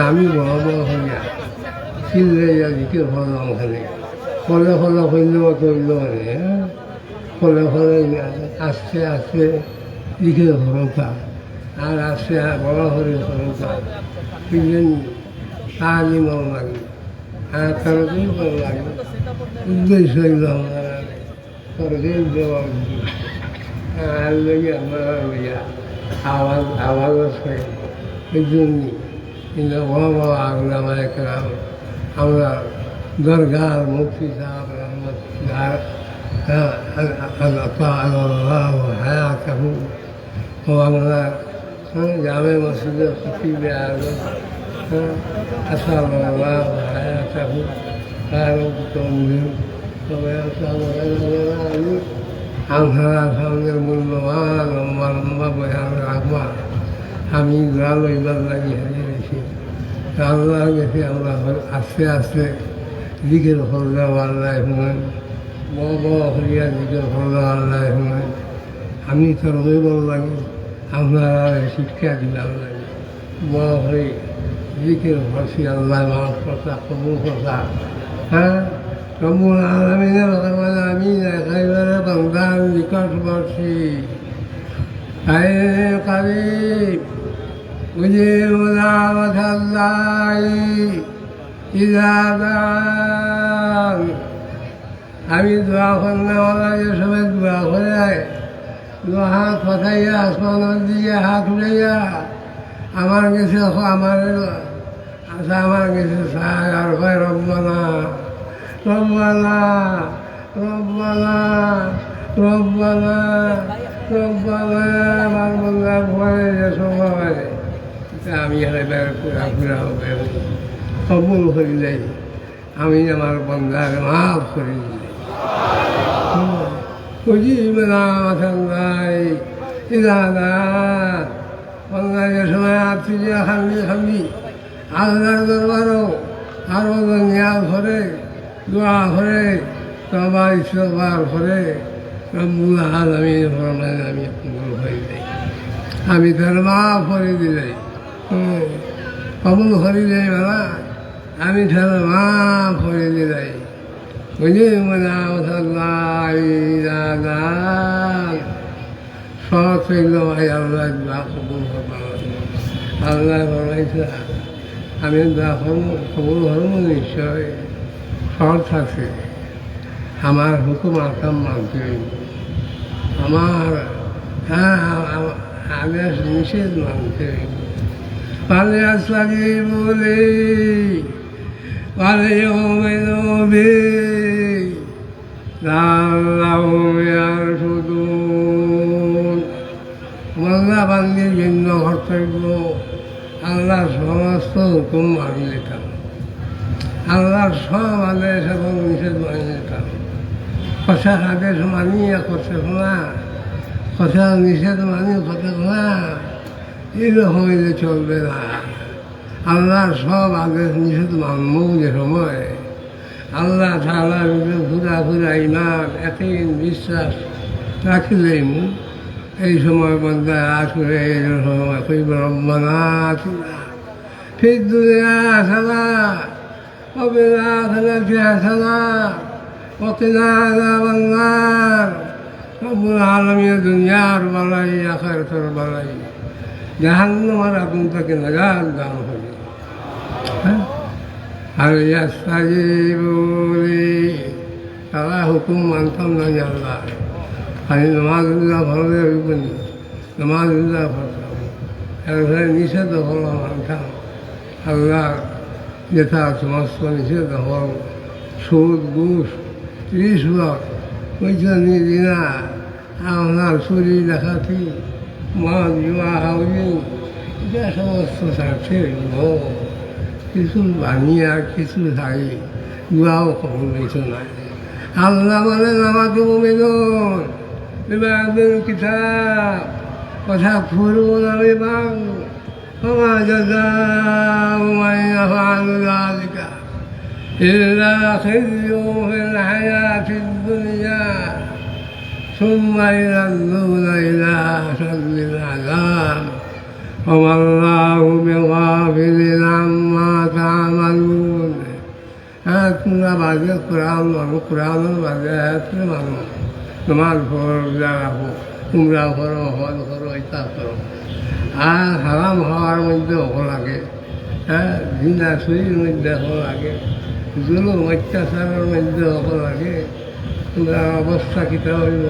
আমি বড় বড় হইয়া চিল্লে যা দিকে হলাম ওখানে ফলে ফলে হইল তৈল ফলে ফলে আস্তে আস্তে দিকে হরতা আর আস্তে বড় হলে হরতা তিনজন তারই মন লাগে আর তরকেই ভালো লাগে উদ্দেশ্য হইল আমার তরকেই দেওয়া আর লইয়া আমার লইয়া আওয়াজ আছে এই জন্যই কিন্তু বড় বড় আগুন আমরা দরগার মুফতি সাহেব রহমতুল্লাহ أطال الله حياته وأمنا جامع مسجد الخطيب أعظم أطال الله حياته قالوا بتنظيم ويرسل غير عن ثلاثة من المنوال وبيان الأخبار حميد قالوا إذا الله يهدي আল্লাহর কাছে আমরা আস্তে আস্তে দিকের হল্লা আল্লাহ শুনেন বড় বড় হরিয়া দিকের হল্লা আল্লাহ শুনেন আমি তোর বল লাগে আপনারা শিক্ষা দিলাম লাগে বড় হয়ে দিকের হসি আল্লাহ মাস কথা কবুল কথা হ্যাঁ রব্বুল আলামিনের আমি একেবারে বান্দার নিকটবর্তী কারীব أجيب دعوة الله إذا دعان আমি দোয়া করলে ওরা এসবের দোয়া করে দোয়া হাত পাঠাইয়া আসমানের দিকে হাত উড়াইয়া আমার কাছে আমার আচ্ছা আমার কাছে চাই আর কয় রব্বানা রব্বানা রব্বানা রব্বানা রব্বানা আমার বন্ধা ভয় যে সময় আমি পুরা হবে কবুল করিলে আমি আমার বন্ধার মাফ করি বন্ধা যে সময় আছি যে খালি আল্লাহর দরবারও আরো নিয়াজ করে দোয়া করে তবা ইস্তফার করে রব্বুল আলামিন ফরমান আমি কবুল হয়ে যাই আমি তার মাফ করে দিলাই কবুল করে যাই বাবা আমি তার মাফ করে দিলাই বুঝলি মনে সব চলল ভাই আল্লাহ দোয়া কবুল আল্লাহ বলাইছে আমি দোয়া কবুল হরম নিশ্চয় শর্ত আছে আমার হুকুম আকাম মানতে আমার আদেশ নিষেধ মানতে পালে আসলাগি বলে পালে ওমে আর শুধু বাংলা বান্দির জন্য কর্তব্য আল্লাহর সমস্ত হুকুম মানি নিতাম আল্লাহর সব আদেশ এবং নিষেধ মানি নিতাম কথা আদেশ মানিয়া কথা শোনা কথা নিষেধ মানি কথা শোনা এরকম হইলে চলবে না আল্লাহর সব আদেশ নিষেধ মানব যে সময় আল্লাহ তাআলার ঘুরা ঘুরা ইমান একই বিশ্বাস রাখিলেন এই সময় বন্ধা আসলে এই সময় কইব রব্বানা আতিনা ফিদ দুনিয়া হাসানা ওয়া ফিল আখিরাতি হাসানা ওয়া কিনা আযাবান নার রব্বুল আলামিন দুনিয়ার বালাই আখিরাতের বালাই জাহান্নামের আগুন থেকে নাজাত দান হবে আর ইয়াস্তাজিবুলি তারা হুকুম মানতাম না আল্লাহ খালি নামাজুল্লাহ ভালো হইবেন নামাজুল্লাহ পড়তাম এর নিষেধ হল মানতাম আল্লাহ যেটা সমস্ত নিষেধ হল সুদ ঘুষ রিশওয়াত ওইজন্য দিনা আপনার চুরি ডাকাতি মদ জুয়া হাউজিং এটা সমস্ত স্বার্থে কিছু বানিয়া কিছু থাকি দোয়াও কখন কিছু নাই আল্লাহ বলে নামাজ মুমিনুন বিবাদুল কিতাব কথা ফুরুন বিবাদ وما جزاء من يفعل ذلك إلا خزي في الحياة الدنيا ثم يردون إلى أشد العذاب وما الله بغافل عما تعملون তোমরা বাজে কোরআন মানো, কোরআনের বাজে আয়াতকে মানো, তোমার রোজা রাখো, তোমরা করো, হজ করো, এটা করো। আর হারাম হওয়ার মধ্যে হো লাগে, হ্যাঁ, জিনা শরীর মধ্যে হো লাগে, জুলুম অত্যাচারের মধ্যে হো লাগে। তোমরা অবস্থা কিতা হইল?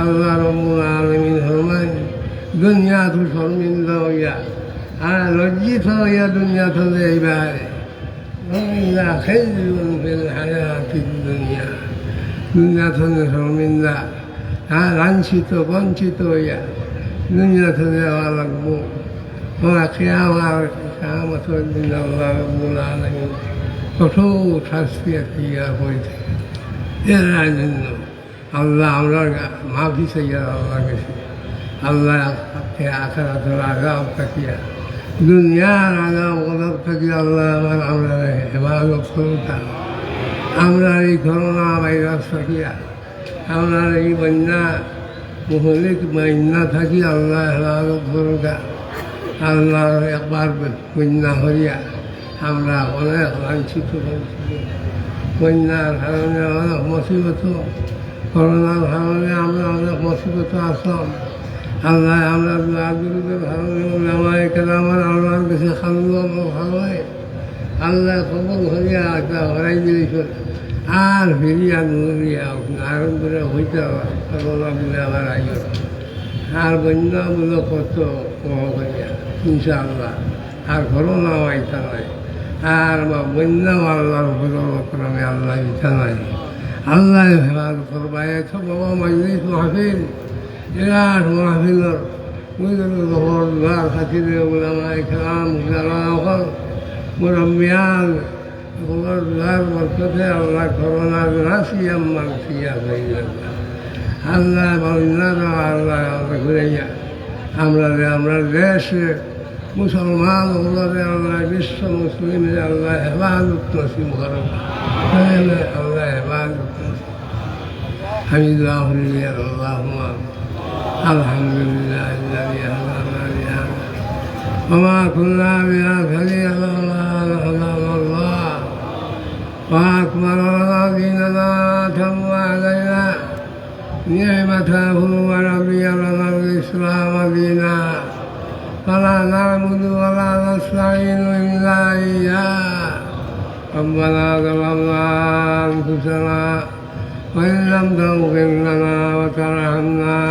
আল্লাহ রব্বুল আলামিন ফরমান দুনিয়া তো শর্মিন্দা হইয়া আর লজ্জিত হইয়া দুনিয়া চলে এইবার দুনিয়া থেকে শর্মিন্দা, হ্যাঁ, লাঞ্ছিত বঞ্চিত হইয়া দুনিয়া থেকে যাওয়া লাগবো। কেয়ামতের দিন আল্লাহ রব্বুল আলামিন কঠোর শাস্তি ইয়া হয়ে থাকে। এর জন্য আল্লাহ আমরা মাফি চাইয়া আল্লাহ গেছি, আল্লাহ আখেরাতের আযাব থাকিয়া দুনিয়ার আযাব গজব থেকে আল্লাহ আমরা হেফাজত করতাম। আমরা এই করোনা ভাইরাস থাকিয়া, আমরা এই বন্যা মহলিক বন্যা থাকি আল্লাহ হেফাজত করতাম। আল্লাহ একবার বন্যা হইয়া আমরা অনেক লাঞ্ছিত বন্যার কারণে অনেক মুসিবত, করোনার কারণে আমরা অনেক মুসিবত আসলাম। আল্লাহ আমরা দুরুদের কারণে ওলামায়ে কেরামের আল্লাহর কাছে খান্দন ভালো হয়, আল্লাহ কবুল হইয়া একটা হরাই দিয়েছ। আর ফিরিয়া নুরিয়া আরম করে হইতে করোনা বলে আমার আইল আর বন্যাগুলো কত করিয়া ইনশাআল্লাহ আর করোনাও আইতা নাই, আর বন্যাও আল্লাহর ক্রমে আল্লাহ ইচ্ছা নাই। আল্লাহ হেফাজত করবাই বাবা মজলিস মাহফিল, বিরাট মাহফিলর ঘর খাতিরে ওলামায়ে কেরাম যারা হল মুরব্বিয়ান ঘর বরকতে আল্লাহ করোনার নাসিয়া মানসিয়া হয়ে যাবে। আল্লাহ বন্যারা আল্লাহ ঘুরাইয়া আমরা দেশে মুসলমান হলে আল্লাহ বিশ্ব মুসলিমের আল্লাহ হেফাজত নসিব করেন, আল্লাহ হেফাজত নসিব। হামিদুল্লাহ আল্লাহুম্মা আলহামদুলিল্লাহ الذي هدانا لهذا وما كنا لنهتدي لولا أن هدانا الله وأكمل لنا ديننا وأتم علينا نعمته ورضي لنا الإسلام دينا فلا نعبد ولا نستعين إلا إياه. ربنا ظلمنا أنفسنا وإن لم تغفر لنا وترحمنا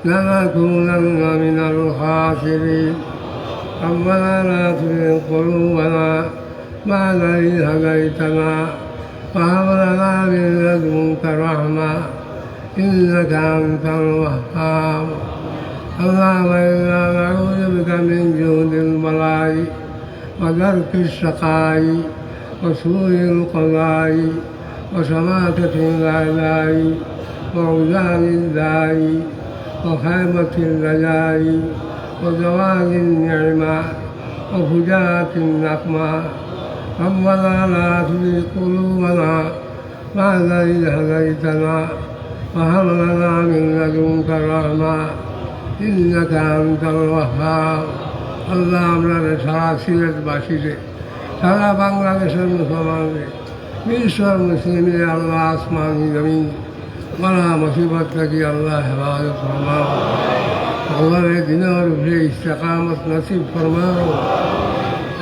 لنكونن من الخاسرين. ربنا لا تزغ قلوبنا بعد إذ هديتنا وهب لنا من لدنك رحمة إنك أنت الوهاب. اللهم إنا نعوذ بك من جهد البلاء ودرك الشقاء وسوء القضاء وشماتة الأعداء وعزال الداء وخيبة الرجاء وزوال النعمة وفجاءة النقمة. ربنا لا تزغ قلوبنا بعد إذ هديتنا وهب لنا من لدنك رحمة إنك أنت الوهاب. আল্লাহ আমরা সারা সিলেটবাসীকে, সারা বাংলাদেশের মুসলমানদের, বিশ্বের মুসলিমদের আল্লাহ আসমানি জমিন বলা মুসিবত থাকি আল্লাহ হেফাজত ফরমাও। আল্লাহর দিনের উপরে ইস্তেকামত নসিব ফরমাও।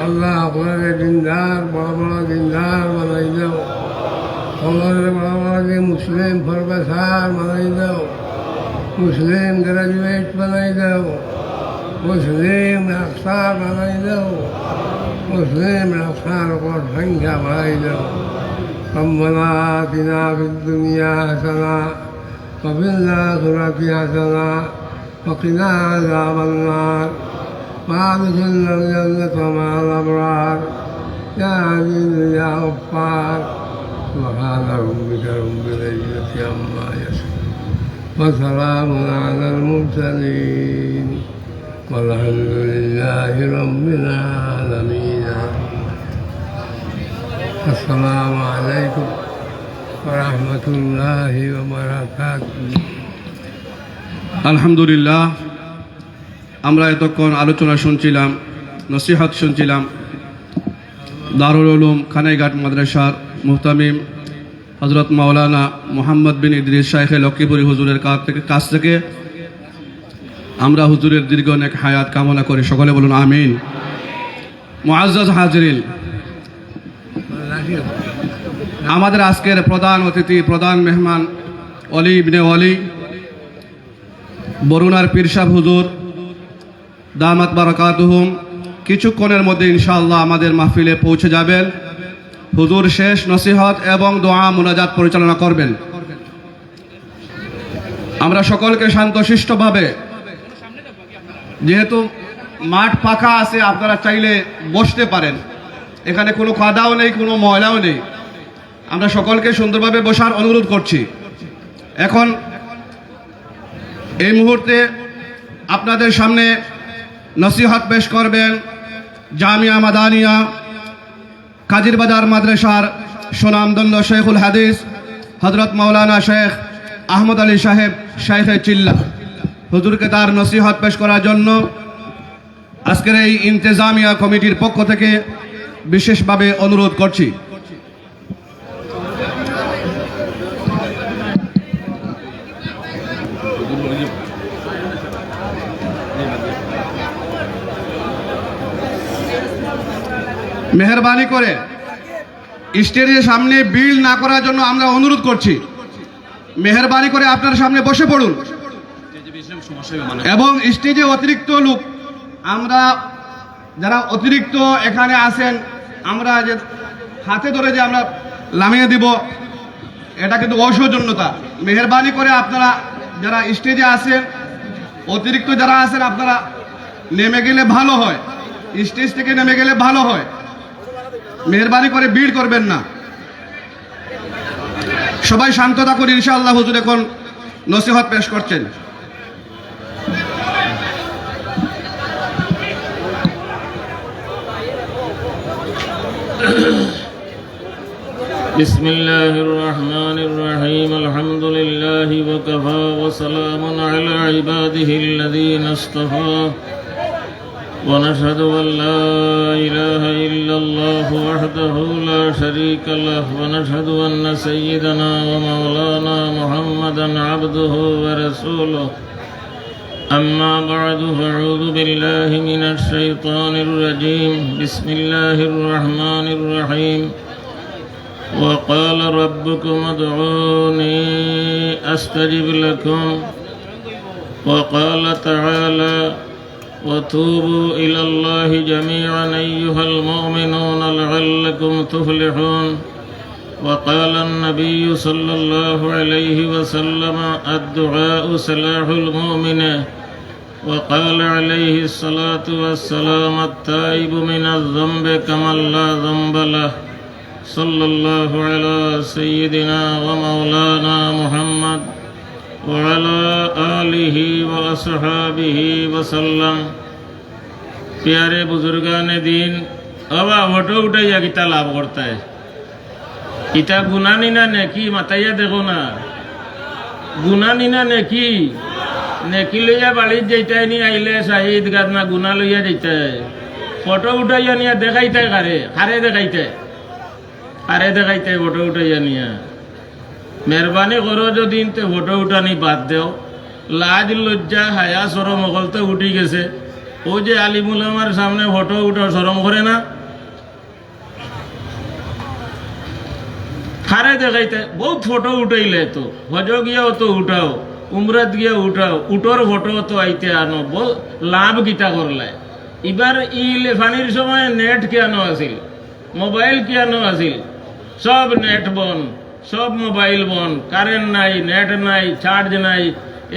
আল্লাহ আপনার দিনদার বড় বড় দিনদার বানাই দাও। আল্লাহর বড় বড় মুসলিম প্রফেসর বানাই দাও, মুসলিম গ্রাজুয়েট বানাই দাও, মুসলিম ডাক্তার বানাই দাও, মুসলিম ডাক্তার উপর সংখ্যা বাড়াই দাও। ربنا آتنا في الدنيا حسنة وفي الآخرة حسنة وقنا عذاب النار وأدخلنا الجنة مع الأبرار يا عزيز يا غفار. سبحان ربك رب العزة عما يصفون وسلام على المرسلين والحمد لله رب العالمين. السلام عليكم ورحمة الله وبركاته. আলহামদুলিল্লাহ, আমরা এতক্ষণ আলোচনা শুনছিলাম, নসিহত শুনছিলাম দারুল উলুম খানাইঘাট মাদ্রাসার মুহতামিম হযরত মাওলানা মোহাম্মদ বিন ইদ্রিস শাইখে লক্ষ্মীপুরী হুজুরের কাছ থেকে। আমরা হুজুরের দীর্ঘ নেক হায়াত কামনা করি, সকলে বলুন আমিন। মুআজ্জাজ হাজিরিন, আমাদের আজকের প্রধান অতিথি, প্রধান মেহমান অলি ইবনে ওয়ালি বরুণার পীর সাহেব হুজুর দামাত বারাকাতুহুম কিছুক্ষণের মধ্যে ইনশাআল্লাহ আমাদের মাহফিলে পৌঁছে যাবেন। হুজুর শেষ নসিহত এবং দোয়া মুনাজাত পরিচালনা করবেন। আমরা সকলকে শান্তশিষ্টভাবে, যেহেতু মাঠ পাকা আছে, আপনারা চাইলে বসতে পারেন, এখানে কোনো কাদাও নেই, কোনো ময়লাও নেই, আমরা সকলকে সুন্দরভাবে বসার অনুরোধ করছি। এখন এই মুহূর্তে আপনাদের সামনে নসিহত পেশ করবেন জামিয়া মাদানিয়া কাজিরবাজার মাদ্রাসার সুনামধন্য শেখুল হাদিস হযরত মাওলানা শেখ আহমদ আলী সাহেব শাইখে চিল্লা। হুজুরকে তার নসিহত পেশ করার জন্য আজকের এই ইন্তেজামিয়া কমিটির পক্ষ থেকে বিশেষভাবে অনুরোধ করছি। মেহরবানি করে স্টেজের সামনে বিল না করার জন্য আমরা অনুরোধ করছি। মেহরবানি করে আপনার সামনে বসে পড়ুন এবং স্টেজে অতিরিক্ত লোক, আমরা যারা অতিরিক্ত এখানে আছেন, আমরা যে হাতে ধরে যে আমরা লামিয়ে দিব, এটা কিন্তু অসৌজন্যতা। মেহরবানি করে আপনারা যারা স্টেজে আছেন, অতিরিক্ত যারা আছেন, আপনারা নেমে গেলে ভালো হয়, স্টেজ থেকে নেমে গেলে ভালো হয়। মেহরবানি করে ভিড় করবেন না, সবাই শান্ত থাকুন। ইনশাআল্লাহ হুজুর এখন নসিহত পেশ করছেন। بسم الله الرحمن الرحيم الحمد لله وكفى وسلام على عباده الذين اصطفى ونشهد أن لا إله إلا الله وحده لا شريك له ونشهد أن سيدنا ومولانا محمدا عبده ورسوله أما بعد فأعوذ بالله من الشيطان الرجيم بسم الله الرحمن الرحيم وقال ربكم ادعوني أستجب لكم وقال تعالى وتوبوا إلى الله جميعا أيها المؤمنون لعلكم تفلحون وقال النبي صلى الله عليه وسلم الدعاء سلاح المؤمن وقال عليه الصلاة والسلام التائب من الذنب كمن لا ذنب له صلى الله على سيدنا ومولانا محمد وعلى آله وأصحابه وسلم। प्यारे बुजुर्गान दीन, अब फोटो उठाइया किता लाभ करता है, इता गुना निना नेकी माताइया देखो ना, गुना निना नेकी नेकी लइया बाड़ी जाता है, नहीं आइले शहीद गाद ना गुना लइया जाता है। फोटो उठाइया निया देखाइता है, खारे खारे देखाइते खारे देखाइते फोटो उठाइया निया। मेहरबानी करो जो दिन ते फोटो उठानी बात दो, लाज लज्जा हाया शरम अकल तो उठी गेছে। ও যে আলিমুল আমার সামনে ফটো উঠা শরম করে না, খারে দেখাইতে বহুত ফটো উঠাইলে তো হজ গিয়াও তো উঠাও, উমরাত গিয়া উঠাও, উটোর ফটো তো আইতে আনো, লাভ গীতা করলে। এবার ই লেফানির সময় নেট কেন আছিল, মোবাইল কেন আছিল, সব নেট বন্ধ, সব মোবাইল বন্ধ, কারেন্ট নাই, নেট নাই, চার্জ নাই,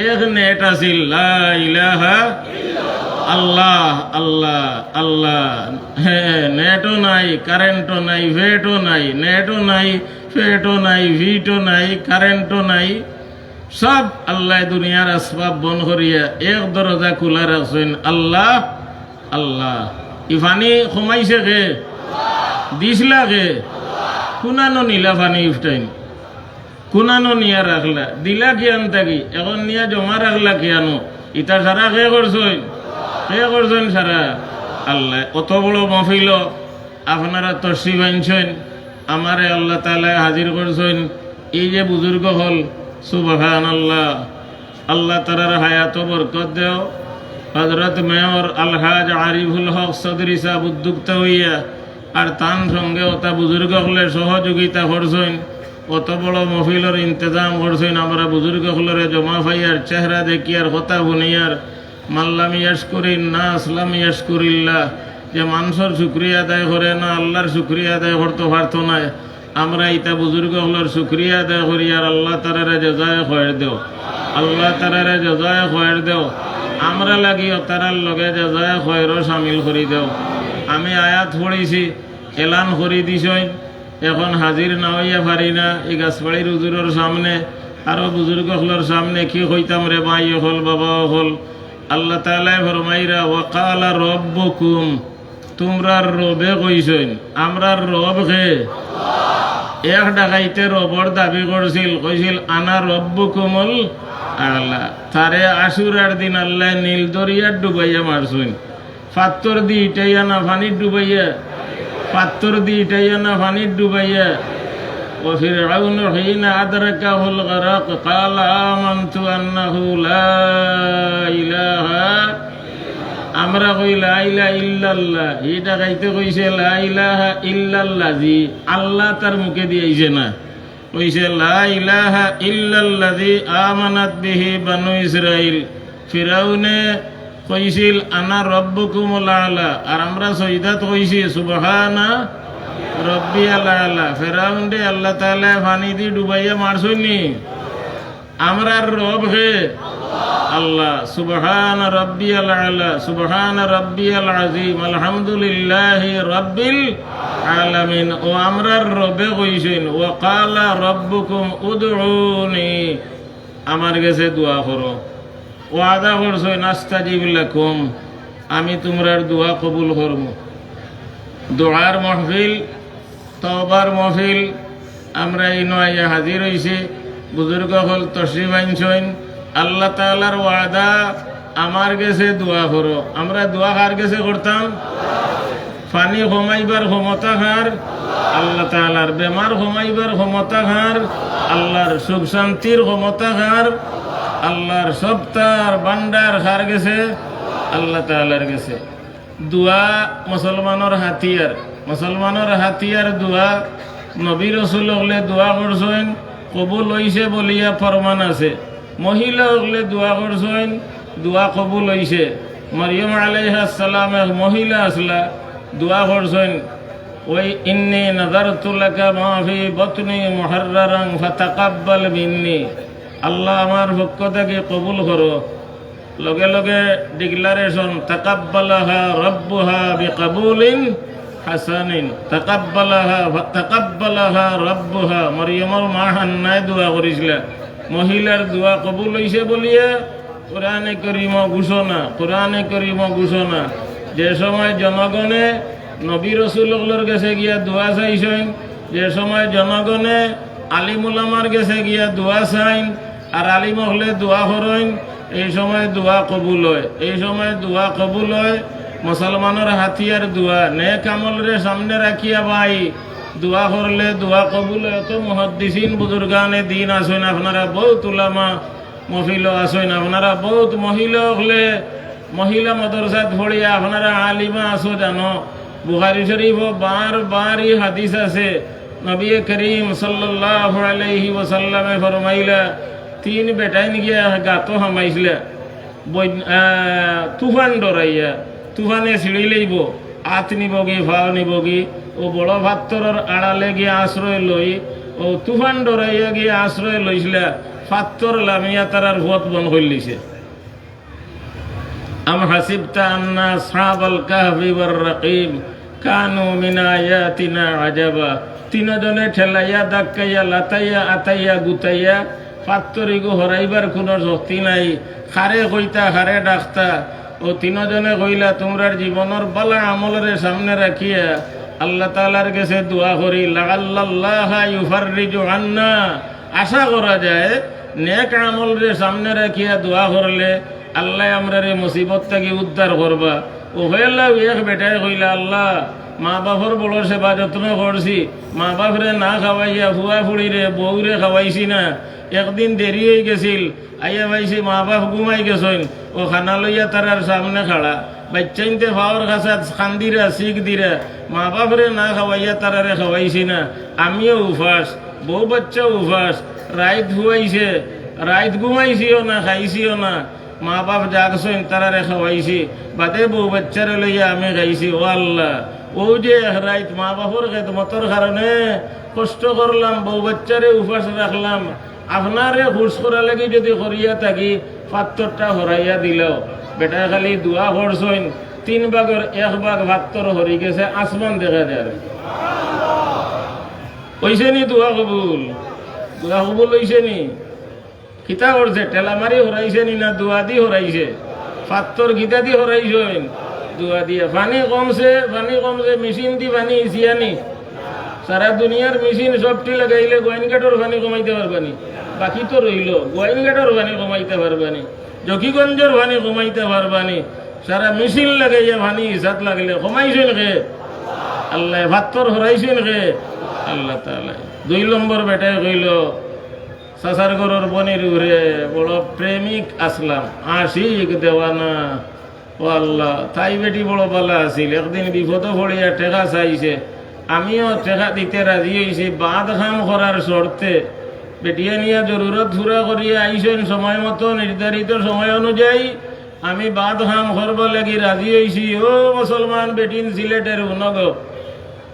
এক নেট আছিল লা ইলাহা আল্লাহ আল্লাহ আল্লাহ। হ্যাঁ, নেটও নাই, কারেন্টও নাই, ভেটও নাই, নেটও নাই, ফেটও নাই, ভিটও নাই, কারেন্টও নাই, সব আল্লাহ দুনিয়ার আসবাব বন করিয়া এক দরজা খোলা রাখছেন, আল্লাহ আল্লাহ। ইফানি কমাইছে কে, দিসলা কে, কুনানো নীলা ফানি ইফটাইন, কুনানো নিয়া রাখলা, দিলা কিয়ান থাকি এখন নিয়া জমা রাখলা কিয়ানো, ইটা সারা কে করছই কে করছেন সারা আল্লাহ। অত বড় মফিল আপনারা তশরিফ আনছেন, আমারে আল্লাহ তাআলা হাজির করছেন। এই যে বুজুর্গ হল, সুবহানাল্লাহ, আল্লাহ তাআলার হায়াত বরকত দেও। হযরত মেয়র আলহাজ আরিফুল হক চৌধুরী সাহেব উদ্যোক্তা হইয়া আর তান সঙ্গে ওটা বুজুর্গ হলের সহযোগিতা করছেন, অত বড় মফিলের ইন্তজাম করছেন। আমরা বুজুর্গ হলরে জমা ফাইয়ার চেহারা দেখিয়ার কথা শুনিয়ার মাল্লাম ইয়াশকুরিন না আসলাম ইয়াশকুরিল্লাহ, যে মানুষের শুক্রিয়া আদায় করে না আল্লাহর শুক্রিয়া আদায় করতে পারতো না। আমরা ইটা বুজুর্গ হলের শুক্রিয়া আদায় করি আর আল্লাহ তারারে জজায় খয়ের দেও, আল্লাহ তারারে জজায় খয়ের দেও। আমরা লাগিও তারার লগে জজায় খয়েরও সামিল করি দেও। আমি আয়াত পড়েছি, এলান করি দিছই, এখন হাজির না হইয়া পারি না। এই গাছপাড়ির হুজুরের সামনে আরো বুজুর্গ হলের সামনে কি হইতাম রে মাই হল বাবা হল। আল্লাহ তাআলা ফরমাইরা ওয়াকালা রব্বুকুম, তোমরা রবে কইছেন, আমরা রব কে এক ডাকাইতে রবর দাবি করছিল, কইছিল আনা রব্বুকুমুল আলা। তারে আশুরার দিন আল্লাহ নীল দরিয়ার ডুবাইয়া মারছেন। পাত্তর দি ইটাইয়া না পানির ডুবাইয়া, পাত্তর দি ইটাইয়া না পানির ডুবাইয়া। ও ফিরআউন হিনা আদরাকাহুল গরাক ক্বাল আমানতু আন্নাহু লা ইলাহা, আমরা কই লা ইলাহা ইল্লাল্লাহ, এটা গাইতে কইছে লা ইলাহা ইল্লাল্লাহ, জি আল্লাহ তার মুখে দিয়েছে না, কইছে লা ইলাহা ইল্লাল্লাযী আমানাত বিহি বানু ইসরাঈল। ফিরআউনে কইছিল আনা রব্বুকুমুল আলা, আর আমরা সৈদাত কইছি সুবহানা রব্বিয়াল আলা। ফিরআউন দে আল্লাহ তাআলা পানি দি ডুবাইয়া মারছনি। আমরা রব হে আল্লাহ। সুবহানা রব্বিয়াল আলা, সুবহানা রব্বিয়াল আযীম, আলহামদুলিল্লাহি রাব্বিল আলামিন। ও আমরা রবে কইছেন ওয়া ক্বালা রব্বুকুম উদউনি, আমার কাছে দোয়া করো। ওয়াদা করছেন আস্তাজিব লাকুম, আমি তোমরার দোয়া কবুল করব। দোয়ার মাহফিল, তওবার মাহফিল, আমরা এই নয় হাজির হইছি। বুজুর্গ হল তশরিফ আনছেন। আল্লাহ তাআলার ওয়াদা আমার কাছে দোয়া করো। আমরা দোয়া কার কাছে করতাম? পানি কমাইবার ক্ষমতা কার? আল্লাহ তাআলার। বেমার কমাইবার ক্ষমতা কার? আল্লাহর। সুখ শান্তির ক্ষমতা কার? আল্লাহর। সবটার ভান্ডার কার গেছে? আল্লাহ তাআলার গেছে। দোয়া মুসলমানের হাতিয়ার, মুসলমানের হাতিয়ার দোয়া। নবী রাসূল হলে দোয়া করছেন, কবুল হইছে বলিয়া ফরমান আছে। মহিলা হলে দোয়া করছেন, দোয়া কবুল হইছে। মরিয়ম আলাইহিস সালাম মহিলা আসলা, দোয়া করছেন ওই ইন্নী নাযারতু লাকা মা ফি বাতনি মুহাররারান ফাতাকাব্বাল মিন্নি, আল্লাহ আমার পক্ষ থেকে কবুল করো। লগে লগে ডিক্লারেশন, তাকাব্বালাহা রাব্বুহা বিকাবুলিন হাসানিন, তাকাব্বালাহা রাব্বুহা। মরিয়মের মা হান্নায় দোয়া করেছিল, মহিলার দোয়া কবুল হইছে বলিয়া কোরআনে কারীম ঘোষণা, কোরআনে কারীম ঘোষণা। যে সময় জনগণে নবী রাসূলুল্লাহর কাছে গিয়া দোয়া চাইছেন, যে সময় জনগণে আলিম উলামার কাছে গিয়া দোয়া চাইন আর আলিম হলে দোয়া করেন, এই সময় দোয়া কবুল হয়। এই সময় দোয়া কবুল হয়। মুসলমানের হাতিয়ার দোয়া। নেক আমলরে সামনে রাখিয়া ভাই দোয়া করলে দোয়া কবুল হয়। তো মুহাদ্দিসিন বুজুর্গানে দিন আসেন, আপনারা বহুত উলামা মহিলা আসেন, আপনারা বহুত মহিলা হলে মহিলা মাদ্রাসাত পড়িয়া আপনারা আলিমা আসো জানো। বুখারী শরীফ বারবারই হাদিস আছে, নবী করিম সাল্লাল্লাহু আলাইহি ওয়াসাল্লামে ফরমাইলা, তিন বেটাইন গিয়া গাতো হামাইছিল, তুফান ডরাইয়া, তুফানে ছিঁড়ি লইব, হাত নিবগি ভাও নিবগি, ও বড় ভাত্তরের আড়ালে গিয়ে আশ্রয় লই, ও তুফান ডরাইয়া গিয়ে আশ্রয় লইছিল, ফাত্তর লামিয়া তারার ভোট বন হইলিছে। আম হাসিবতা আন্না আসহাবাল কাহফি ওয়ার রাকিব কানু মিন আয়াতিনা আজাবা। তিনজনে ঠেলাইয়া ধাক্কাইয়া লাতাইয়া আতাইয়া গুতাইয়া ফাত্তরিগো হরাইবার কোনো শক্তি নাই। খারে কইতা খারে ডাকতা, ও তিনজনে কইলা তোমরার জীবনের বালা আমলরে সামনে রাখিয়া আল্লাহ তাআলার কাছে দোয়া করি, লাআল্লাল্লাহা ইউফাররিজু আন্না। আশা করা যায় নেক আমলরে সামনে রাখিয়া দোয়া করলে আল্লাহ আমরারে মুসিবত থেকে উদ্ধার করবা। ও হইলা এক বেটায় কইলা, আল্লাহ মা বাপর বড় সেবা যত্ন করছি, মা বাপরে না খাওয়াইয়া ফুয়া ফুড়িরে বউরে খাওয়াইছি না। একদিন দেরি হয়ে গেছিল, আইয়া পাইছি মা বাপ ঘুমাই গেছেন, ও খানা লইয়া তারার সামনে খাড়া, বাচ্চাইনতে ভাওয়ার কাছে খান্দিরা শিখ দিরা, মা বাপরে না খাওয়াইয়া তারারে খাওয়াইছি না। আমিও উপাস, বউ বাচ্চাও উপাস, রাইত হুয়াইছে, রাইত ঘুমাইছিও না, খাইছিও না। মা বাপ জাগছেন, তারারে খাওয়াইছি, বাদে বউ বাচ্চারে লইয়া আমি খাইছি। ও আল্লাহ, ও যে রাইত মা বাপর খেদমতর কারণে কষ্ট করলাম, বউ বাচ্চারে উপাস রাখলাম, আপনারে হুস করা লাগি যদি করিয়া থাকি, পাত্তরটা হরাইয়া দিল। বেটা খালি দোয়া করছেন, 3 ভাগের 1 ভাগ পাত্তর হরি গেছে, আসমান দেখা যায়। হইছে নি দোয়া কবুল? দোয়া কবুল হইছে নি? কিতা করছে? টেলামারি হরাইছে নি না দোয়া দি হরাইছে? পাত্তর গীতা দি হরাইছেন? দোয়া দিয়ে। পানি কমছে, পানি কমছে, মেশিন দি পানি ইসিয়ানি। সারা দুনিয়ার মেশিন সবটি লাগাইলে গোয়াইনঘাটর পানি কমাইতে পারবানি, বাকি তো রইল গোয়াইনঘাটর পানি কমাইতে পারবানি, জকিগঞ্জের পানি কমাইতে পারবানি। সারা মেশিন লাগাইয়া পানি হিসাব লাগলে কমাইছেন কে? আল্লাহ। ভাত্তর হরাইছেন কে? আল্লাহ তাআলা। 2 নম্বর বেটায় কইল, সাসার গরুর বনির উড়ে বড় প্রেমিক আসলাম, আশিক দেওয়ানা। ও আল্লাহ, তাই বেটি বড় বালা আছিল, একদিন বিপদ পড়িয়া টেকা চাইছে, আমিও টেকা দিতে রাজি হয়েছি, বাদ খাম করার শর্তে। বেটিয়া নিয়ে জরুরত পুরা করিয়া আইসেন সময় মতো, নির্ধারিত সময় অনুযায়ী। আমি বাদ খাম করব লাগি রাজি হয়েছি। ও মুসলমান বেটিন সিলেটের উনগ,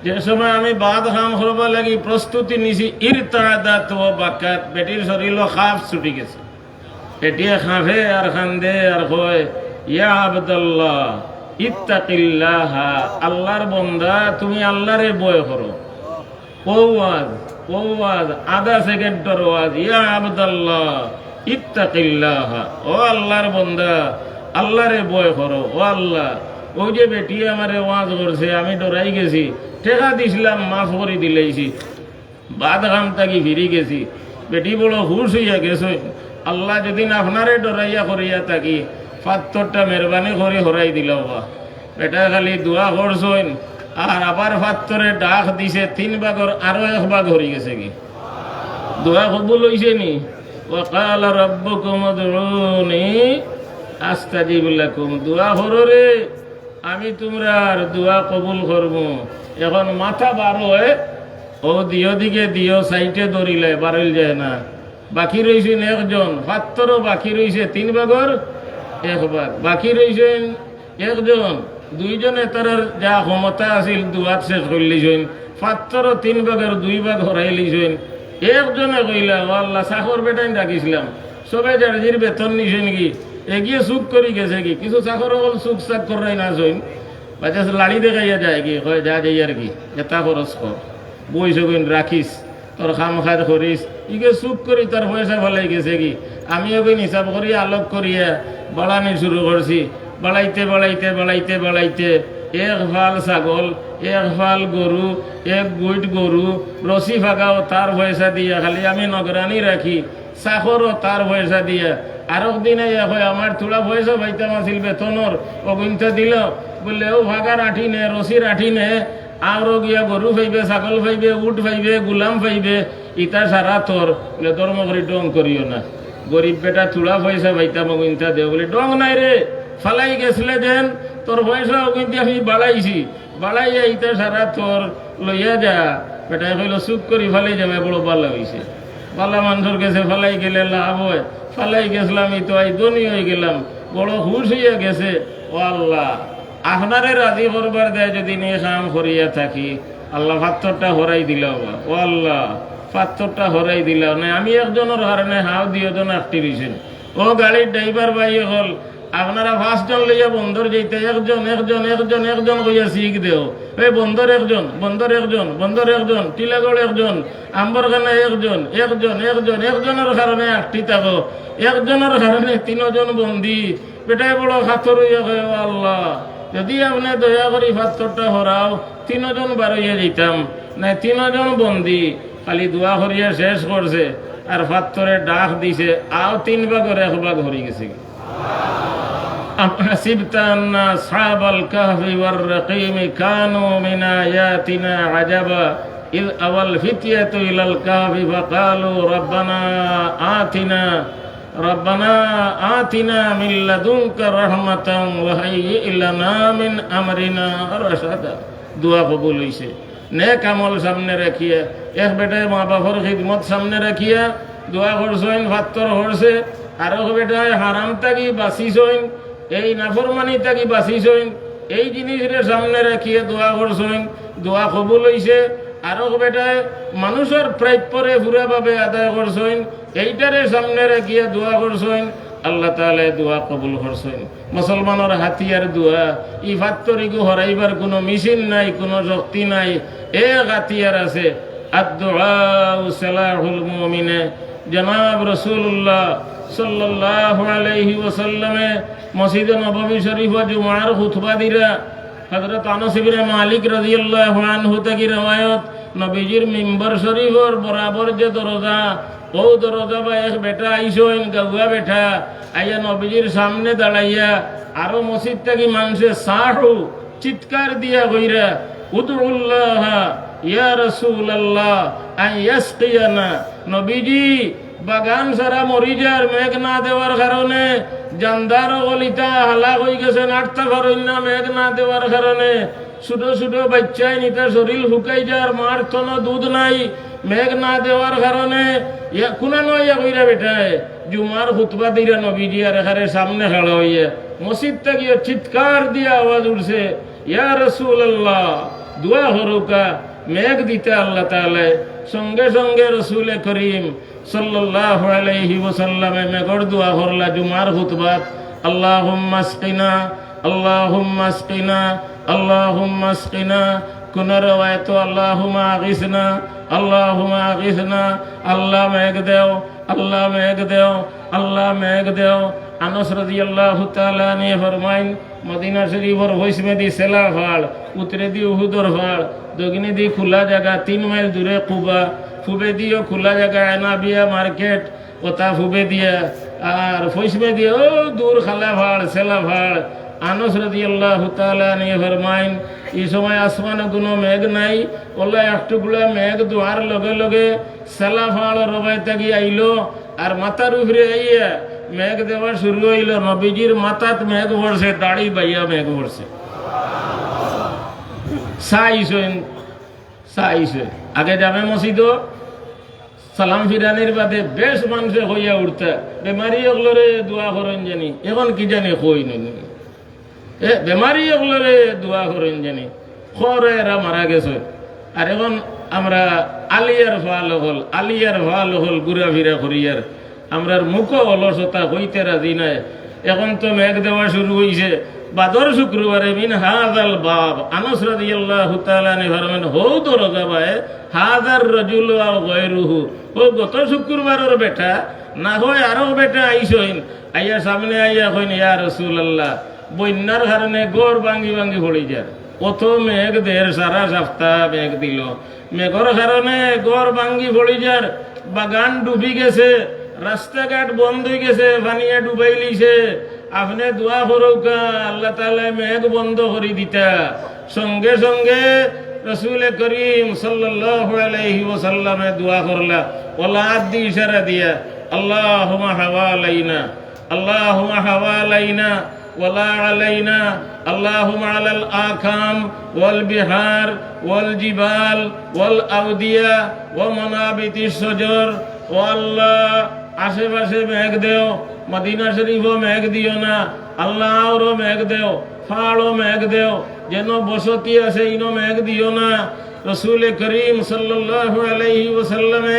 যে সময় আমি বাদ খাম করব লাগি প্রস্তুতি নিছি, ইরতাদাত ও বাকাত, বেটির শরীর খাফ ছুটি গেছে। বেটিয়া খাফে আর খান্দে আর কয়, ইয়া আবদাল্লাহ ইত্তাকিল্লাহ, আল্লাহর বন্দা তুমি আল্লাহরে ভয় করো। ও ওয়াজ আধা সেকেন্ডর ওয়াজ, ইয়া আবদাল্লাহ ইত্তাকিল্লাহ, ও আল্লাহর বন্দা আল্লাহরে ভয় করো। ও আল্লাহ, ও যে বেটি আমারে ওয়াজ করছে, আমি ডরাই গেছি, টেকা দিছিলাম, মাফ করে দিলেইছি, বাদ ঘাম থাকি ফিরি গেছি। বেটি বড় হুশ হইয়া গেছে। আল্লাহ যেদিন আপনারে ডরাইয়া করিয়া থাকি, পাত্তরটা মেহরবানি করে হরাই দিল। বেটা খালি দোয়া করছেন, আর আবার পাত্তরে ডাক দিছে, 3 ভাগের আরো 1 ভাগ হরি গেছে কি? দোয়া কবুল হইছে নি? ওয়াকাল রাব্বুকুম উদউনি আস্তাজিব লাকুম। দোয়া করো রে, আমি তোমরার দোয়া কবুল করব। এখন মাথা বার হয়, ও দিও দিকে দিও, সাইটে ধরিলে বারইল যায় না। বাকি রয়েছেন একজন, পাত্তরও বাকি রয়েছে 3 ভাগের 1 ভাগ। বাকি রয়েছেন একজন, 2 জনে তার যা ক্ষমতা আছিল দুয়াত শেষ করলিছেন, পাত্তরও 3 ভাগের 2 ভাগ হরাই লিছেন। একজনে কইলা, ও আল্লাহ, চাকর বেটাই ডাকিছিলাম, সবাই যার বেতন নিছেন কি, এগিয়ে চুপ করি গেছে কি? কিছু চাকর হল চুপ চাক করাই না চইন, বাচ্চা লাড়ি দেখাইয়া যায় কি, কয় যা যাই আর কি, এটা খরচ কর, বই সগুন রাখিস, তোর খাম খার করিস, ইগে চুপ করি তার পয়সা ফেলাই গেছে কি? আমিও কই হিসাব করিয়া আলোক করিয়া বাড়ানি শুরু করছি। বাড়াইতে বাড়াইতে বাড়াইতে বাড়াইতে 1 ফাল ছাগল, 1 ফাল গরু, 1 গুইট গরু, রসি ফাগাও তার পয়সা দিয়া, খালি আমি নগরানি রাখি, চাকরও তার পয়সা দিয়া। আর একদিনে হয় আমার থোড়া পয়সা পাইতাম আছিল বেতনর, অগুনটা দিল, বললে ও ফাগার আঠি নে, রসির আঠি নে, আরো গিয়া গরু ফাইবে, ছাগল ফাইবে, উঠ ফাইবে, গুলাম ফাইবে, ইটা সারা তোর। বলে ধর্ম করি ডং করিও না, গরিব বেটা থোড়া পয়সা পাইতাম অগুনটা দেও। বলে ডং নাই রে, ফালাই গেছলে দেন, তোর পয়সা অগুনটি আমি বাড়াইছি, বাড়াইয়া ইটা সারা তোর, লইয়া যা। বেটায় কইল চুপ করি ফালাই যাবে, বড় বালা হয়েছে। বালা মানুষের কাছে ফালাই গেলে লাভ হয়, ফালাই গেছিলাম, এই তো এই ধনী হয়ে গেলাম, বড় হুশ হইয়া গেছে। ও আল্লাহ, আপনারে রাজি করবার দেয় যদি নিয়ে কাম করিয়া থাকি, আল্লাহ পাত্তরটা হরাই দিল। ও আল্লাহ, পাত্তরটা হরাই দিল না। আমি একজনের কারণে হাও 2 জন আটটি দিয়েছেন। ও গাড়ির ড্রাইভার ভাই হল, আপনারা 5 জন লইয়া বন্দর যেতে, একজন একজন একজন একজন কইয়া শিখ দেও। এই বন্দর একজন, বন্দর একজন, বন্দর একজন, টিলাগড় একজন, আম্বরখানা একজন, একজন একজন, একজনের কারণে আটটি থাকো, একজনের কারণে 3 জন বন্দি। বেটাই বড় খাতর হইয়া কয়, ও আল্লাহ, যদি আপনি দয়া করি পাত্তরটা হরাও, 3 জন বারইয়া যেতাম না, 3 জন বন্দি। খালি দোয়া করিয়া শেষ করছে, আর পাত্তরে ডাক দিছে, আও 3 ভাগের 1 ভাগ হরি গেছে। أم حسبت أن أصحاب الكهف والرقيم كانوا من آياتنا عجبا إذ أوى الفتية إلى الكهف فقالوا ربنا آتنا من لدنك رحمة وهيئ لنا من أمرنا رشدا دعا قبول হইছে নেক আমল সামনে রাখিয়া এক বেটায় মা বাবার খিদমত সামনে রাখিয়া দোয়া করছেন ফাত্তর হরছে আর এক বেটায় হারাম থাকি বাঁচিছেন এই নাফরমানি থাকি বাঁচিছেন এই জিনিসের সামনে রাখিয়া দোয়া করছেন দোয়া কবুল হইছে আর এক বেটায় মানুষের প্রাপ্যরে পুরাভাবে আদায় করছেন এইটারে সামনে রাখিয়া দোয়া করছেন আল্লাহ তাআলা দোয়া কবুল করছেন মুসলমানের হাতিয়ার দোয়া ই ফাত্তরিগো হরাইবার কোনো মেশিন নাই কোনো শক্তি নাই এক হাতিয়ার আছে আদ-দুআ সালাহুল মুমিনে জনাব রাসূলুল্লাহ সাল্লাল্লাহু আলাইহি ওয়াসাল্লামে মসজিদে নববী শরীফ জুমার খুতবা দিরা হযরত আনাস ইবনে মালিক রাদিয়াল্লাহু আনহু থেকে রওয়ায়াত নবীজির মিম্বার শরীফের বরাবর যে দরজা ও দরজা বা এক বেটা আইসইন গাওয়া বেটা আইয়া নবীজির সামনে দাঁড়াইয়া আরো মসজিদ থেকে মানুষে সাহু চিৎকার দিয়া কইরা উদুল্লাহ ইয়া রাসূলুল্লাহ আন ইয়াসকিয়ানা নবীজি বাগান সারা মরি যার মেঘ না দেওয়ার কারণে জানদার গলিতা হালাক হয়ে গেছে নাটতা করেন না মেঘ না দেওয়ার কারণে ছোট ছোট বাচ্চায় নিতে শরীর শুকাই যার মার কোনো দুধ নাই মেঘ না দেওয়ার কারণে কোনা নয় কইরা বেটায় জুমার খুতবা দিরা নবীজি আর এখানে সামনে খাড়া হইয়া মসজিদ থেকে চিৎকার দিয়ে আওয়াজ উঠছে ইয়া রাসূলুল্লাহ দোয়া হরুকা মেঘ দিতে আল্লাহ তাআলা সঙ্গে সঙ্গে রসুল করিম সাল্লাল্লাহু আলাইহি ওয়াসাল্লামে মেঘর দোয়া করলা জুমার খুতবাত আল্লাহুম্মা আসকিনা আল্লাহুম্মা আসকিনা আল্লাহুম্মা আসকিনা কোন রওয়ায়াত আল্লাহুম্মা আগিসনা আল্লাহুম্মা আগিসনা আল্লাহ মেঘ দেও আল্লাহ মেঘ দেও আল্লাহ মেঘ দেও আনাস রাদিয়াল্লাহু তাআলা নিয়ে ফরমাইন মদিনা শরীফের পশ্চিমে দি সেলা ফাড় উত্তরে দি উহুদর ফাড় দক্ষিণে দি খোলা জায়গা 3 মাইল দূরে কুবা ফুবে দিও খোলা জায়গা এনাবিয়া মার্কেট ওটা ফুবে দিয়া আর পশ্চিমে দিয়ে ও দূর খালা ফাড় সেলা ফাড় আনাস রাদিয়াল্লাহু তাআলা নিয়ে ফরমাইন এই সময় আসমানে কোনো মেঘ নাই ওলা একটুকুলা মেঘ দোয়ার লগে লগে সেলা ফাড় রবাই থাকি আইলো আর মাথার উপরে আইয়া মেঘ দেওয়া শুরু হইল নবীজির মাথাত মেঘ পড়ছে দাড়ি বাইয়া মেঘ পড়ছে সাইছেন আগে যাবে মসজিদ সালাম ফিরানির বাদে বেশ মানুষে হইয়া উঠতে বেমারি ওগুলোরে দোয়া করেন জানি এখন কি জানি কই নি বেমারি ওগুলোরে দোয়া করেন জানি খরে এরা মারা গেছে আর এখন আমরা আলিয়ার ভাল হল ঘুরা ফিরা করিয়ার আমরার মুখ অলসতা হইতে রাজি নাই এখন তো মেঘ দেওয়া শুরু হইছে বাদর শুক্রবারে মিন হাযাল বাব আনাস রাদিয়াল্লাহু তাআলা নে ফরমান হো দরজা বায়ে হাযার রাজুল আও গায়রুহু ও গত শুক্রবারের বেটা না হয় আরো বেটা আইছইন আইয়া সামনে আইয়া কইন ইয়া রাসূলুল্লাহ বন্যার কারণে গড় ভাঙ্গি ভাঙ্গি পড়ি যায় কত মেঘ দের সারা সপ্তাহ মেঘ দিল মেঘর কারণে গড় ভাঙ্গি পড়ি যার বাগান ডুবি গেছে রাস্তাঘাট বন্ধ হয়ে গেছে পানিয়ে ডুবাই লিছে আপনি দোয়া করুকা আল্লাহ তাআলা মেঘ বন্ধ করে দিতা সঙ্গে সঙ্গে রাসূল করিম সাল্লাল্লাহু আলাইহি ওয়াসাল্লামে দোয়া করলা ওলা আদি ইশারা দিয়া আল্লাহুম্মা হাওয়ালাইনা আল্লাহুম্মা হাওয়ালাইনা ওয়ালা আলাইনা আল্লাহুম্মা আলাল আকাম ওয়াল বিহার ওয়াল জিবাল ওয়াল আওদিয়া ওয়া মানাবিতিশ শাজার ও আল্লাহ আশেপাশে মেঘ দেও মদিনা শরীফও মেঘ দিও না আল্লাহ আরো মেঘ দেও ফাড়ও মেঘ দেও যেন বসতি আছে ইনো মেঘ দিও না রসুল করিম সাল্লাল্লাহু আলাইহি ওয়াসাল্লামে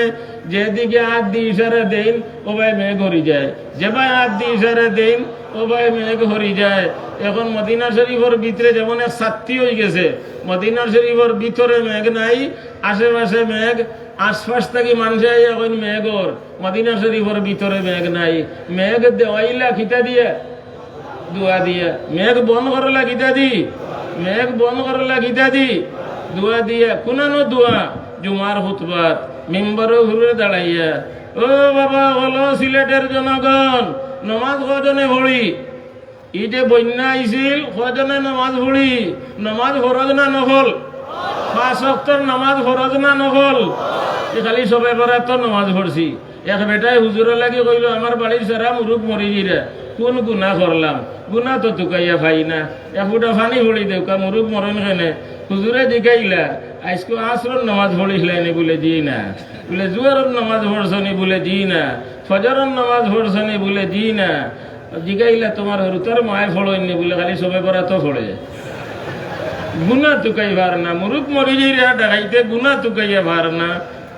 যেদিকে হাত দিয়ে ইশারা দেন ও ভাই মেঘ হরি যায় যে ভাই হাত দিয়ে ইশারা দেন ও ভাই মেঘ হরি যায় এখন মদিনা শরীফের ভিতরে যেমন এক সাত্তি হয়ে গেছে মদিনা শরীফের ভিতরে মেঘ নাই আশেপাশে মেঘ আশপাশ থেকে মানুষ এখন মেঘর মদিনা শরীফের ভিতরে মেঘ নাই মেঘ দেওয়াইলা খিতা দিয়ে দোয়া দিয়া মেঘ বন্ধ করলা খিতা দি মেঘ বন্ধ করলা খিতা দি দোয়া দিয়া কোনানো দোয়া জুমার খুতবাত মিম্বরে ঘুরে দাঁড়াইয়া ও বাবা হলো সিলেটের জনগণ নমাজ কজনে পড়ি ই যে বন্যা আইছিল কজনে নামাজ পড়ি নামাজ ফরজ না নফল 5 ওয়াক্তের নামাজ ফরজ না নফল খালি সবে বরাত নামাজ পড়ছি এক বেটাই হুজুরের লাগি কইল আমার বাড়ির সারা মুরুখ মরি জিরা কোন গুনাহ করলাম গুনাহ তো তুকাইয়া পাই না এফুটা ফানি পড়ি দেউকা মুরুখ মরণ কেনে হুজুরে জিগাইলা আজকে আসরের নামাজ পড়িসলাইনি বলে জি না বলে জুয়ারের নামাজ পড়ছনি বলে জি না ফজরের নামাজ পড়ছনি বলে জি না জিগাইলা তোমার হরুতার মায় ফড়ইনি বলে খালি সবে বরাত ফড়ে গুনাহ তুকাই পার না মুরুখ মরি জিরা ডাকাইতে গুনাহ তুকাইয়া পার না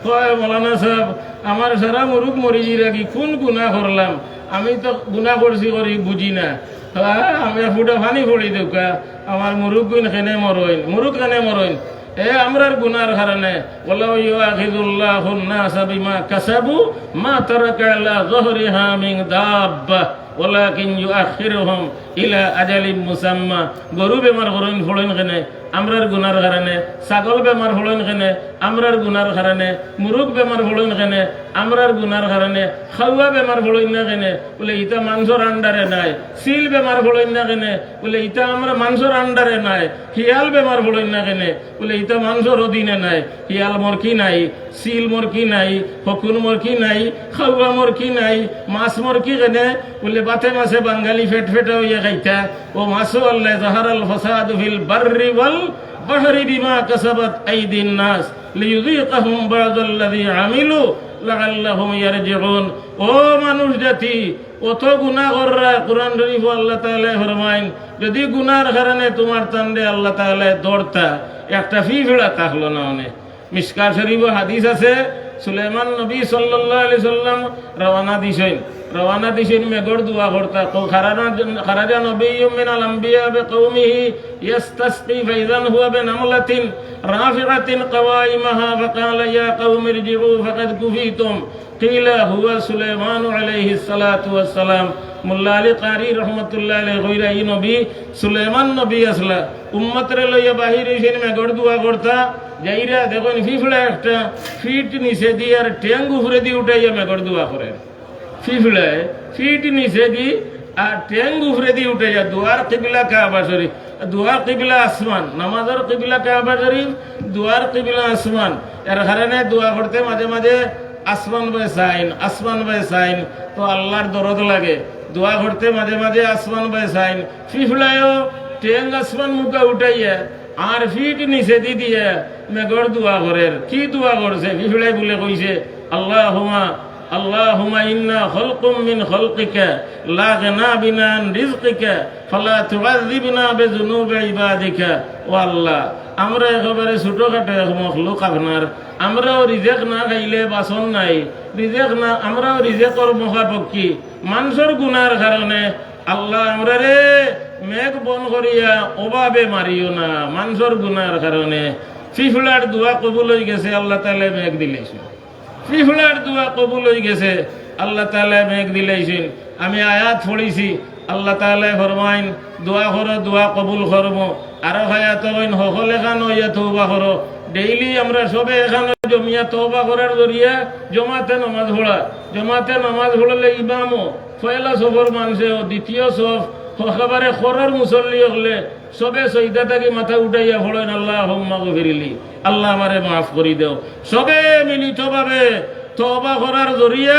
কয় মৌলানা সাহেব আমার সারা মুরুখ মরি জিরা কি কোন গুনাহ করলাম আমি তো গুনাহ করছি করি বুঝি না আমি ফুটা ফানি পড়ি দেউকা আমার মুরুখ গুণ কেনে মরইন মুরুখ কেনে মরইন আমরার গুনার কারণে ওয়ালাউ ইউআখিযুল্লাহুন নাসা বিমা কাসাবু মা তারাকা আলা যহরিহা মিন দাব্বা ওয়ালাকিন ইউআখিরুহুম ইলা আজালিম মুসাম্মা গরু বেমার করইন ফড়ইন কেনে আমরার গুনার কারণে ছাগল বেমার ফড়ইন কেনে আমরার গুনার কারণে মুরুখ বেমার ফড়ইন কেনে আমরার গুনার কারণে খাওয়া বেমার ফড়ইন না কেনে বলে ইটা মাংসর আন্ডারে নাই সিল বেমার ফড়ইন না কেনে বলে ইটা আমরা মাংসর আন্ডারে নাই হিয়াল বেমার ফড়ইন না কেনে বলে ইটা মাংসর অধীনে নাই হিয়াল মোর কি নাই সিল মোর কি নাই হকুন মোর কি নাই খাওয়া মোর কি নাই মাছ মোর কি কেনে বলে বাতে মাছে বাঙালি ফেট ফেটে হইয়া খাইতা ও মাছও আল্লাহ জাহারাল ফাসাদু ফিল বাররি ওয়াল বাহরি বিমা কাসাবাত আইদিন নাস লিয়ুযীকাহুম বা'দাল্লাযী আমিলু লাআল্লাহুম ইয়ারজিউন ও মানুষ জাতি অত গুনাহ কররা কুরআন শরীফ আল্লাহ তাআলা ফরমাইন যদি গুনাহর কারণে তোমার তান্ডে আল্লাহ তাআলা দৌড়তা একটা ফিফিড়া থাকলো না অনেক মিশকাত শরীফ হাদিস আছে সুলাইমান নবী সাল্লাল্লাহু আলাইহি সাল্লাম রওনা দিছেন মেঘর দোয়া করতা খারাজা নবিয়্যুম মিনাল আম্বিয়া বিকওমিহি ইয়াস্তাসকি ফাইযান হুয়া বিনামলাতিন রাফিআতিন কাওয়াইমাহা ফাকালা ইয়া কওমি ইরজিউ ফাকাদ কুফিতুম কিলা হুয়া সুলাইমান আলাইহিস সালাতু ওয়াস সালাম মোল্লা আলী কারি রহমতুল্লাহ আলাইহি কইরা ই নবী সুলাইমান নবী আসলা উম্মতরে লইয়া বাহির হইছেন মেঘর দোয়া করতা যাইরা দেখুন ফিফড়া একটা ফিট নিচে দিয়ে আর ট্যাঙ্গ উপরে দিয়ে উঠাইয়া মেঘর দোয়া করে ফিফড়ায় ফিট নিচে দি আর ট্যাঙ্গ উপরে দিয়ে উঠাইয়া দুয়ার কিবলা কাবা শরীফ দুয়ার কিবলা আসমান নামাজের কিবলা কাবা শরীফ দুয়ার কিবলা আসমান এর কারণে দোয়া করতে মাঝে মাঝে আসমান বাই সাইন তো আল্লাহর দরদ লাগে দোয়া করতে মাঝে মাঝে আসমান বাই সাইন ফিফড়ায়ও ট্যাঙ্গ আসমান মুখা উঠাইয়া আর ফিট নিচে দি দিয়ে মেঘর দোয়া করে কি দোয়া করছে ফিফড়াই বলে কইছে আল্লাহুম্মা ইন্না খালকুম মিন খালকিকা লা গনা বিনা আন রিজকিকা ফালা তুআযিবনা বিযুনুবি ইবাদিকা ও আল্লাহ আমরা একেবারে ছোটখাটো এক মখলুক আপনার আমরাও রিজেক না খাইলে বাসন নাই রিজেক না আমরাও রিজেকর মুখাপক্ষী মানুষের গুনার কারণে আল্লাহ আমরা রে মেঘ বন করিয়া অভাবে মারিও না মানুষের গুনার কারণে ফিফলার দোয়া কবুল হয়ে গেছে আল্লাহ তাআলা মেঘ দিলেছেন ফিফলার দোয়া কবুল হয়ে গেছে আল্লাহ তাআলা মেঘ দিলেছেন আমি আয়াত পড়িছি আল্লাহ তাআলা ফরমাইন দোয়া করো দোয়া কবুল করবো আরো হায়াত হইন হকল এখান হইয়া তওবা করো ডেইলি আমরা সবে এখানে জমিয়া তওবা করার জরিয়া জমাতে নামাজ পড়লে ইমামও পয়লা সফর মানুষে দ্বিতীয় সফ একেবারে খরর মুসল্লি হলে সবে সইদা থাকি মাথা উঠাইয়া ফলেন আল্লাহুম্মা গফিরলি আল্লাহ আমারে মাফ করি দেও সবে মিলিতভাবে তওবা করার জরিয়া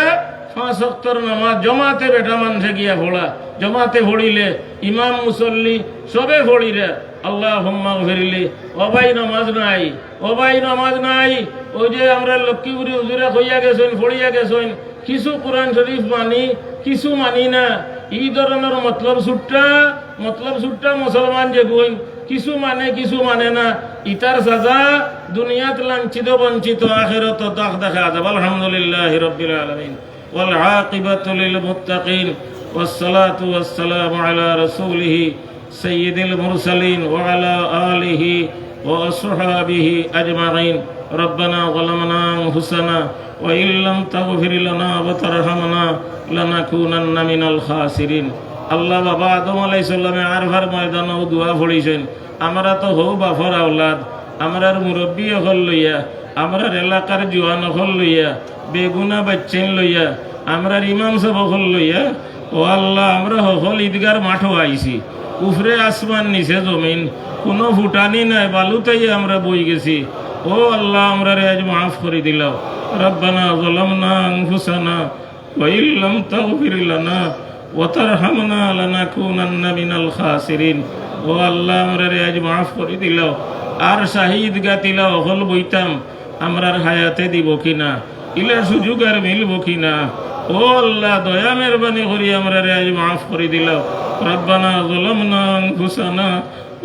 5 ওয়াক্তের নামাজ জমাতে বেটা মানুষে গিয়া পড়া জমাতে পড়িলে ইমাম মুসল্লি সবে পড়িরে আল্লাহুম্মা গফিরলি ওবাই নামাজ নাই ওই যে আমরা লক্ষ্মীপুরি হুজুরে কইয়া গেছেন পড়িয়া গেছেন কিছু কোরআন শরীফ মানি কিছু মানি না এই ধরনের মতলব সুট্টা মুসলমান যে গুণ কিছু মানে না ইতার সাজা দুনিয়াত লাঞ্ছিত বঞ্চিত আখিরাত দাগ দেখা যাব আলহামদুলিল্লাহি রাব্বিল আলামিন ওয়াল আকিবাতু লিল মুত্তাকিন ওয়াস সালাতু ওয়াস সালামু আলা রাসূলিহি সাইয়্যিদিল মুরসালিন ওয়া আলা আলিহি ওয়া আসহাবিহি আজমাইন রব্বানা যালামনা আনফুসানা ওয়া ইল্লাম তাগফির লানা ওয়া তারহামনা লানাকুনান্না মিনাল খাসিরিন আল্লাহ বাবা আদম আলাইহিস সালামে আরফার ময়দানে দোয়া পড়িছেন আমরা তো হও বাফর আওলাদ আমরার মুরব্বী হল লইয়া আমরার এলাকার জওয়ান হল লইয়া বেগুনা বাচ্চেন লইয়া আমরার ইমাম সাহেব হল লইয়া ও আল্লাহ আমরা সকল ঈদগার মাঠও আইছি, উফরে আসমান নিচে জমিন, কোনো ফুটানি নাই, বালুতেই আমরা বই গেছি। ও আল্লাহ আমরা রে আজ মাফ করে দিলাও। রব্বানা যালামনা আনফুসানা ওয়া ইল্লাম তাগফির লানা ওয়া তারহামনা লানাকুনান্না মিনাল খাসিরিন। ও আল্লাহ আমরা রে আজ মাফ করে দিলাও। আর শাহিদ গাতিলা হল বইতাম আমরার হায়াতে দিব কিনা, ইলার সুযোগ আর মিলব কিনা। ও আল্লাহ দয়া মেহরবানি করি আমরা রে আজ মাফ করে দিলাও। রব্বানা যালামনা আনফুসানা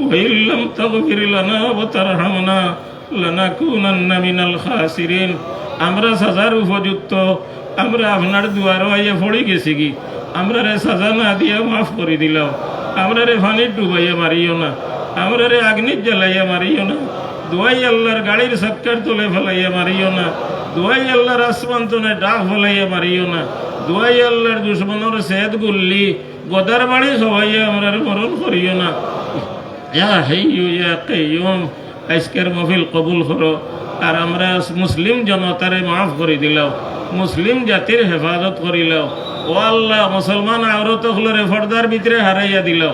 ওয়া ইল্লাম তাগফির লানা ওয়া তারহামনা লানাকুনান্না মিনাল খাসিরিন। আমরা সাজার উপযুক্ত, আমরা আপনার দুয়ারও আইয়া পড়ে গেছি কি, আমরা রে সাজা না দিয়া মাফ করে দিলাও। আমরা রে ফানির ডুবাইয়া মারিও না, আমরা রে আগ্নির জ্বালাইয়া মারিও না, দোয়াই আল্লাহর গাড়ির সাক্কার তোলে ফেলাইয়া মারিও না, দোয়াই আল্লাহর আসমান তনে ডাক ফেলাইয়া মারিও না, দোয়াই আল্লাহর দুশ্মনের সেদ গুল্লি গদার বাড়ি সবাইয়া আমরা মরণ করিও না। ইয়া হাইয়্যু ইয়া কাইয়্যুম আজকের মাহফিল কবুল করো। আর আমরা মুসলিম জনতারে মাফ করে দিলাও, মুসলিম জাতির হেফাজত করিলাও। ও আল্লাহ মুসলমান আওরত হলরে ফর্দার ভিতরে হারাইয়া দিলাও।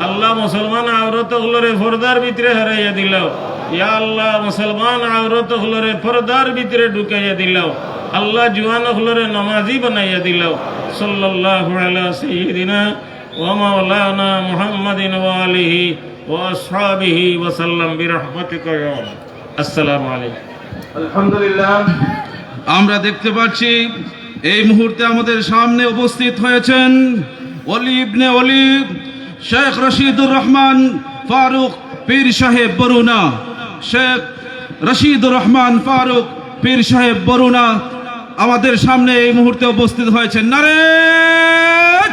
আল্লাহ মুসলমান আওরত হলরে ফর্দার ভিতরে হারাইয়া দিলাও। ইয়া আল্লাহ মুসলমান আওরত হলরে পর্দার ভিতরে ঢুকাইয়া দিলাও। আল্লাহ জুয়ান হলরে নামাজি বানাইয়া দিলাও। সাল্লাল্লাহু আলা সাইয়্যিদিনা ওয়া মাওলানা মুহাম্মাদিন ওয়া আলিহি ওয়া আসহাবিহি ওয়া সাল্লাম বিরহমাতিকা ইয়া আল্লাহ। আসসালামু আলাইকুম। আলহামদুলিল্লাহ, আমরা দেখতে পাচ্ছি এই মুহূর্তে আমাদের সামনে উপস্থিত হয়েছেন ওলি ইবনে ওলি শেখ রশিদুর রহমান ফারুক পীর সাহেব বরুণা। শেখ রশিদুর রহমান ফারুক পীর সাহেব বরুণা আমাদের সামনে এই মুহূর্তে উপস্থিত হয়েছেন। নারে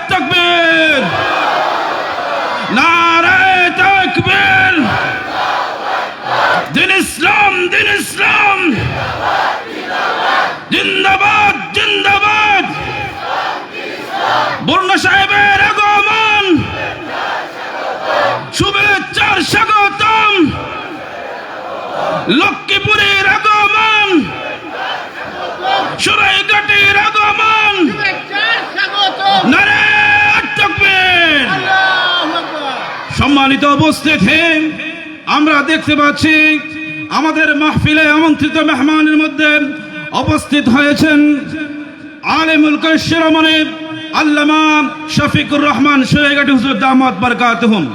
তাকবীর, নারে তাকবীর। দিন ইসলাম, দিন ইসলাম জিন্দাবাদ, জিন্দাবাদ। বরুণা সাহেবের আগমন, শুভেচ্ছার স্বাগতম। লক্ষ্মীপুরের আগমন, সরাইঘাটের আগমন। নারে তাকবীর। সম্মানিত উপস্থিতি, আমরা দেখতে পাচ্ছি আমাদের মাহফিলে আমন্ত্রিত মেহমানের মধ্যে উপস্থিত হয়েছেন আলেমুল শিরোমণি আল্লামা শফিকুর রহমান সুরাইঘাটি হুজুর দামাত বরকাতুহুম,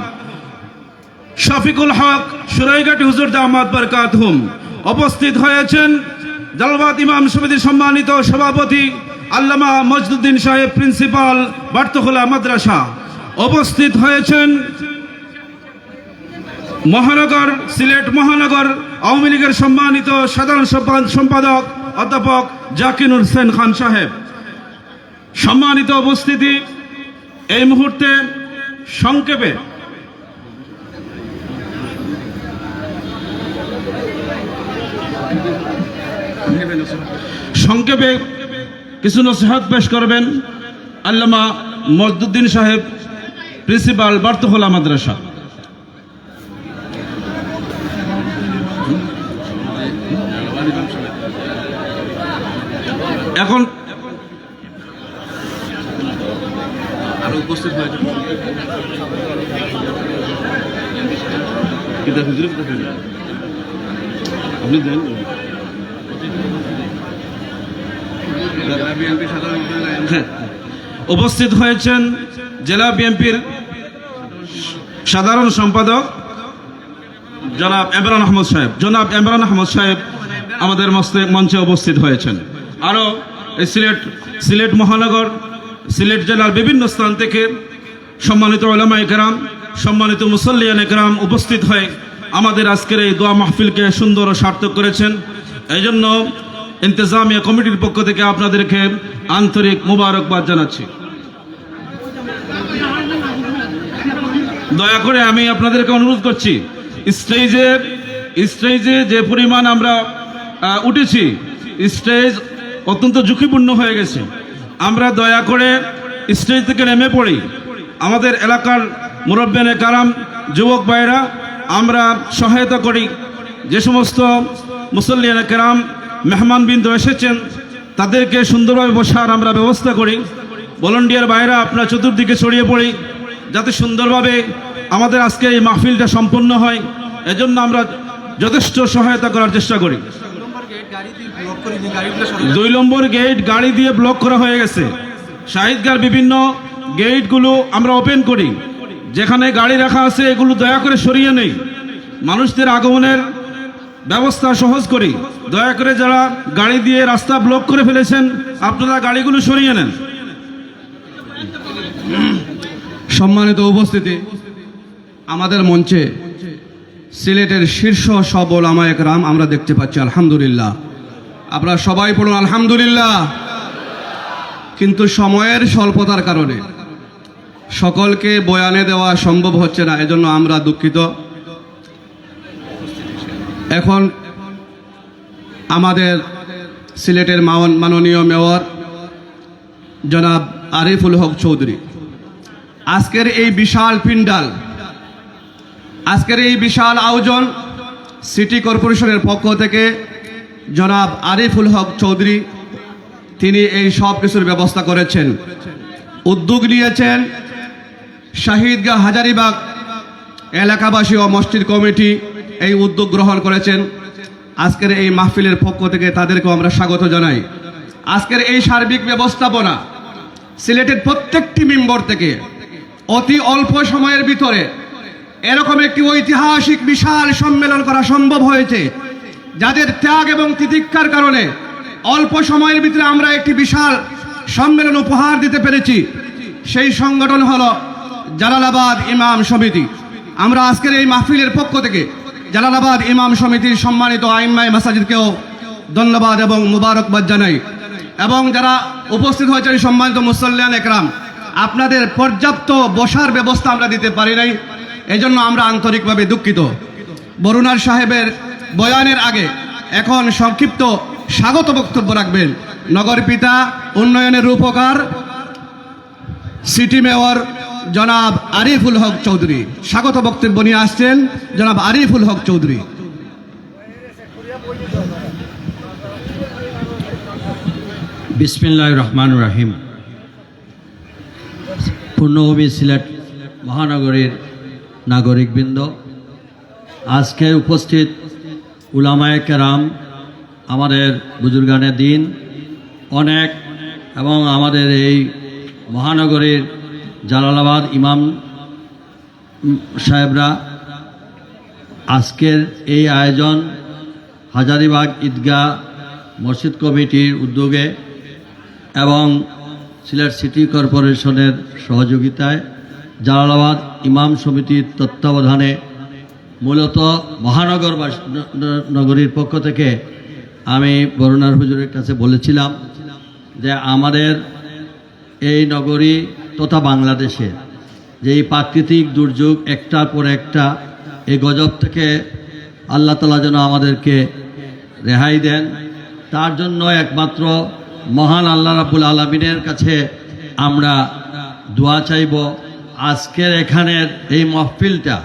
শফিকুল হক সুরাইঘাটি হুজুর দামাত বরকাতুহুম। উপস্থিত হয়েছেন জালালাবাদ ইমাম সমিতির সম্মানিত সভাপতি আল্লামা মজদুদ্দিন সাহেব, প্রিন্সিপাল বার্তখোলা মাদ্রাসা। উপস্থিত হয়েছেন মহানগর সিলেট মহানগর আওয়ামী লীগের সম্মানিত সাধারণ সম্পাদক অধ্যাপক জাকির হোসেন খান সাহেব। সম্মানিত উপস্থিতি, এই মুহূর্তে সংক্ষেপে কিছু নসিহত পেশ করবেন আল্লামা মজদুদ্দিন সাহেব, প্রিন্সিপাল বার্তখোলা মাদ্রাসা। এখন আরো উপস্থিত হয়েছে আপনি দেন উপস্থিত হয়েছেন জেলা বিএনপির সাধারণ সম্পাদক জনাব ইমরান আহমদ সাহেব। জনাব ইমরান আহমদ সাহেব আমাদের মঞ্চে উপস্থিত হয়েছেন। আরও সিলেট মহানগর, সিলেট জেলার বিভিন্ন স্থান থেকে সম্মানিত উলামায়ে কেরাম, সম্মানিত মুসল্লিয়ানে কেরাম উপস্থিত হয়ে আমাদের আজকের এই দোয়া মাহফিলকে সুন্দর ও সার্থক করেছেন। এই জন্য ইন্তেজামিয়া কমিটির পক্ষ থেকে আপনাদেরকে আন্তরিক মোবারকবাদ জানাচ্ছি। দয়া করে আমি আপনাদেরকে অনুরোধ করছি, স্টেজে যে পরিমাণ আমরা উঠেছি, স্টেজ অত্যন্ত ঝুঁকিপূর্ণ হয়ে গেছে। আমরা দয়া করে স্টেজ থেকে নেমে পড়ি। আমাদের এলাকার মুরব্বিয়ানে কারাম, যুবক ভাইরা, আমরা সহায়তা করি। যে সমস্ত মুসল্লিয়ানে কেরাম মেহমানবৃন্দ এসেছেন তাদেরকে সুন্দরভাবে বসার আমরা ব্যবস্থা করি। ভলান্টিয়ার ভাইরা আপনারা চতুর্দিকে ছড়িয়ে পড়ি, যাতে সুন্দরভাবে আমাদের আজকে এই মাহফিলটা সম্পন্ন হয়। এজন্য আমরা যথেষ্ট সহায়তা করার চেষ্টা করি। 2 নম্বর গেট গাড়ি দিয়ে ব্লক করা হয়ে গেছে। শাহিদগার বিভিন্ন গেটগুলো আমরা ওপেন করি, যেখানে গাড়ি রাখা আছে এগুলো দয়া করে সরিয়ে নেই, মানুষদের আগমনের ব্যবস্থা সহজ করি। দয়া করে যারা গাড়ি দিয়ে রাস্তা ব্লক করে ফেলেছেন আপনারা গাড়িগুলো সরিয়ে নেন। সম্মানিত উপস্থিতি, আমাদের মঞ্চে সিলেটের শীর্ষ সব ওলামায়ে কেরাম আমরা দেখতে পাচ্ছি, আলহামদুলিল্লাহ। আপনারা সবাই পড়ুন আলহামদুলিল্লাহ। কিন্তু সময়ের স্বল্পতার কারণে সকলকে বয়ানে দেওয়া সম্ভব হচ্ছে না, এজন্য আমরা দুঃখিত। এখন আমাদের সিলেটের মাননীয় মেয়র জনাব আরিফুল হক চৌধুরী আজকের এই বিশাল পিন্ডাল, আজকের এই বিশাল আয়োজন সিটি কর্পোরেশনের পক্ষ থেকে জনাব আরিফুল হক চৌধুরী তিনি এই সব কিছুর ব্যবস্থা করেছেন, উদ্যোগ নিয়েছেন। শাহিদগাহ হাজারীবাগ এলাকাবাসী ও মসজিদ কমিটি এই উদ্যোগ গ্রহণ করেছেন। আজকের এই মাহফিলের পক্ষ থেকে তাদেরকেও আমরা স্বাগত জানাই। আজকের এই সার্বিক ব্যবস্থাপনা সিলেটের প্রত্যেকটি মেম্বার থেকে অতি অল্প সময়ের ভিতরে এরকম একটি ঐতিহাসিক বিশাল সম্মেলন করা সম্ভব হয়েছে, যাদের ত্যাগ এবং তিতিক্ষার কারণে অল্প সময়ের ভিতরে আমরা একটি বিশাল সম্মেলন উপহার দিতে পেরেছি। সেই সংগঠন হলো জালালাবাদ ইমাম সমিতি। আমরা আজকের এই মাহফিলের পক্ষ থেকে জালালাবাদ ইমাম সমিতির সম্মানিত আইম্মায়ে মাসাজিদকেও ধন্যবাদ এবং মুবারকবাদ জানাই। এবং যারা উপস্থিত হয়েছেন সম্মানিত মুসল্লিয়ান একরাম, আপনাদের পর্যাপ্ত বসার ব্যবস্থা আমরা দিতে পারি নাই, এজন্য আমরা আন্তরিকভাবে দুঃখিত। বরুণার সাহেবের বয়ানের আগে এখন সংক্ষিপ্ত স্বাগত বক্তব্য রাখবেন নগর পিতা, উন্নয়নের রূপকার, সিটি মেয়র জনাব আরিফুল হক চৌধুরী। স্বাগত বক্তব্য নিয়ে আসছেন জনাব আরিফুল হক চৌধুরী। বিসমিল্লাহির রহমানির রহিম। পূর্ণভূমি সিলেট মহানগরীর নাগরিকবৃন্দ, আজকে উপস্থিত উলামায়ে কেরাম, আমাদের বুজুর্গানে দিন অনেক, এবং আমাদের এই মহানগরীর জালালাবাদ ইমাম সাহেবরা, আজকের এই আয়োজন হাজারীবাগ ঈদগাহ মসজিদ কমিটির উদ্যোগে এবং সিলেট সিটি কর্পোরেশনের সহযোগিতায় জালালাবাদ ইমাম সমিতির তত্ত্বাবধানে মূলত নগরীর পক্ষ থেকে আমি বরুণার হুজুরের কাছে বলেছিলাম যে আমাদের এই নগরী তথা বাংলাদেশে যে এই প্রাকৃতিক দুর্যোগ একটার পর একটা, এই গজব থেকে আল্লাহ তাআলা যেন আমাদেরকে রেহাই দেন, তার জন্য একমাত্র মহান আল্লাহ রাব্বুল আলামিনের কাছে আমরা দোয়া চাইব। আজকের এখানের এই মাহফিলটা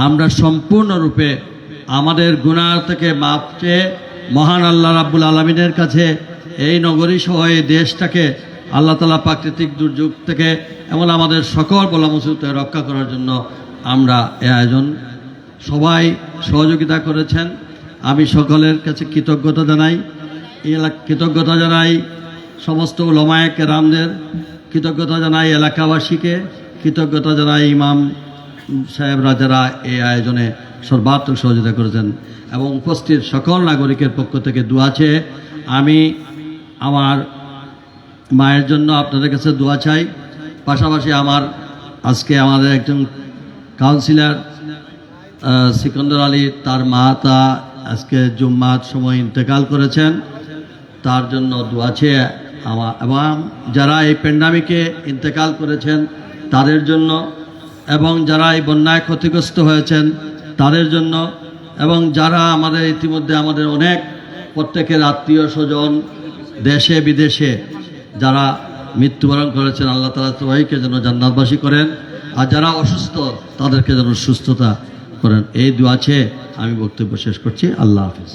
আমরা সম্পূর্ণরূপে আমাদের গুনাহ থেকে মাপ চেয়ে মহান আল্লাহ রাব্বুল আলামিনের কাছে এই নগরী সহ এই দেশটাকে আল্লাহ তাআলা প্রাকৃতিক দুর্যোগ থেকে এমন আমাদের সকল বলা মুসিবত রক্ষা করার জন্য আমরা এই আয়োজন সবাই সহযোগিতা করেছেন। আমি সকলের কাছে কৃতজ্ঞতা জানাই, কৃতজ্ঞতা জানাই সমস্ত উলামায়ে কেরামদের, কৃতজ্ঞতা জানাই এলাকাবাসীকে, কৃতজ্ঞতা জানাই ইমাম সাহেবরা যারা এই আয়োজনে সর্বাত্মক সহযোগিতা করেছেন, এবং উপস্থিত সকল নাগরিকের পক্ষ থেকে দোয়া চেয়ে আমি আমার মায়ের জন্য আপনাদের কাছে দোয়া চাই। পাশাপাশি আজকে আমাদের একজন কাউন্সিলর সিকন্দর আলী, তার মা তা আজকে জুম্মার সময় ইন্তেকাল করেছেন, তার জন্য দোয়া চেয়ে এবং যারা এই প্যান্ডামিকে ইন্তেকাল করেছেন তাদের জন্য, এবং যারা এই বন্যায় ক্ষতিগ্রস্ত হয়েছেন তাদের জন্য, এবং যারা আমাদের ইতিমধ্যে আমাদের অনেক প্রত্যেকের আত্মীয় স্বজন দেশে বিদেশে যারা মৃত্যুবরণ করেছেন, আল্লাহ তাআলা সবাইকে যেন জান্নাতবাসী করেন, আর যারা অসুস্থ তাদেরকে যেন সুস্থতা করেন। এই দোয়া চেয়ে আমি বক্তব্য শেষ করছি। আল্লাহ হাফেজ।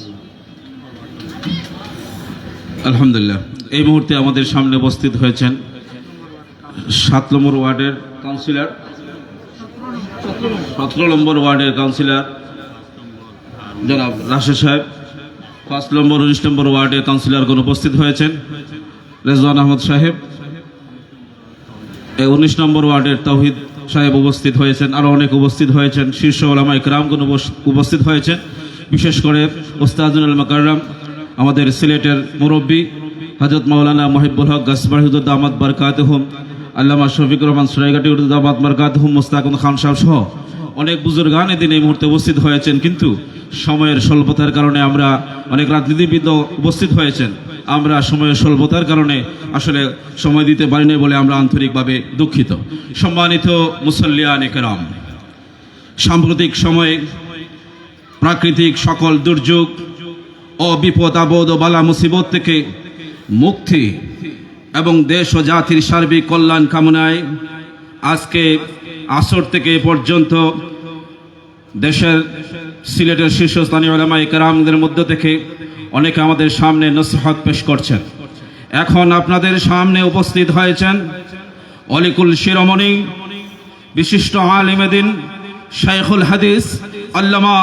আলহামদুলিল্লাহ, এই মুহূর্তে আমাদের সামনে উপস্থিত হয়েছেন 7 নম্বর ওয়ার্ডের কাউন্সিলর, 17 নম্বর ওয়ার্ডের কাউন্সিলর জনাব রাশেদ সাহেব, 5 নম্বর 19 নম্বর ওয়ার্ডের কাউন্সিলরগণ উপস্থিত হয়েছেন, রেজওয়ান আহমদ সাহেব, 19 নম্বর ওয়ার্ডের তৌহিদ সাহেব উপস্থিত হয়েছেন, আরও অনেক উপস্থিত হয়েছেন, শীর্ষ ওলামা ইকরামগণ উপস্থিত হয়েছেন। বিশেষ করে ওস্তাদুল মাকাররাম আমাদের সিলেটের মুরব্বী হযরত মাওলানা মুহিব্বুল হক গাসবাড়ি হুজুর দামাত বারকাতুহুম, আল্লামা শফিকুর রহমান সুরাইঘাটি হুজুর দামাত বারকাতুহুম, মুস্তাকুন খান সাহেব সহ অনেক বুজুর্গান এদিন এই মুহূর্তে উপস্থিত হয়েছেন। কিন্তু সময়ের স্বল্পতার কারণে আমরা, অনেক রাজনীতিবিদ উপস্থিত হয়েছেন, আমরা সময়ের স্বল্পতার কারণে আসলে সময় দিতে পারিনি বলে আমরা আন্তরিকভাবে দুঃখিত। সম্মানিত মুসল্লিয়ান ইকরাম, সাম্প্রতিক সময়ে প্রাকৃতিক সকল দুর্যোগ ও বিপদ আপদ ও বালা মুসিবত থেকে মুক্তি এবং দেশ ও জাতির সার্বিক কল্যাণ কামনায় আজকে আসর থেকে পর্যন্ত দেশের সিলেটের শীর্ষস্থানীয় উলামা ইকরামদের মধ্য থেকে অনেকে আমাদের সামনে নসিহত পেশ করছেন। এখন আপনাদের সামনে উপস্থিত হয়েছেন অলিকুল শিরোমণি বিশিষ্ট আলিমে দ্বীন শাইখুল হাদিস আল্লামা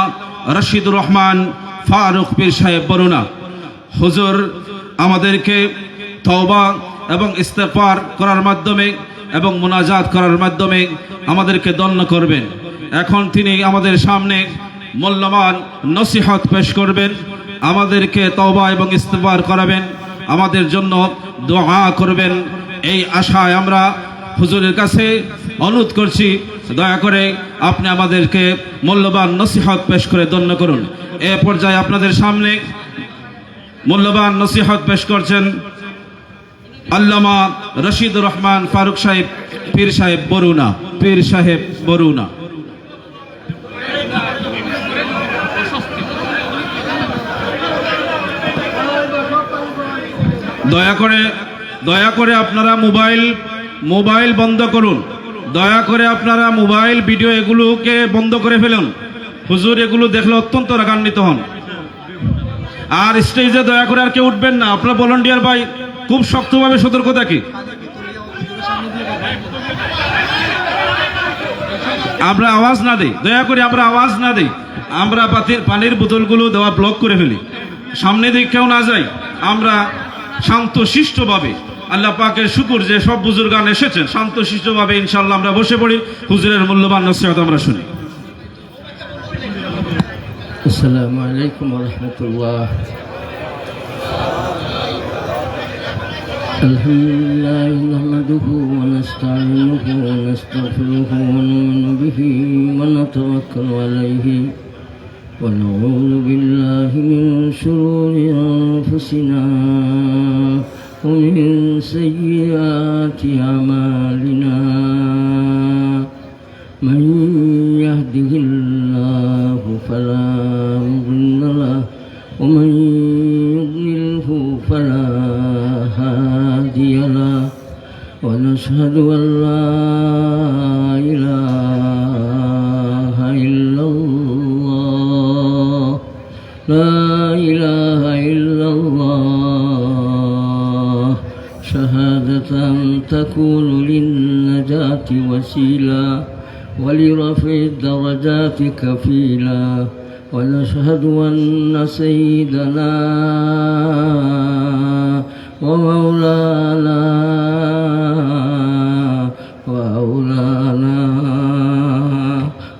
রশিদুর রহমান ফারুক পীর সাহেব বরুণা। হুজুর আমাদেরকে তওবা এবং ইস্তেগফার করার মাধ্যমে এবং মুনাজাত করার মাধ্যমে আমাদেরকে ধন্য করবেন। এখন তিনি আমাদের সামনে মূল্যবান নসিহত পেশ করবেন, আমাদেরকে তওবা এবং ইস্তেগফার করাবেন, আমাদের জন্য দোয়া করবেন। এই আশায় আমরা হুজুরের কাছে অনুরোধ করছি, দয়া করে আপনি আমাদেরকে মূল্যবান নসিহত পেশ করে ধন্য করুন। এ পর্যায়ে আপনাদের সামনে মূল্যবান নসিহত পেশ করছেন আল্লামা রশিদুর রহমান ফারুক সাহেব পীর সাহেব বরুণা। পীর সাহেব বরুণা। দয়া করে আপনারা মোবাইল বন্ধ করুন। দয়া করে আপনারা মোবাইল ভিডিও এগুলোকে বন্ধ করে ফেলুন। হুজুর এগুলো দেখলে অত্যন্ত রাগান্বিত হন। আর স্টেজে দয়া করে আর কেউ উঠবেন না। আপনারা ভলান্টিয়ার ভাই খুব শক্তভাবে সতর্ক থাকি। আমরা আওয়াজ না দিই, দয়া করে আমরা আওয়াজ না দিই। আমরা পানির বোতলগুলো দেওয়া ব্লক করে ফেলি, সামনে দিকে কেউ না যাই। আমরা শান্ত শিষ্টভাবে, আল্লাহ পাকের শুকুর যে সব বুজুর্গান এসেছেন, শান্ত শিষ্টভাবে ইনশাআল্লাহ আমরা বসে পড়ি, হুজুরের মূল্যবান নসিহত আমরা শুনি। আসসালামু আলাইকুম ওয়া রাহমাতুল্লাহ। আলহামদুলিল্লাহ নাহমাদুহু ওয়া নাস্তাঈনুহু ওয়া নাস্তাগফিরুহু ওয়া নু'মিনু বিহি ওয়া নাতাওয়াক্কালু আলাইহি ওয়া নাউযু বিল্লাহি মিন শুরুরি আনফুসিনা ওয়া মিন সাইয়্যাতি আমালিনা। من يهده الله فلا مضل له ومن يضلله فلا هادي له ونشهد أن لا إله إلا الله لا إله إلا الله شهادة تكون للنجاة وسيلة ولرفع الدرجات كفيلا. ونشهد أن سيدنا ومولانا وأولانا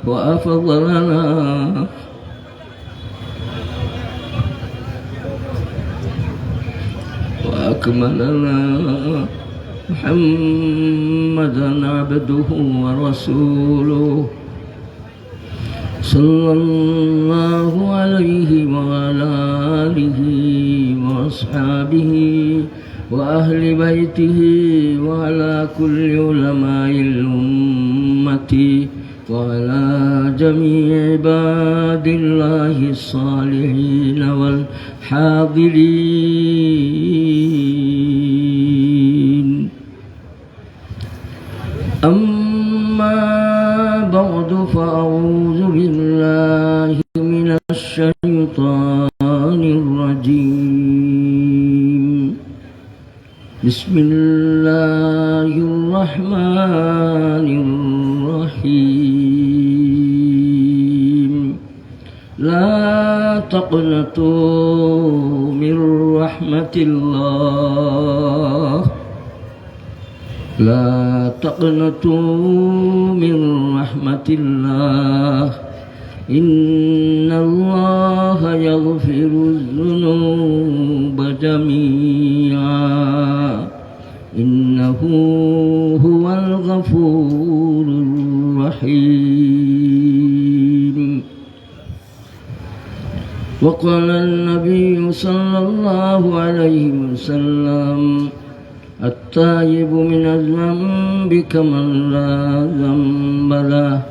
وأفضلنا وأكملنا محمدا عبده ورسوله صلى الله عليه وعلى آله وأصحابه وأهل بيته وعلى كل علماء الأمة وعلى جميع عباد الله الصالحين والحاضرين. أما بعد فأعوذ بالله من الشيطان الرجيم. بسم الله الرحمن الرحيم لا تقنطوا من رحمة الله لا تقنطوا من رحمة الله إن الله يغفر الذنوب جميعا إنه هو الغفور الرحيم وقال النبي صلى الله عليه وسلم التائب من الذنب كمن لا ذنب له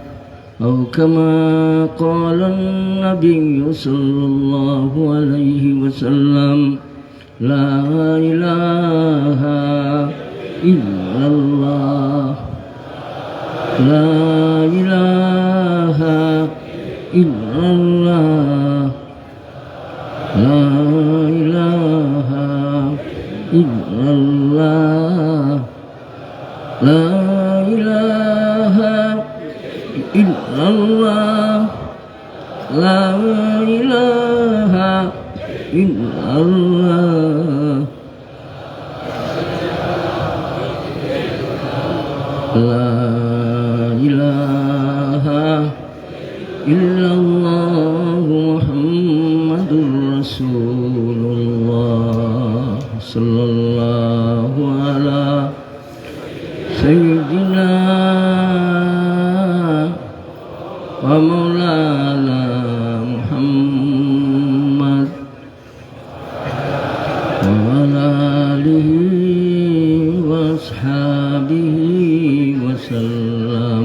أو كما قال النبي صلى الله عليه وسلم لا إله إلا الله لا إله إلا الله لا إله إلا الله لا إله إلا الله لا إله إلا الله لا إله إلا الله محمد رسول الله صلى الله على سيدنا ومولانا محمد وعلى آله وأصحابه وسلم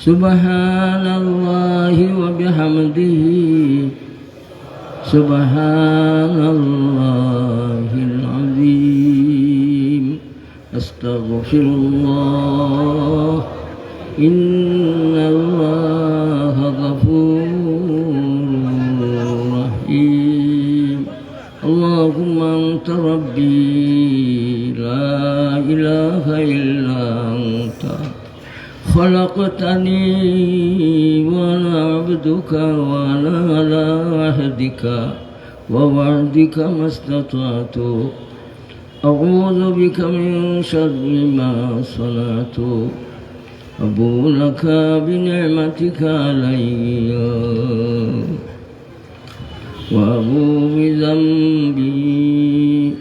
سبحان الله وبحمده سبحان الله العظيم أستغفر الله إن الله غفور رحيم اللهم أنت ربي لا إله إلا أنت خلقتني وأنا عبدك وأنا على عهدك ووعدك ما استطعت أعوذ بك من شر ما صنعت أبو لك بنعمتك علي وأبو بذنبي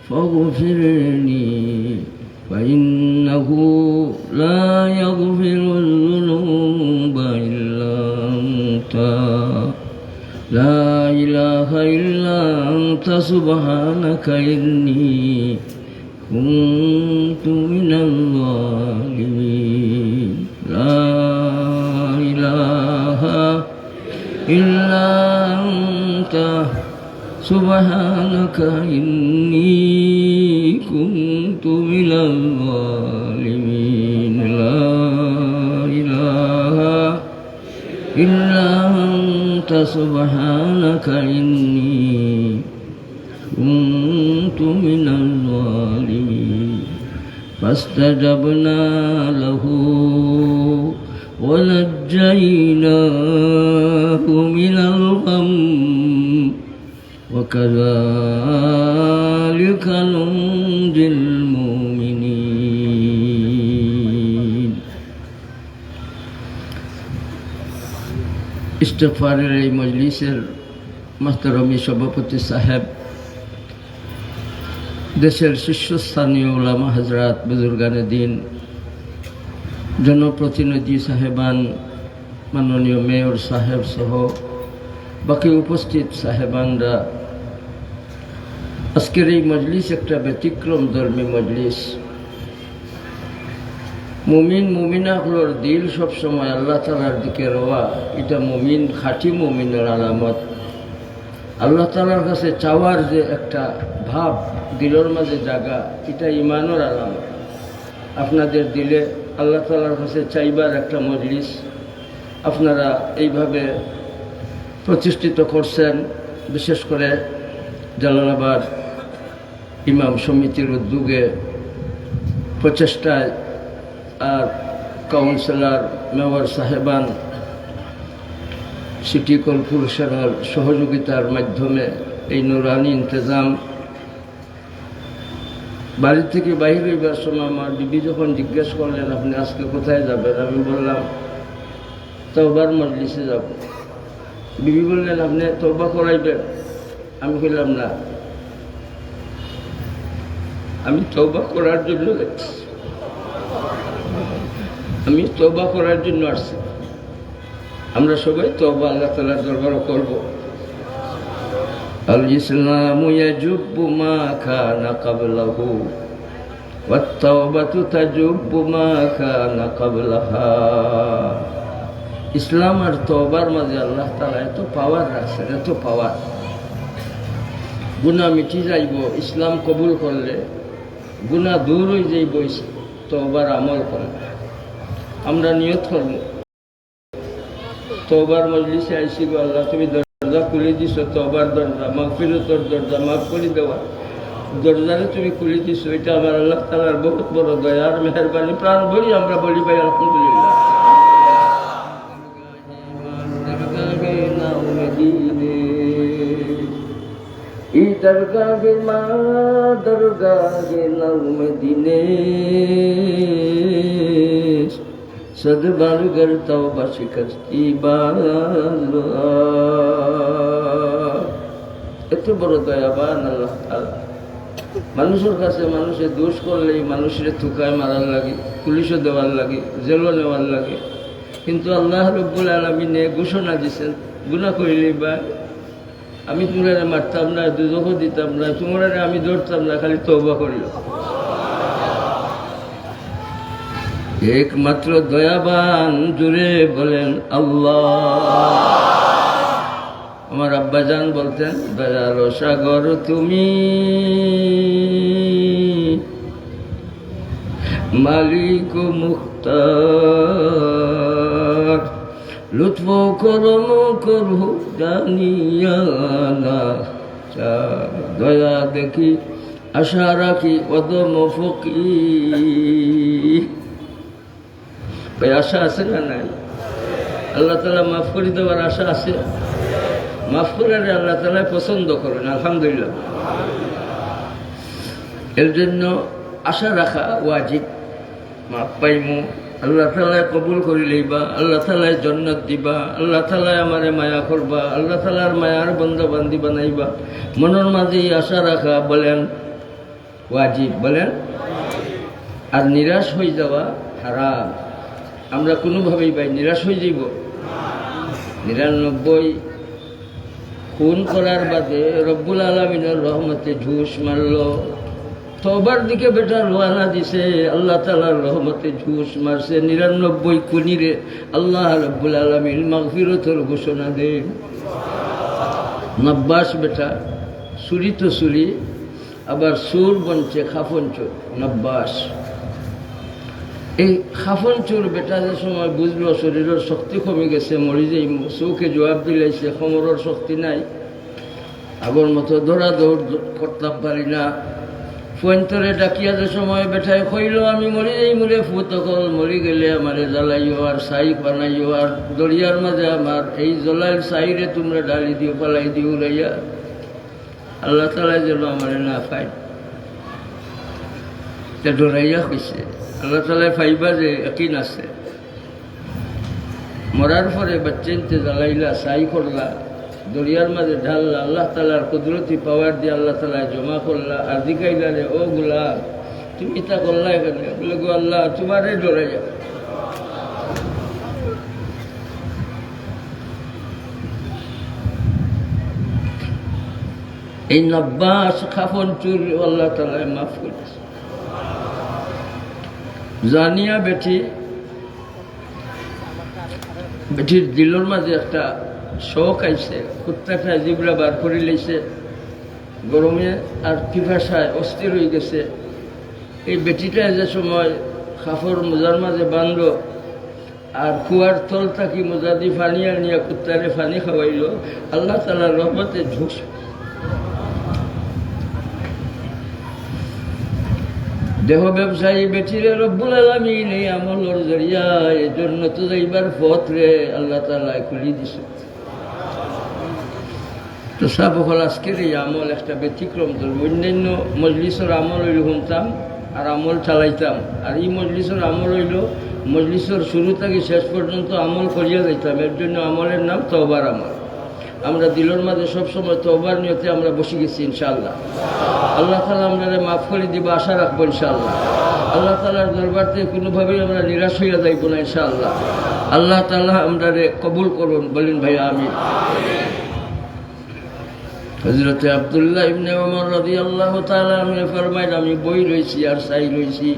فاغفرني فإنه لا يغفر الذنوب إلا أنت لا إله إلا أنت سبحانك إني كنت من الظالمين لا إله إلا أنت سبحانك إني كنت من الظالمين لا إله إلا أنت سبحانك إني كنت من الظالمين فاستجبنا له ونجيناه من الغم وكذلك ننجي المؤمنين ইস্তেগফারের এই মজলিসের মাহতারমী সভাপতি সাহেব, দেশের শীর্ষস্থানীয় উলামা হযরত, বুজুর্গানে দিন, জনপ্রতিনিধি সাহেবান, মাননীয় মেয়র সাহেব সহ বাকি উপস্থিত সাহেবানরা, আজকের এই মজলিস একটা ব্যতিক্রম ধর্মী মজলিস। মুমিন মুমিনাগুলোর দিল সবসময় আল্লাহ তাআলার দিকে রওয়া, এটা মুমিন, খাঁটি মুমিনের আলামত। আল্লাহ তাআলার কাছে চাওয়ার যে একটা ভাব দিলের মাঝে জাগা, এটা ইমানের আলামত। আপনাদের দিলে আল্লাহ তাআলার কাছে চাইবার একটা মজলিস আপনারা এইভাবে প্রতিষ্ঠিত করছেন। বিশেষ করে জালালাবাদ ইমাম সমিতির উদ্যোগে প্রচেষ্টায় আর কাউন্সিলর মেয়র সাহেবান সিটি কর্পোরেশনের সহযোগিতার মাধ্যমে এই নুরানি ইন্তজাম বাড়ি থেকে বাইরে হইবার সময় আমার বিবি যখন জিজ্ঞেস করলেন আপনি আজকে কোথায় যাবেন, আমি বললাম তওবার মজলিসে যাব। বিবি বললেন আপনি তওবা করাইবেন, আমি বললাম না, আমি তওবা করার জন্য যাচ্ছি, আমি তওবা করার জন্য আসছি। আমরা সবাই তওবা আল্লাহ তাআলার দরবারে করব। আল ইসলামু ইয়াজুব্বু মা কানা ক্বাবলাহু ওয়াত তাওবাতু তাজুব্বু মা কানা ক্বাবলাহা। ইসলাম আর তওবার মাঝে আল্লাহ তাআলা এত পাওয়ার রাখছেন, এত পাওয়ার। গুনাহ মিটি যাইব ইসলাম কবুল করলে, গুনাহ দূর হয়ে যাইব তওবার আমল করলে। আমরা নিয়ত করব তওবার মজলিসে আইসি গো আল্লাহ, তুমি দরজা খুলে দিছো, তওবার দরজা, মাগফিরাতের দরজা, মাফ করে দেওয়া দরজারে তুমি খুলে দিছো। এটা আমার আল্লাহ তাআলার বহুত বড় দয়া আর মেহেরবানি। প্রাণ ভরি আমরা বলি ভাই আলহামদুলিল্লাহ। এই দরগাহে মা দরগাহে নাম দিনে সদবারগর তওবা শিকস্তি বাজা। এত বড় দয়াবান আল্লাহ তাআলা। মানুষের কাছে মানুষের দোষ করলেই মানুষের থুকায় মারার লাগে, পুলিশও দেওয়ার লাগে, জেলও নেওয়ার লাগে। কিন্তু আল্লাহ রব্বুল আলামিন ঘোষণা দিচ্ছেন গুনাহ করিলেই বা আমি তোমরা মারতাম না, দুজখও দিতাম না, তোমরা আমি ধরতাম না, খালি তওবা করিল। একমাত্র দয়াবান জুড়ে বলেন আল্লাহ। আমার আব্বাজান বলতেন দয়ার সাগর তুমি, মালিক মুখতার, লুৎফ করম করু জানিয়া না চার। দয়া দেখি আশা রাখি কদম ফকির। আশা আছে না নাই? আল্লাহ তাআলা মাফ করে দেওয়ার আশা আছে। মাফ করে আল্লাহ তাআলা পছন্দ করেন, আলহামদুলিল্লাহ। এর জন্য আশা রাখা ওয়াজিব। মাফ পাইমু, আল্লাহ তাআলা কবুল করিলেই বা আল্লাহ তাআলা জান্নাত দিবা, আল্লাহ তাআলা আমারে মায়া করবা, আল্লাহ তাআলার মায়ার বান্দা বান্দি বানাইবা। মনের মাঝে আশা রাখা বলেন ওয়াজিব, বলেন। আর নিরাশ হয়ে যাওয়া হারাম। আমরা কোনোভাবেই ভাই নিরাশ হয়ে যাইব। 99 খুন করার বাদে রব্বুল আলামিনের রহমতে ঝুস মারল। তওবার দিকে বেটা রওনা দিছে, আল্লাহ তাআলার রহমতে ঝুস মারছে। 99 খুনিরে আল্লাহ রব্বুল আলামিন মাগফিরাতের ঘোষণা দেন। নব্বাস বেটা চুরি তো চুরি, আবার চোর বনছে খাফন চোর। নব্বাস এই খাফন চোর বেটা যে সময় বুঝলো শরীরের শক্তি কমে গেছে, মরি যাই, চৌকে জবাব দিলাইছে, কোমরের শক্তি নাই, আগর মতো দৌড়া দৌড় করতাম পারি না। ফোনতরে ডাকিয়া যে সময় বেটায় কইল আমি মরি যাই, মরে ফুত কল, মরি গেলে আমারে জ্বালাইও আর ছাই বানাইও, আর দরিয়ার মাঝে আমার এই জ্বলাইল ছাইরে তোমরা ডালি দিও, পালাই দিও উড়াইয়া। আল্লাহ তাআলা যেন আমারে না পাই, তা ডরাইয়া হয়েছে। আল্লাহ তাআলা ফাইবা যে একই আছে। মরার পরে বাচ্চাইতে জ্বালাইলা, ছাই করলা, দরিয়ার মাঝে ঢাললা, আল্লাহ তাআলার কুদরতি পাওয়ার দিয়ে আল্লাহ তাআলা জমা করলা। আর দিকাইলা রে ও গুলা তুমি তা করলা এখানে, বলে গো আল্লাহ তোমারে ডরাইয়া। এই নব্বাস খাফন চুর আল্লাহ তাআলা মাফ করেছে। জানিয়া বেটির দিলর মাঝে একটা শখ আইছে, কুত্তাটা জিবরা বার করে লাইছে গরমে, আর পিপাসায় অস্থির হয়ে গেছে। এই বেটিটা যে সময় খাফর মোজার মাঝে বাঁধল, আর কুয়ার তল থাকি মোজা দিয়ে পানি আনিয়া কুত্তারে পানি খাওয়াইল। আল্লাহ তাআলার রহমতে ঝুঁস দেহ ব্যবসায়ী বেঠিরে রব্বুল আলামিন এই আমলের জরিয়া এই জন্য তো যাইবার পথ রে আল্লাহ তাআলা খুলি দিছে। তো সাবকল আজকের এই আমল একটা ব্যতিক্রম ধরব। অন্যান্য মজলিসের আমল হইল শুনতাম আর আমল চালাইতাম, আর এই মজলিসের আমল হইল মজলিসের শুরু থেকে শেষ পর্যন্ত আমল করিয়া যাইতাম। এর জন্য আমলের নাম তওবার আমল। আমরা দিলের মাঝে সবসময় তওবার নিয়তে আমরা বসে গেছি ইনশাআল্লাহ। আল্লাহ তাআলা আমাদের মাফ করে দিব, আশা রাখবো ইনশাআল্লাহ। আল্লাহ তাআলার দরবার থেকে কোনোভাবেই আমরা নিরাশ হইয়া যাইব না ইনশাআল্লাহ। আল্লাহ তাআলা আমাদের কবুল করুন, বলেন ভাই আমিন। হযরত আব্দুল্লাহ ইবনে ওমর রাদিয়াল্লাহু তাআলা আনহু ফরমায়, আমি বই রইছি আর চাই রইছি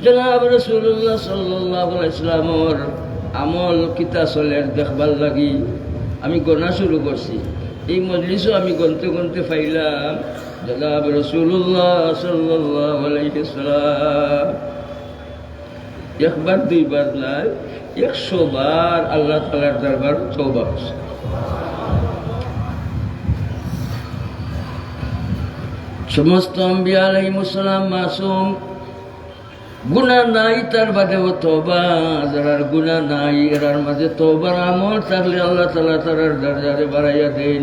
জনাব রাসূলুল্লাহ সাল্লাল্লাহু আলাইহি ওয়াসাল্লামের আমল কিতা চলে দেখবার লাগি আমি গোনা শুরু করছি। এই মজলিসও আমি গনতে গনতে পাইলাম জনাব রাসূলুল্লাহ সাল্লাল্লাহু আলাইহি ওয়াসাল্লাম একবার দুইবার নয় 100 বার আল্লাহ তাআলার দরবার তওবা করছে। সমস্ত আম্বিয়া আলাইহিমুস সালাম মাসুম, গুনাহ নাই তার বাদেও তওবা, যার গুনাহ নাই এর মাঝে তওবার আমল থাকলে আল্লাহ তাআলা তার দরজারে বাড়াইয়া দেন।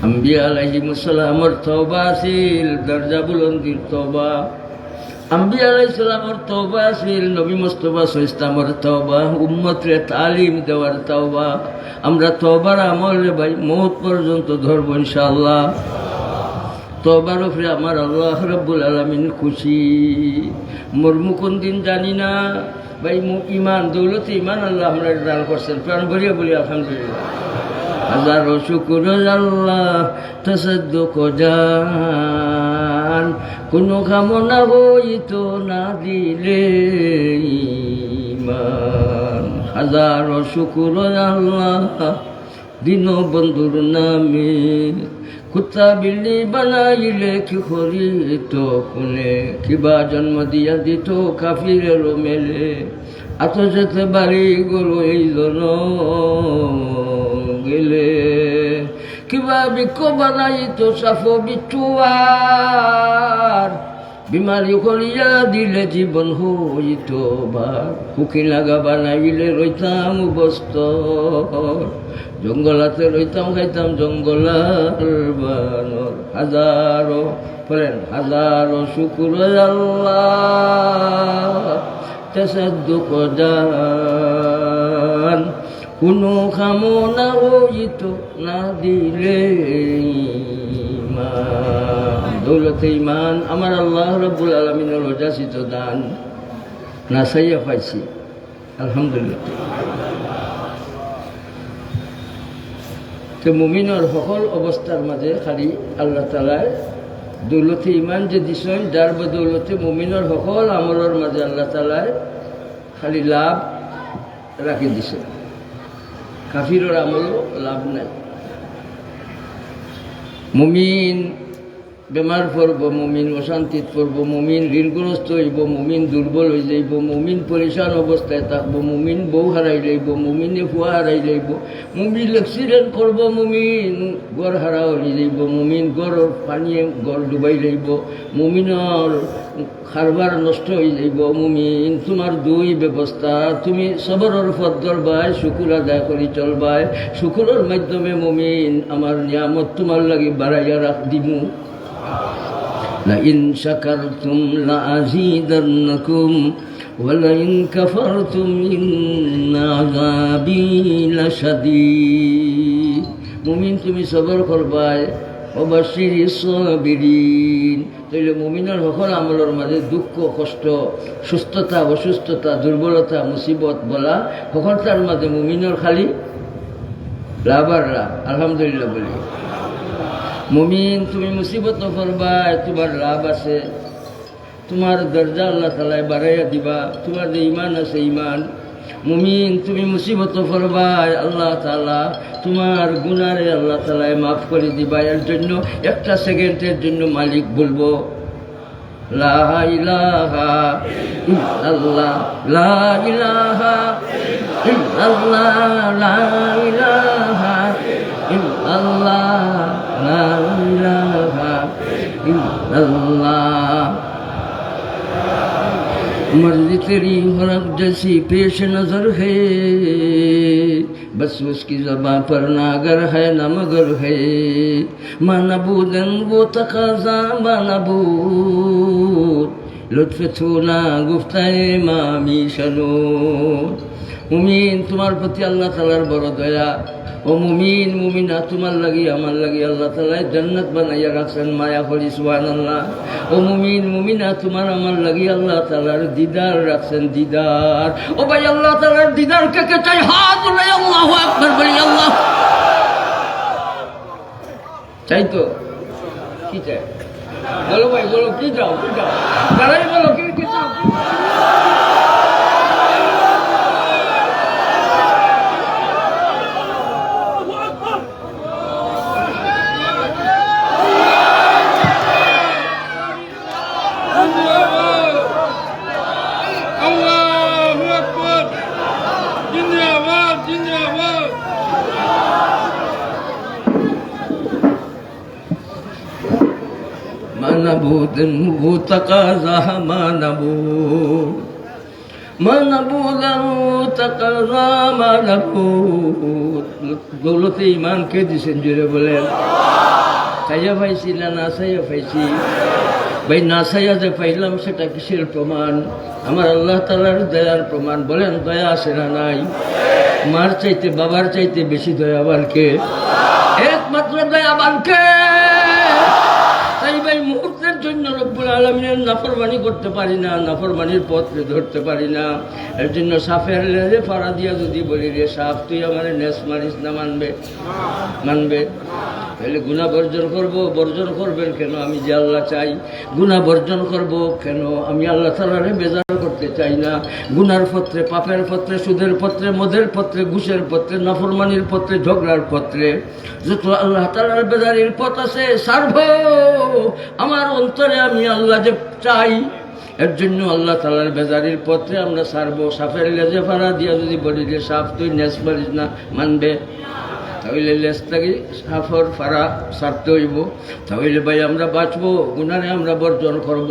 আম্বিয়া আলাইহিমুস সালামের তওবা আছিল দরজা বুলন্দির তওবা। আম্বিয়া আলাইহিস সালামের তওবা আছিল নবী মুস্তাফা সাল্লাল্লাহু আলাইহি ওয়াসাল্লামের তওবা, উম্মতরে তালিম দেওয়ার তওবা। আমরা তওবার আমল ভাই মওত পর্যন্ত ধরব ইনশাআল্লাহ। তওবার উপরে আমার আল্লাহ রাব্বুল আলামিন খুশি। মরমু কোন দিন জানি না ভাই, ইমান দৌলতে ইমান আল্লাহ আমরা দান করছেন। প্রাণ ভরিয়া বলি আলহামদুলিল্লাহ। হাজারো শুকর আল্লাহ তাসাদ্দুক জান, কোনো কামনা হইতো না দিলে ইমান। হাজারো শুকর আল্লাহ দিন বন্ধুর নামে, কুত্তা বিল্লি বানাইলে কি করিত কোনে, কিবা জন্ম দিয়া দিত কাফিরের মেলে। আতজেতে বাড়ি গরু এই জন গেলে, কিবা বৃক্ষ বানাইত সাফ বিটুয়ার, বিমারি করিয়া দিলে জীবন হইত বার। কুকি লাগা বানাইলে রইতাম বস্তর, জঙ্গলাতে রইতাম খাইতাম জঙ্গলার বানর। হাজারো বলেন হাজারো শুকুর আল্লাহ তাসাদ্দুক জান, কোনো কামনা হইত না দিলে ইমান। দৌলতে ইমান আমার আল্লাহ রাব্বুল আলামিনের রজাসিত দান, না চাইয়া পাইছি আলহামদুলিল্লাহ। তো মুমিনের সকল অবস্থার মাঝে খালি আল্লাহ তাআলায় দৌলতে ইমান যে দিছেন, যার বদৌলতে মুমিনের সকল আমলের মাঝে আল্লাহ তাআলায় খালি লাভ রাখি দিছে। কাফিরের আমলও লাভ নাই। মুমিন বেমার পড়ব, মুমিন অশান্তিত পড়ব, মুমিন ঋণগ্রস্ত হইব, মুমিন দুর্বল হয়ে যাইব, মুমিন পরিশান অবস্থায় থাকব, মুমিন বউ হারাই যাইব, মুমিনে ফুয়া হারাই যাইব, মুমিন অ্যাক্সিডেন্ট করব, মুমিন গড় হারা হয়ে যাইব, মুমিন গড়ের পানিয়ে গড় ডুবাই যাইব, মুমিনের খারবার নষ্ট হয়ে যাইব। মুমিন তোমার দুই ব্যবস্থা, তুমি সবরের পথ ধরবাই, শুকুর আদায় করি চলবাই। শুকুরের মাধ্যমে মুমিন আমার নিয়ামত তোমার লাগি বাড়াইয়া রাখ দিমু। লাইন শাকারতুম লাযীদান্নাকুম ওয়া লাইন কাফারতুম ইন্না আযাবী লাশাদীদ। মুমিন তুমি সবর করবাই, অবাশিরিস সাবিরিন। তাইলে মুমিনের সকল আমলের মাঝে দুঃখ কষ্ট সুস্থতা অসুস্থতা দুর্বলতা মুসিবত বলা সকলটার মাঝে মুমিনের খালি লাভ আর লাভ। আলহামদুলিল্লাহ বলি মুমিন তুমি মুসিবত করবাই, তোমার লাভ আছে, তোমার দরজা আল্লাহ তাআলা বাড়াইয়া দিবা, তোমার যে ইমান আছে ইমান। মুমিন তুমি মুসিবত করবাই, আল্লাহ তাআলা তোমার গুনারে আল্লাহ তাআলা মাফ করে দিবা। এর জন্য একটা সেকেন্ডের জন্য মালিক বলবো লা ইলাহা ইল্লাল্লাহ, লা ইলাহা ইল্লাল্লাহ, লা ইলাহা ইল্লাল্লাহ, লা ইলাহা ইল্লাল্লাহ। मर्जी तेरी हरक जैसी पेश नजर है बस उसकी ज़बां पर ना अगर है ना मगर है मानबूदन वो तकाज़ा मानबूद लुत्फ़ थूना गुफ्ताए मामी शनूद मुमीन तुम्हार प्रति अल्लाह तालार बड़ दया ও মুমিন মুমিনা তোমার লাগি আমার লাগি আল্লাহ তাআলা জান্নাত বানাইয়া রাখছেন মায়া করি সুবহানাল্লাহ ও মুমিন মুমিনা তোমার আমার লাগি আল্লাহ তাআলার দিদার রাখছেন দিদার ও ভাই আল্লাহ তাআলার দিদার কে কে চাই হাত উঠাই আল্লাহু আকবার বলি আল্লাহ চাই তো কি চাই বলো ভাই বলো কি চাও তারাই বলো কি চাও मानबूद वो तकाज़ा मानबूद मानबूद वो तकाज़ा मानबूद दौलत ईमान के दिसें जुरे बोले চাইয়া পাইছি না না চাইয়া পাইছি ভাই না চাইয়া যে পাইলাম সেটা কিসের প্রমাণ আমার আল্লাহ তাআলার দয়ার প্রমাণ বলেন দয়া আছে না নাই মার চাইতে বাবার চাইতে বেশি দয়াবান কে একমাত্র দয়াবান কে তাই ভাই মুহূর্তের জন্য রব্বুল আলামিনের নাফরমানি করতে পারি না নাফরমানির পথে ধরতে পারি না এর জন্য সাফের লেজে ফাড়া দিয়া যদি বলি রে সাফ তুই আমার নেস মারিস না মানবে তাহলে গুনাহ বর্জন করব বর্জন করবেন কেন আমি যে আল্লাহ চাই গুনাহ বর্জন করব কেন আমি আল্লাহ তাআলারে বেজার করতে চাই না গুনার পত্রে পাপের পত্রে সুদের পত্রে মদের পত্রে ঘুষের পত্রে নাফরমানির পত্রে ঝগড়ার পত্রে যত আল্লাহ তাআলার বেজারির পথ আছে সার্ভ আমার অন্তরে আমি আল্লাহ যে চাই এর জন্য আল্লাহ তাআলার বেজারির পত্রে আমরা সারবো সাফের লেজে ফাড়া দিয়া যদি বলি যে সাফ তুই নেস পারিস না মানবে তাহলে লেজটাকে সাফর ফাড়া সারতে হইব তাহলে ভাই আমরা বাঁচবো গুনারে আমরা বর্জন করব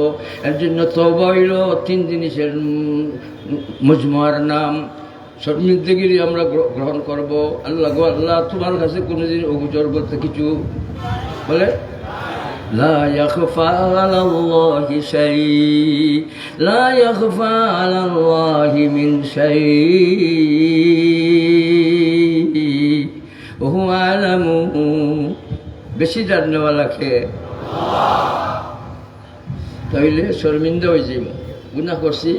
এর জন্য তওবা হইল 3 জিনিসের মজমুয়ার নাম শর্মিন্দগিরি আমরা গ্রহণ করব আল্লাহ গো আল্লাহ তোমার কাছে কোনোদিন অভিযোগ করতে কিছু বলে لا يخفى على الله شيء لا يخفى على الله من شيء وهو أعلم বেশি জাননেওয়ালা কে তাইলে শর্মিন্দা হয়ে যাইব গুনাহ করছি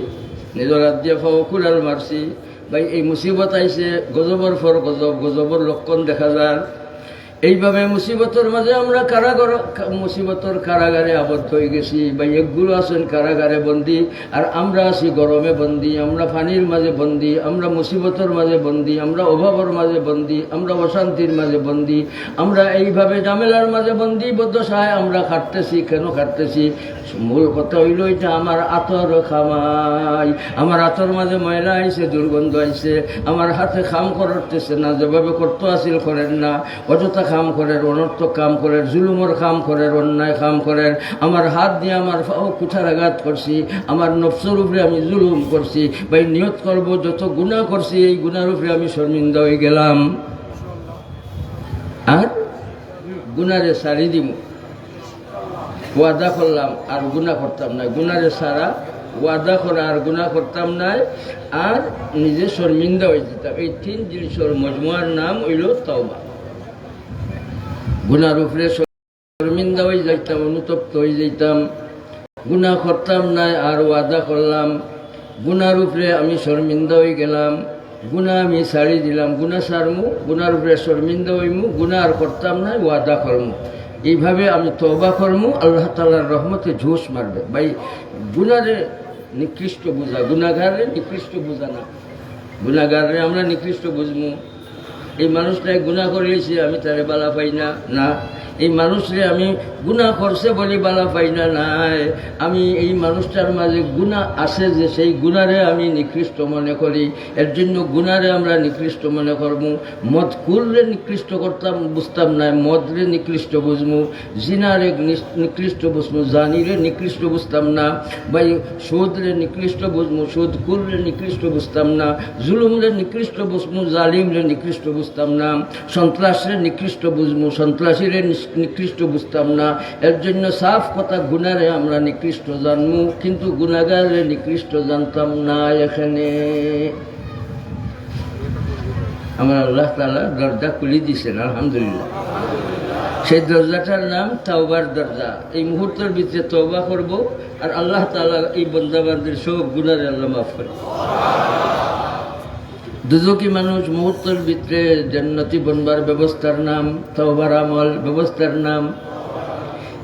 নিজের হাত দিয়ে ফাও কুড়াল মারছি ভাই এই মুসিবত আইছে গজবর ফর গজব গজবর লক্ষণ দেখা যায় এইভাবে মুসিবতের মাঝে আমরা মুসিবতের কারাগারে আবদ্ধ হয়ে গেছি বা একগুলো আছেন কারাগারে বন্দী আর আমরা আছি গরমে বন্দী আমরা পানির মাঝে বন্দী আমরা মুসিবতের মাঝে বন্দী আমরা অভাবের মাঝে বন্দী আমরা অশান্তির মাঝে বন্দী আমরা এইভাবে ঝামেলার মাঝে বন্দী বদ্ধসায় আমরা খাটতেছি কেন খাটতেছি মূল কথা হইল এটা আমার আতর খামাই আমার আতর মাঝে ময়লা আইছে দুর্গন্ধ আইছে আমার হাতে খাম করতেছে না যেভাবে করতে আসিল করেন না অযথা খাম করেন অনর্থক কাম করেন জুলুমর খাম করেন অন্যায় খাম করেন আমার হাত দিয়ে আমার কুঠারাঘাত করছি আমার নফসের উপরে আমি জুলুম করছি ভাই নিয়ত করব যত গুনাহ করছি এই গুনার উপরে আমি শর্মিন্দা হয়ে গেলাম আর গুনারে সারি দিব ওয়াদা করলাম আর গুনাহ করতাম না গুনারে সারা ওয়াদা করা আর গুনাহ করতাম না আর নিজে শর্মিন্দা হয়ে যেতাম এই 3 জিনিসের মজমুয়ার নাম হইল তওবা গুনার উপরে শর্মিন্দা হয়ে যাইতাম অনুতপ্ত হয়ে যাইতাম গুনাহ করতাম না আর ওয়াদা করলাম গুনার উপরে আমি শর্মিন্দা হয়ে গেলাম গুনাহ আমি ছাড়ি দিলাম গুনাহ ছাড়মু গুনার উপরে শর্মিন্দা হইমু গুনাহ আর করতাম না ওয়াদা করমু এইভাবে আমি তওবা করমু আল্লাহ তাআলার রহমতে ঝোঁস মারবে ভাই গুনারে নিকৃষ্ট বুঝা গুনাহগারে নিকৃষ্ট বুঝা না গুনাহগারে আমরা নিকৃষ্ট বুঝমু এই মানুষটাই গুনাহ করেছে আমি তারে বালা পাই না না এই মানুষরে আমি গুনাহ করছে বলে বালা পাই না নাই, আমি এই মানুষটার মাঝে গুনাহ আছে যে সেই গুনারে আমি নিকৃষ্ট মনে করি, এর জন্য গুনারে আমরা নিকৃষ্ট মনে করব। মদ কুলরে নিকৃষ্ট করতাম বুঝতাম না, মদরে নিকৃষ্ট বুঝমু, জিনারে নিকৃষ্ট বুঝমু, জানিরে নিকৃষ্ট বুঝতাম না, বা সুদরে নিকৃষ্ট বুঝমু, সুদ কুলরে নিকৃষ্ট বুঝতাম না, জুলুমরে নিকৃষ্ট বুঝমু, জালিমরে নিকৃষ্ট বুঝতাম না, সন্ত্রাসরে নিকৃষ্ট বুঝমু, সন্ত্রাসীরে নিকৃষ্ট বুঝতাম না। এর জন্য সাফ কথা গুনারে আমরা নিকৃষ্ট জানমু, কিন্তু গুনাগারে নিকৃষ্ট জানতাম না। এখানে আমার আল্লাহ তাআলা দরজা খুলে দিয়েছেন, আলহামদুলিল্লাহ। সেই দরজাটার নাম তাওবার দরজা। এই মুহূর্তের ভিতরে তওবা করব, আর আল্লাহ তাআলা এই বান্দাবান্দির সব গুনারে আল্লাহ মাফ করে। দুজকি মানুষ মুহূর্তের ভিতরে জান্নাতি বনবার ব্যবস্থার নাম তওবার আমল, ব্যবস্থার নাম।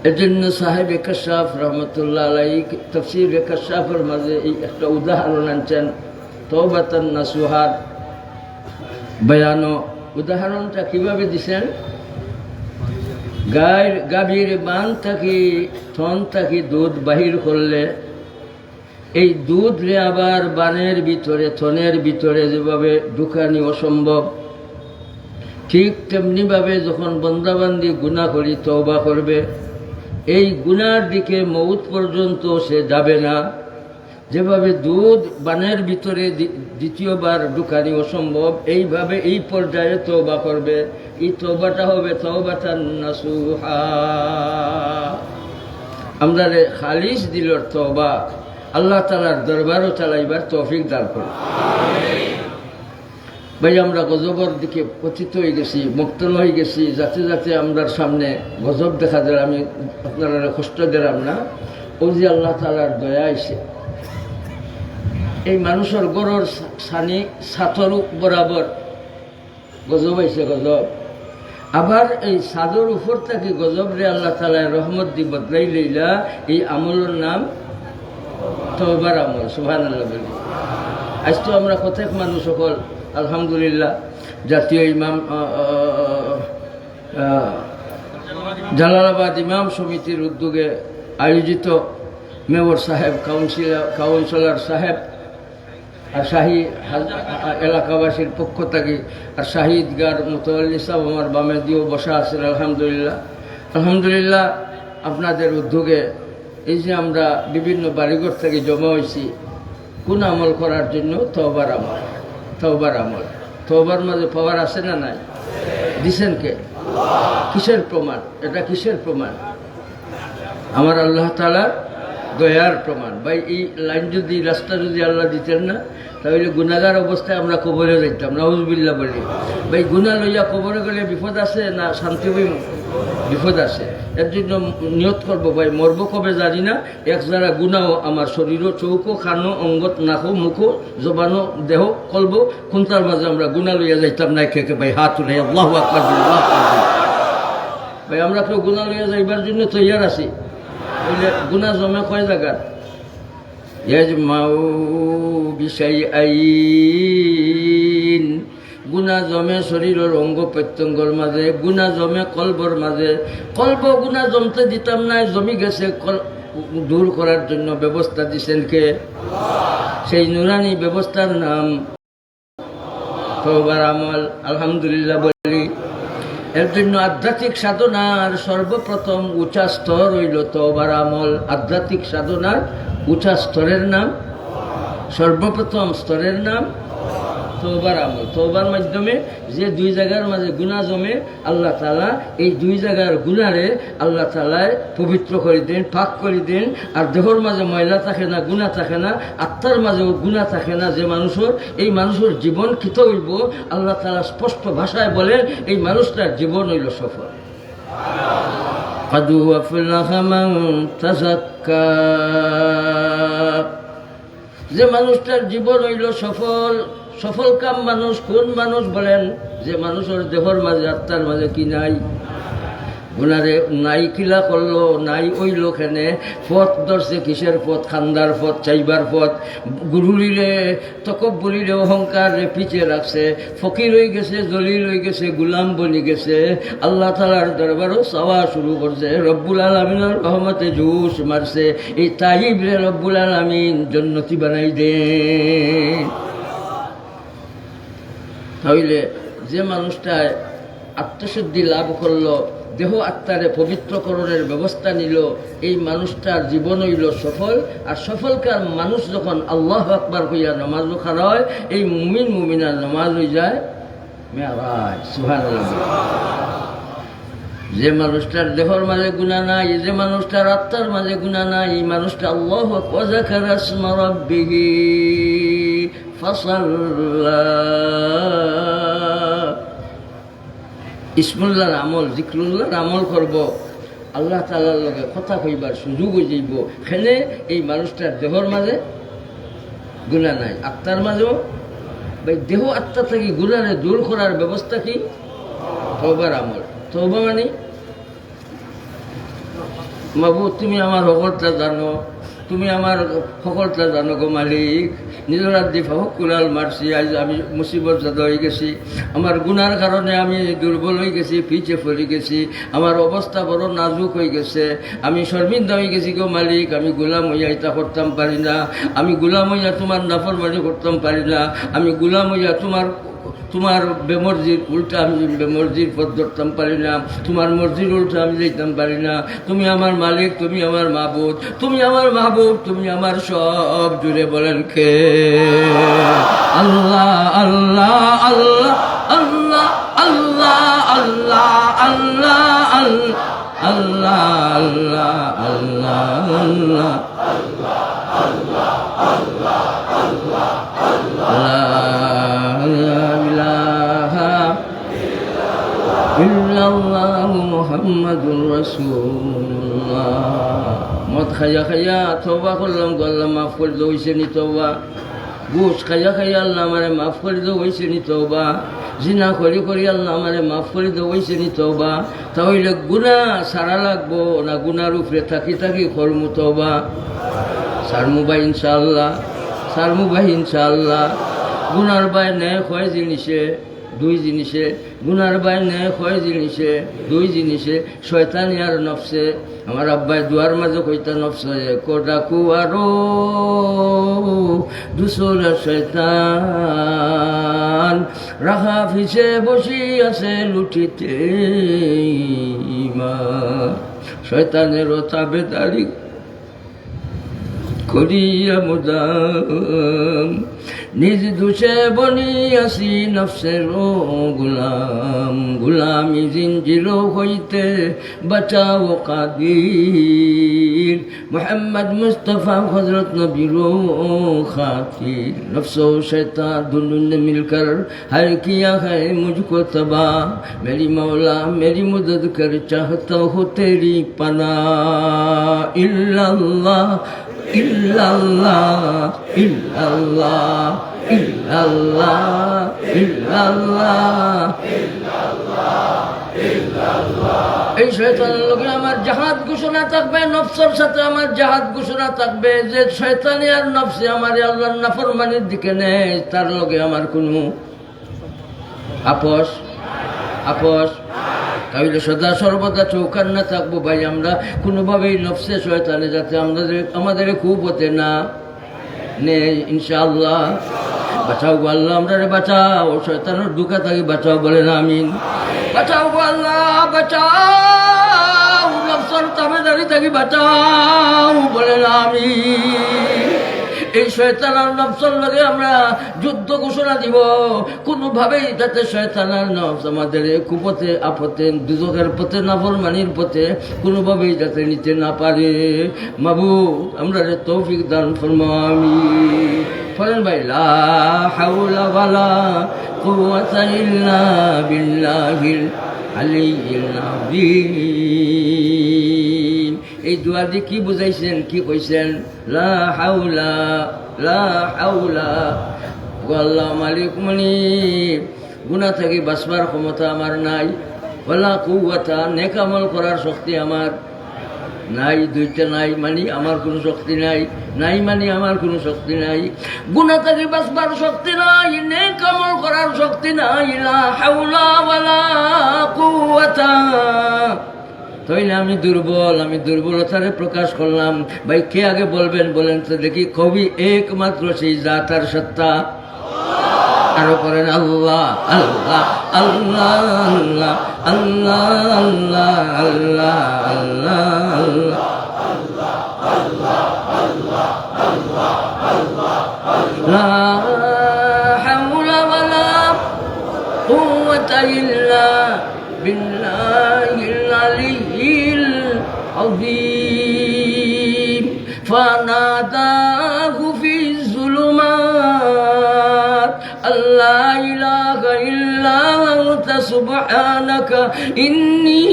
এর জন্য সাহেব কাশাফ রহমতুল্লাহ আলাইহি তাফসীর কাশাফের মাঝে এই একটা উদাহরণ আনছেন, তওবাতান নাসুহার বয়ানো। উদাহরণটা কিভাবে দিছেন? গাভীর বান থাকি থন থাকি দুধ বাহির করলে এই দুধ রে আবার বানের ভিতরে থনের ভিতরে যেভাবে ঢুকানি অসম্ভব, ঠিক তেমনিভাবে যখন বন্দাবান্দি গুনাহ করি তওবা করবে, এই গুনার দিকে মউত পর্যন্ত সে যাবে না। যেভাবে দুধ বানের ভিতরে দ্বিতীয়বার ঢুকানি অসম্ভব, এইভাবে এই পর্যায়ে তওবা করবে। এই তওবাটা হবে তওবাতান নাসুহা। আমরা খালিস দিলর তওবা আল্লাহ তাআলার দরবারও চালাইবার তৌফিক দান করুন। ভাই, আমরা গজবের দিকে পতিত হয়ে গেছি, মুক্তল হয়ে গেছি, যাতে যাতে আমরার সামনে গজব দেখা যায়। আমি আপনারা কষ্ট দিলাম না, ও যে আল্লাহ তাআলার দয়া আইছে। এই মানুষের গড়ের সানি ছাতর বরাবর গজব আইছে, গজব। আবার এই ছাদর উপর থেকে গজব রে আল্লাহ তাআলা রহমত দি বদলাই লইলা। এই আমলের নাম তওবার আমল। সুবহানাল্লাহ বলি। আজ তো আমরা প্রত্যেক মানুষ সকল আলহামদুলিল্লাহ জাতীয় ইমাম জালালাবাদ ইমাম সমিতির উদ্যোগে আয়োজিত মেয়র সাহেব, কাউন্সিলর সাহেব আর শাহী এলাকাবাসীর পক্ষ থেকে আর শাহিদগার মুতাওয়াল্লি সাহেব আমার বামে দিয়েও বসা আছেন। আলহামদুলিল্লাহ, আলহামদুলিল্লাহ। আপনাদের উদ্যোগে এই যে আমরা বিভিন্ন বাড়িঘর থেকে জমা হয়েছি কোন আমল করার জন্য? তওবার আমল। তওবার আমল, তওবার মাঝে পাওয়ার আছে না নাই? দিছেন কে? কিসের প্রমাণ? এটা কিসের প্রমাণ? আমার আল্লাহ তাআলার দয়ার প্রমাণ। ভাই, এই লাইন যদি, রাস্তা যদি আল্লাহ দিতেন না, তাহলে গুনাহগার অবস্থায় আমরা কবরে যাইতাম। নাউজুবিল্লাহ বলি। ভাই, গুনাহ লইয়া কবরে গেলে বিপদ আছে না শান্তি হইব? বিপদ আছে। এর জন্য নিয়ত করবো, ভাই মরব কবে জানি না, এক যারা গুনাহ আমার শরীরও, চৌকো, খানো, অঙ্গত, নাকো, মুখো, জবানো, দেহ, কলব, কোনটার মাঝে আমরা গুনাহ লইয়া যাইতাম না খেকে। ভাই হাত উঠে আল্লাহু আকবার, আল্লাহু আকবার। ভাই, আমরা কেউ গুনাহ লইয়া যাইবার জন্য তৈয়ার আছি। বলে গুনাহ জমে কয় জায়গার? ইয়াজমাউ বিশাইআইন। গুনাহ জমে শরীরের অঙ্গ প্রত্যঙ্গর মাঝে, গুনাহ জমে কলবর মাঝে। কলব গুনাহ জমতে দিতাম না, জমি গেছে, দূর করার জন্য ব্যবস্থা দিছেন কে? সেই নুরানি ব্যবস্থার নাম তওবার আমল। আলহামদুলিল্লাহ বলি। এর জন্য আধ্যাত্মিক সাধনার সর্বপ্রথম উঁচা স্তর হইল তওবার আমল। আধ্যাত্মিক সাধনার উঁচা স্তরের নাম, সর্বপ্রথম স্তরের নাম তওবার আমল। তওবার মাধ্যমে যে দুই জায়গার মাঝে গুনাহ জমে, আল্লাহ তাআলা এই দুই জায়গার গুনারে আল্লাহ তাআলা পবিত্র করে দেন, পাক করে দেন। আর দেহর মাঝে ময়লা থাকে না, গুনাহ থাকে না, আত্মার মাঝেও গুনাহ থাকে না। যে মানুষের, এই মানুষের জীবন কৃত হইব, আল্লাহ তাআলা স্পষ্ট ভাষায় বলেন এই মানুষটার জীবন হইল সফল। قد أفلح من تزكى। যে মানুষটার জীবন হইল সফল, সফল কাম মানুষ কোন মানুষ বলেন? যে মানুষের দেহর মাঝে, আত্মার মাঝে কি নাই? গুনারে নাই কিলা করলো, নাই ওইলো খেনে, পথ ধরছে কিসের পথ? খান্দার পথ, চাইবার পথ। গুরুলিরে তকব্বুলিরে অহংকারে পিছিয়ে রাখছে, ফকির হয়ে গেছে, জলিল হয়ে গেছে, গুলাম বনি গেছে। আল্লাহ তাআলার দরবারও চাওয়া শুরু করছে, রব্বুল আলামিনের রহমতে জুস মারছে, এই তাইবরে রব্বুল আলামিন জান্নাতি বানাই দে। তাহলে যে মানুষটা আত্মশুদ্ধি লাভ করলো, দেহ আত্মারে পবিত্রকরণের ব্যবস্থা নিল, এই মানুষটার জীবন হইল সফল। আর সফলকার মানুষ যখন আল্লাহু আকবার কইয়া নামাজ খাড়া হয়, এই মুমিন মুমিনার নামাজ হয়ে যায় মেরাজ। সুবহানাল্লাহ। যে মানুষটার দেহর মাঝে গুনাহ নাই, যে মানুষটার আত্মার মাঝে গুনাহ নাই, এই মানুষটা আল্লাহু আকবার ওয়া যাকারা ইসমা রাব্বিহি ফাসাল্লা। ইসমুল্লাহর আমল, জিক্রুল্লাহর আমল করব, আল্লাহ তাআলার লগে কথা কইবার সুযোগ হয়ে যাইব। খেলে এই মানুষটার দেহর মাঝে গুনাহ নাই, আত্মার মাঝেও। ভাই দেহ আত্মা থেকে গুনাহে দূর করার ব্যবস্থা কি? তওবার আমল। তওবা মানে মাবুদ তুমি আমার সকলটা জানো, তুমি আমার সকলটা জানো গো মালিক। নিজের হাত দিয়ে ফাহুকুলাল মারছি, আজ আমি মুসিবত জাদা হয়ে গেছি, আমার গুনার কারণে আমি দুর্বল হয়ে গেছি, পিছিয়ে পড়ে গেছি, আমার অবস্থা বড় নাজুক হয়ে গেছে, আমি শর্মিন্দা হয়ে গেছি গো মালিক। আমি গোলাম হইয়া এটা করতাম পারি না, আমি গোলাম হইয়া তোমার নাফরমানি করতাম পারি না, আমি গোলাম হইয়া তোমার বেমর্জির উল্টা আমি বেমর্জির পথ ধরতাম পারি না, তোমার মর্জির উল্টা আমি যেতাম পারি না। তুমি আমার মালিক, তুমি আমার মাহবুব, তুমি আমার মাহবুব, তুমি আমার সব। জুড়ে বলেন কে? আল্লাহ আল্লাহ আল্লাহ আল্লাহ আল্লাহ আল্লাহ আল্লাহ আল্লাহ আল্লাহ আল্লাহ ইল্লাল্লাহু মুহাম্মাদুর রাসূলুল্লাহ। মদ খাইয়া খাইয়া তওবা করলাম, আল্লাহ মাফ করে দাও, হইছে নি তওবা। ঘুষ খাইয়া খাইয়া আল্লাহ আমারে মাফ করে দাও, হইছে নি তওবা। জিনা করি করি আল্লাহ আমারে মাফ করে দাও, হইছে নি তওবা। তাহলে গুনাহ সারা লাগবো না? গুনার উপরে থাকি থাকি করমু তওবা। সারমু ভাই ইনশাআল্লাহ, সারমু ভাই ইনশাআল্লাহ। গুনার বাই নেয় কয় জিনিসে? দুই জিনিসে। গুনার বাই নেয় কয় জিনিসে? দুই জিনিসে, শয়তানি আর নফসে। আমার আব্বাই দুয়ার মাঝে কইতা নফসে কোটা কুয়ারো দুসরা শয়তান রাখা ফিসে বসি আছে লুটিতে ইমান। শয়তানেরও তাবেদারি করিয়া মুদাম, নিজ দুষে বনিয়াছি নফসের গুলাম। গুলামি জিঞ্জির হইতে বাঁচাও কাদির, মোহাম্মদ মুস্তফা হযরত নবীর খাতির। নফস ও শैतान दोनों ने मिलकर हर किया है मुझको तबाह। मेरी मौला मेरी मदद कर, चाहता हो तेरी पनाह। इल्लल्लाह ইল্লাল্লাহ ইল্লাল্লাহ ইল্লাল্লাহ ইল্লাল্লাহ। এই শয়তানের লোকে আমার জাহাদ ঘোষণা থাকবে, নফসের সাথে আমার জাহাদ ঘোষণা থাকবে। যে শয়তানি আর নফসে আমার আল্লাহর নাফরমানির দিকে নেয়, তার লগে আমার কোনো আপোষ তাহলে সদা সর্বদা চৌকান্না থাকবো ভাই। আমরা কোনোভাবেই নফসে শয়তানে যাতে আমাদের খুব হতে না নেই ইনশাআল্লাহ। বাঁচাও গো আল্লাহ, আমরা বাঁচাও, শয়তানের দুঃখা থাকি বাঁচাও, বলেন আমিন। বাঁচাও গো আল্লাহ, বাঁচাও, নফসের তাবেদারি থাকি বাঁচাও, বলেন আমিন। এই শয়তান আর নফসের লগে আমরা যুদ্ধ ঘোষণা দিব, কোনোভাবেই যাতে শয়তান আর নফস আমাদের কুপথে আপথে দুজকের পথে নাফরমানির পথে কোনোভাবেই যাতে নিতে না পারে। মাবুদ আমরা তৌফিক দান ফরমাও আমিন। বলেন ভাই লা হাওলা ওয়ালা কুওয়াতা ইল্লা বিল্লাহিল আলিয়্যিল আযীম। এই দোয়া দিয়ে কি বুঝাইছেন, কি কইছেন? লা হাওলা লা হাওলা। গো আল্লাহ মালিক মুনিব, গুনাহ থেকে বাঁচবার ক্ষমতা আমার নাই, ওয়ালা কুওয়াতা, নেক আমল করার শক্তি আমার নাই। দুইটা নাই মানে আমার কোনো শক্তি নাই, নাই মানে আমার কোনো শক্তি নাই। গুনাহ থেকে বাঁচবার শক্তি নাই, নেক আমল করার শক্তি নাই। লা হাওলা ওয়ালা কুওয়াতা, তাইলে আমি দুর্বল, আমি দুর্বলতারে প্রকাশ করলাম। ভাই কে আগে বলবেন বলেন তো দেখি? কবি একমাত্র সেই জাতার সত্তা। আরো করেন আল্লাহ আল্লাহ আল্লাহ আল্লাহ আল্লাহ আল্লাহ আল্লাহ। লা হাওলা ওয়ালা কুওয়াতা ইল্লা বিল্লাহিল আলিয়্যিল আযীম। ফানাদাহু ফিজ যুলুমাত আল্লা ইলাহা ইল্লা আনতা সুবহানাকা ইন্নী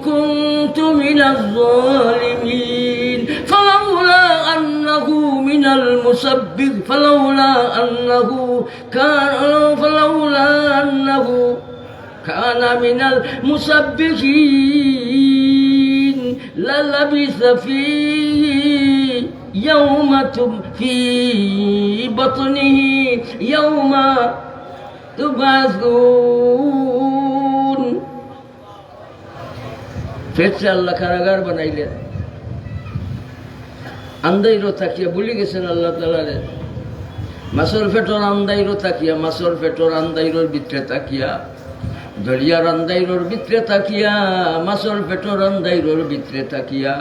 কুনতু মিনাজ যালিমিন। ফালাউলা আন্নাহু মিনাল মুসাব্বিহ ফালাউলা আন্নাহু কানা মিনাল মুসাব্বিহিন লালাবিসা ফি বাতনিহি ইয়াওমা তুবাসুন। ফেরছে আল্লাহ কারাগার বানাইলেন। আন্দাইরো তাকিয়া ভুলে গেছেন আল্লাহ তাআলা। মাসর ফেটর আন্দাইরো তাকিয়া, মাসর ফেটর আন্দাইরোর ভিতরে তাকিয়া, দরিয়ার আন্দাইরোর ভিতরে তাকিয়া, মাসর ফেটর আন্দাইরোর ভিতরে তাকিয়া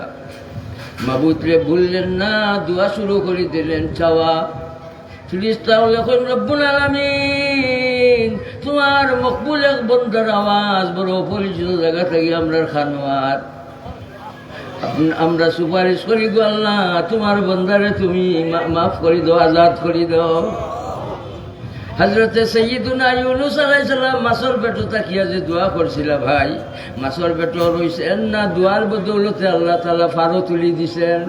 মাবুদরে ভুললেন না, দোয়া শুরু করে দিলেন চাওয়া। ফিরিস্তাও লেখেন রব্বুল আলামিন, তোমার মকবুল এক বন্দার আওয়াজ বড় পরিচিত জায়গা থেকে আমরা খানোয়ার, আমরা সুপারিশ করি গো আল্লাহ, তোমার বন্দারে তুমি মাফ করে দাও, আজাদ করে দাও। হযরতে সাইয়্যিদুনা ইউনূস আলাইহিস সালাম মাছর পেটো তাকিয়া যে দোয়া করছিল ভাই, মাছর পেটো রইছেন না, দোয়ার বদৌলতে আল্লাহ তাআলা ফারো তুলি দিছেন।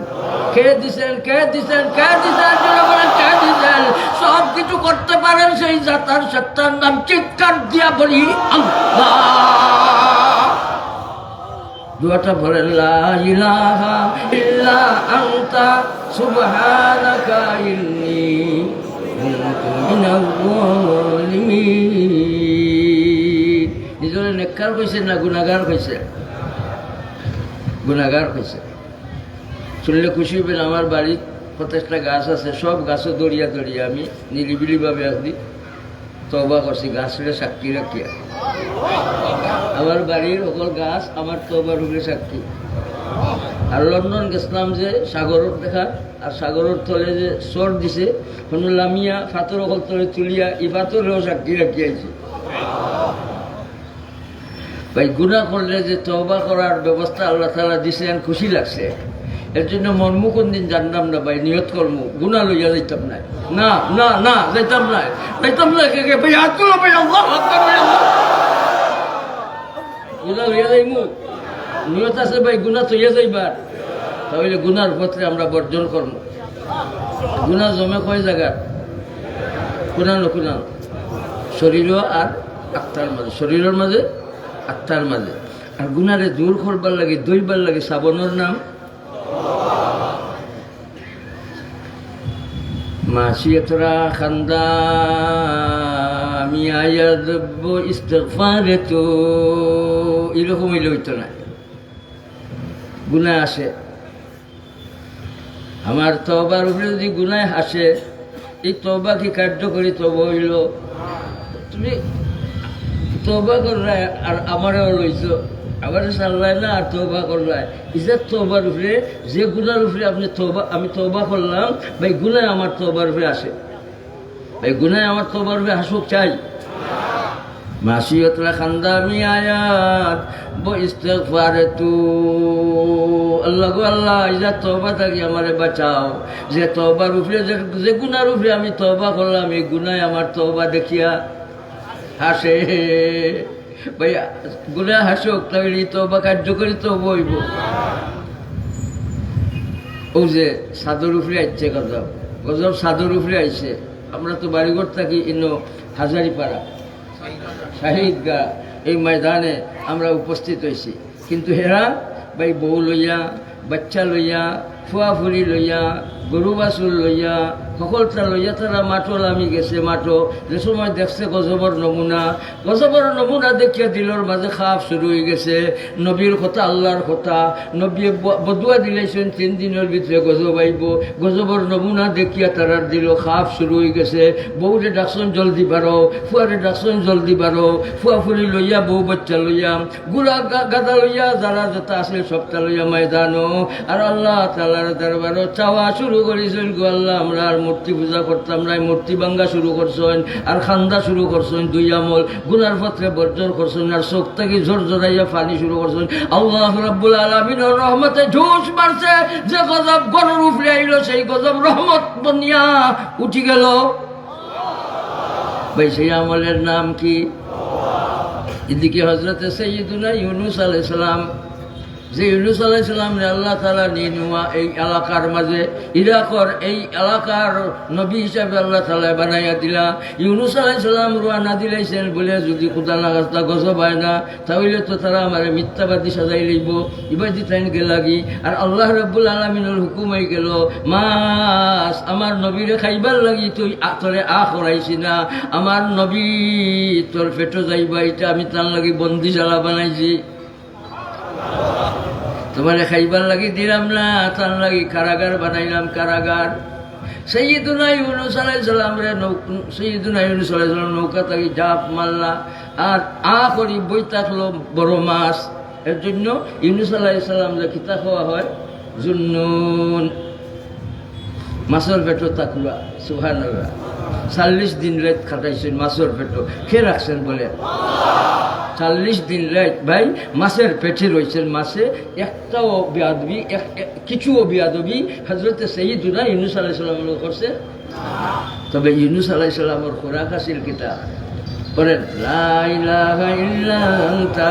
কে দিছেন? কে দিছেন? কে দিছেন? কে দিছেন? সব কিছু করতে পারেন সেই জাতার সত্তার নাম চিৎকার দিয়া বলি আল্লাহ। দোয়াটা বলেন লা ইলাহা ইল্লা আনতা সুবহানাকা ইন্নী কুনতু মিনাজ যালিমিন। নিজরে নেককার কইছে না গুনাহগার কইছে? গুনাহগার কইছে। শুনলে খুশি হবেন, আমার বাড়ির 50টা গাছ আছে, সব গাছও দড়িয়া দড়িয়া আমি নিরিবিলিভাবে আসি তওবা করছি, গাছরে সাক্ষী রাখিয়া। আমার বাড়ির সকল গাছ আমার তওবার উপরে সাক্ষী। আর লন্ডন গেছিলাম যে সাগরের দেখা, আর সাগরের তলে যে চর দিছে লামিয়া ফাতর অকল তলে তুলিয়া ই ফাতরেও সাক্ষী রাখিয়াছি। ভাই গুনাহ করলে যে তওবা করার ব্যবস্থা আল্লাহ তাআলা দিছেন, খুশি লাগছে। এর জন্য মনমু কোন দিন জানলাম না ভাই, নিয়ত করমু গুনাহ লইয়া যাইতাম না, না না না যাইতাম না, যাইতাম না। কে কে ভাই হাত তুলো ভাই, আল্লাহু আকবার ভাই, আল্লাহ গুনাহ লইয়া যাইমু, নিয়ত আছে ভাই গুনাহ তৈয়া যাইবার, তাহলে গুনার পথে আমরা বর্জন করবো। গুনাহ জমে কয় জায়গা? কুনানো কুনানো শরীর আর আত্মার মাঝে, শরীরের মাঝে আত্মার মাঝে। আর গুনারে দূর করবার লাগে, দইবার লাগে সাবনের নাম মাসিয়াতরা খান্দা মিয়ায়াদব ইস্তিগফারে, তো এরকম হইলে হইতো না। গুনাহ আসে, আমার তওবার উপরে যদি গুনাহ আসে, এই তওবা কি কার্যকরী তওবা হইল? তুমি তওবা করলে আর আমারও লইছো, আবার সাল্লাই না আর তওবা করলাই, ইজাত তওবার উপরে যে গুনার উপরে আপনি তওবা, আমি তওবা করলাম ভাই, গুনাহ আমার তওবার উপরে আসে, ভাই গুনাহ আমার তওবার উপরে আসুক চাই। মাসিয়াতরা খান্দা মিয়ায়াত ব ইস্তিগফারতু, আল্লাহ গো আল্লাহ, ইজা তওবা থাকি আমারে বাঁচাও। যে তওবার উপরে যে গুনার উপরে আমি তওবা করলাম, এই গুনাহ আমার তওবা দেখিয়া হাসে। ভাই গুনাহ হাসুক, তাহলে তওবা কার্যকরী তওবা হইব। ও যে সাদর উপরে আইছে গজব, গজব সাদর উপরে আইছে। আমরা তো বাড়িঘর থাকি ইনো হাজারিপাড়া, শাহিদগা, এই ময়দানে আমরা উপস্থিত হয়েছি, কিন্তু হেরা ভাই বউ লইয়া, বাচ্চা লইয়া, ফুয়াফুরি লইয়া, গরু বাছুর লইয়া, সকলটা লইয়া তারা মাঠো নামি গেছে। মাঠো যে সময় দেখছে গজবর নমুনা দেখিয়া দিলর মাঝে খাপ শুরু হয়ে গেছে। নবীর কথা, আল্লাহর কথা, নবী বদুয়া দিলেছেন 3 দিনের ভিতরে গজব আইব। গজবর নমুনা দেখিয়া তারার দিল খাপ শুরু হয়ে গেছে। বউরে ডাকছেন জলদি বাড়ো, ফুয়ারে ডাকছেন জলদি বাড়ো, ফুয়াফুরি লইয়া, বউ বাচ্চা লইয়া, গুড়া গাদা লইয়া, যারা যেটা আসলে সবটা লইয়া ময়দানো আর আল্লাহ তাআলার দরবারও চাওয়া শুরু করেছেন। গো আল্লাহ, আমরা আর মূর্তি পূজা করতাম না, মূর্তি ভাঙ্গা শুরু করছেন আর খান্দা শুরু করছেন। 2 আমল গুনার পথে বর্জন করছেন আর চোখ থেকে ঝরঝরাইয়া পানি শুরু করছেন। আল্লাহ রাব্বুল আলামিনের রহমতে ঝোঁস মারছে। যে গজব গরুর উপরে আইলো, সেই গজব রহমত বনিয়া উঠি গেল। ভাই সেই আমলের নাম কি? এদিকে হজরতে সৈয়দুনা ইউনুস আলাইহিস সালাম, যে ইউনুস আলাইহিস সালামরে আল্লাহ তাআলা নিয়ে নেওয়া এই এলাকার মাঝে, ইরাকর এই এলাকার নবী হিসাবে আল্লাহ তাআলা বানাইয়া দিলা। ইউনুস আলাইহিস সালাম রওনা দিলাইছেন বলে যদি খুদা না খাস্তা গজব হয় না, তাহলে তো তারা আমার মিথ্যাবাদী সাজাই লইব, ইবাদি তাইন গে লাগি। আর আল্লাহ রাব্বুল আলামিনের হুকুম হয়ে গেল, মাস আমার নবীরে খাইবার লাগি তুই তোরে করাইছি না, আমার নবী তোর পেটো যাইবা, এটা আমি তার লাগি বন্দিশালা বানাইছি, তোমার খাইবার লাগি দিলাম না, তার লাগি কারাগার বানাইলাম, কারাগার। সৈয়দুনা ইউনুস আলাইহিস সালাম রে নৌকা থাকি জাপ মারলা আর করি বই থাকলো বড় মাছ। এর জন্য ইউনুস আলাইহিস সালাম যে খিতা খাওয়া হয় জুন্নুন, মাছের পেটো থাকলা। সুবহানাল্লাহ, 40 দিন রাত খাটাইছেন মাছের পেটো, খেয়ে রাখছেন বলে 40 দিন রাত ভাই মাছের পেটে রয়েছেন। মাছে একটাও বেয়াদবি, কিছুও বেয়াদবি হজরতে সৈয়দুনা ইউনুস আলাইহিস সালাম করছে। তবে ইউনুস আলাইহিস সালামের খোরাক আছিল কিতা? করেন লা ইলাহা ইল্লা আনতা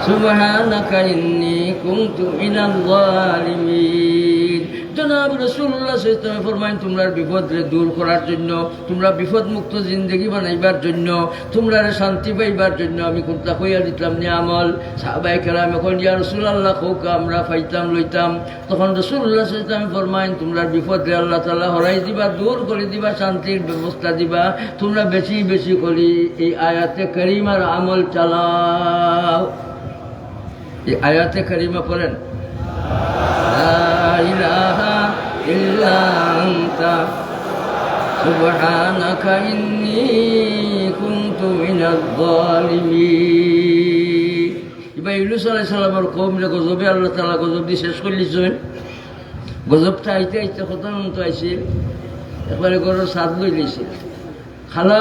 সুবহানাকা ইন্নী কুনতু মিনাল যালিমিন। জনাব রাসূলুল্লাহ সাল্লাল্লাহু আলাইহি ওয়াসাল্লাম ফরমায়েন, তোমরা বিপদরে দূর করার জন্য, তোমরা বিপদ মুক্ত জিন্দেগি বানাইবার জন্য, তোমরা শান্তি পাইবার জন্য আমি কোনটা কইয়া দিতাম নিয়ামল। সাহাবায়ে কেরাম এখন ইয়া রাসূলুল্লাহ কওকা আমরা পাইতাম লইতাম। তখন রাসূলুল্লাহ সাল্লাল্লাহু আলাইহি ওয়াসাল্লাম ফরমায়েন, তোমরা বিপদরে আল্লাহ তাআলা হরাই দিবা, দূর করে দিবা, শান্তির ব্যবস্থা দিবা। তোমরা বেশি বেশি করে এই আয়াতে কারিমার আমল চালাও। এই আয়াতে কারিমা পড়েন, লা ইলাহা ইল্লা আনতা সুবহানাকা ইন্নী কুনতু মিনাজ যালিমিন। এবার ইউনুস আলাইহিস সালামের কওমরে গজবে আল্লাহ তাআলা গজব দিয়ে শেষ করে দিয়েছেন। গজবটা আইতে আইতে কতক্ষণ তো আইছিল, একবারে গরুর সাদ লই দিয়েছিল, খালা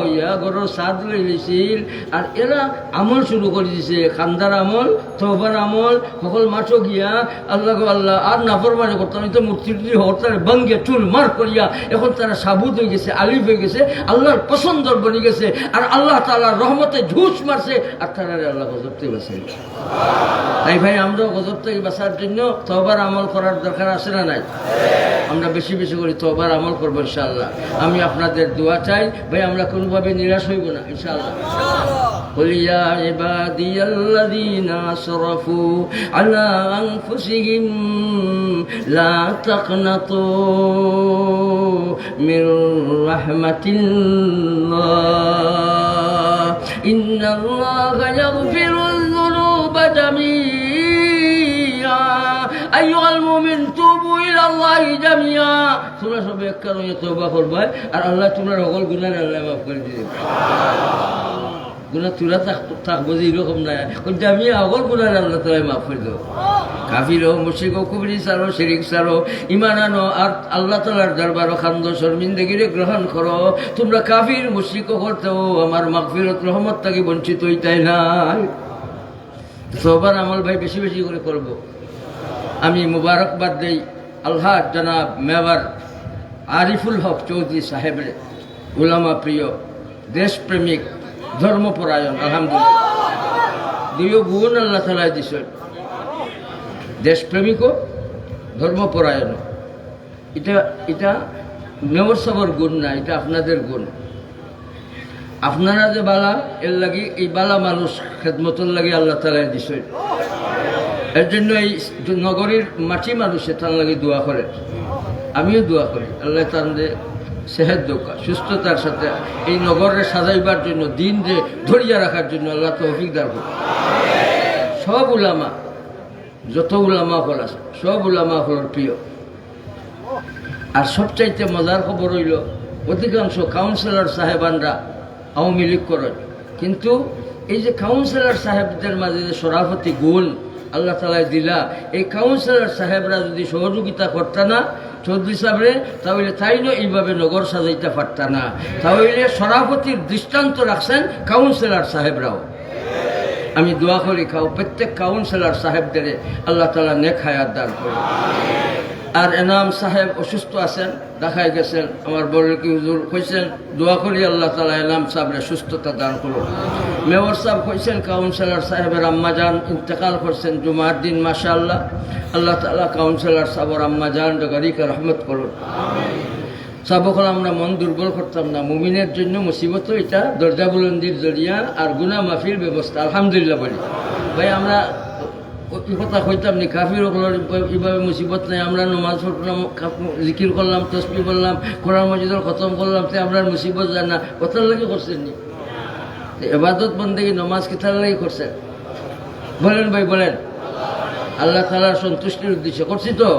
হইয়া গরুর সাদ লই দিয়েছিল। আর এরা আমল শুরু করে দিছে, খান্দার আমল, তওবার আমল, সকল মাঠও গিয়া আল্লাহ আল্লাহ আর নাফরমানি করতাম। তো মূর্তি হরতারে ভাঙ্গে চুল মার করিয়া এখন তারা সাবুত হয়ে গেছে, আলিফ হয়ে গেছে, আল্লাহর পছন্দর বনে গেছে। আর আল্লাহ তাআলার রহমতে ঝুঁস মারছে আর তারা আল্লাহ গজব থেকে বাঁচাই। তাই ভাই আমরাও গজব থেকে বাঁচার জন্য তওবার আমল করার দরকার আছে না নাই? আমরা বেশি বেশি করে তওবার আমল করবো ইনশাআল্লাহ। আমি আপনাদের দোয়া চাই ভাই, আমরা কোনোভাবে নিরাশ হইব না ইনশাআল্লাহ। قل يا عبادي الذين أسرفوا على أنفسهم لا تقنطوا من رحمة الله إن الله يغفر الذنوب جميعا أيها المؤمن توبوا إلى الله جميعا। তোমরা সব এক কারণে তওবা করবে আর আল্লাহ তোমরা সকল গুনাহ আল্লাহ মাফ করে দিবে। গুনাহ তুরা থাকবো যে এরকম না, আমি সকল গুনাহ আল্লাহ তাআলা মাফ করে দেব। কাফির হোক, মুশরিক হোক, কুফরি ছাড়ো, শিরিক ছাড়ো, ঈমান আনো আর আল্লাহ তাআলার দরবারে খান্দ শর্মিন্দগিরে গ্রহণ করো। তোমরা কাফির মুশরিক করতেও আমার মাগফিরত রহমত থেকে বঞ্চিত হইতাই নাই। তওবার আমল ভাই বেশি বেশি করে করব। আমি মুবারকবাদ দেই আল্লাহ জনাব মেয়র আরিফুল হক চৌধুরী সাহেবের, উলামা প্রিয়, দেশপ্রেমিক, ধর্মপরায়ণ। আলহামদুলিল্লাহ, 2 গুণ আল্লাহ তাআলা দিছেন, দেশপ্রেমিকও ধর্মপরায়ণ। এটা মেয়র সাহেবের গুণ না, এটা আপনাদের গুণ। আপনারা যে বালা এর লাগি এই বালা মানুষ খেদমতর লাগি আল্লাহ তাআলা দিছে। এর জন্য এই নগরীর মাটি মানুষে তার লাগি দোয়া করে, আমিও দোয়া করি আল্লাহ তাদের সেহেদ দোকা সুস্থতার সাথে এই নগরে সাজাইবার জন্য, দিন যে ধরিয়া রাখার জন্য আল্লাহ তৌফিক দান করে। সব উলামা, যত উলামা হল আছে সব উলামা হলর প্রিয়। আর সবচাইতে মজার খবর হইল অধিকাংশ কাউন্সিলর সাহেবানরা আওয়ামী লীগ করেন, কিন্তু এই যে কাউন্সিলর সাহেবদের মাঝে যে সরাফতি গুণ আল্লাহ তাআলা দিলা, এই কাউন্সিলর সাহেবরা যদি সহযোগিতা করত না চৌধুরী সাহেবরে, তাহলে তাইও এইভাবে নগর সাজাইতে পারত না। তাহলে সরাফতির দৃষ্টান্ত রাখছেন কাউন্সিলর সাহেবরাও। আমি দোয়া করি প্রত্যেক কাউন্সিলর সাহেবদের আল্লাহ তাআলা নেক হায়াত দান করে। আর এনাম সাহেব অসুস্থ আছেন, দেখাই গেছেন, আমার বড় কি হুজুর কইছেন দোয়া করি আল্লাহ তাআলা এনাম সাহেবের সুস্থতা দান করুন। মেয়র সাহেব কইছেন কাউন্সিলর সাহেবের আম্মাজান ইন্তেকাল করছেন জুমার দিন, মাশাআল্লাহ, আল্লাহ তাআলা কাউন্সিলর সাহেবের আম্মাজান গরিকে রহমত করুন। সাবকল আমরা মন দুর্বল করতাম না, মুমিনের জন্য মুসিবত এটা দরজা বুলন্দির জরিয়া আর গুনাহ মাফির ব্যবস্থা, আলহামদুলিল্লাহ বলি ভাই। আমরা কথা কইতাম নি কাফির এইভাবে মুসিবত নাই, আমরা নমাজ পড়লাম, জিকির করলাম, তসবিহ বললাম, কোরআন মাজিদের খতম করলাম, তো আমরা মুসিবত যায় না, কথার লাগে করছেন নি? ইবাদত বন্দেগী নমাজ কিতার লাগে করছেন বলেন ভাই, বলেন। আল্লাহ তাআলার সন্তুষ্টির উদ্দেশ্যে করছি তো।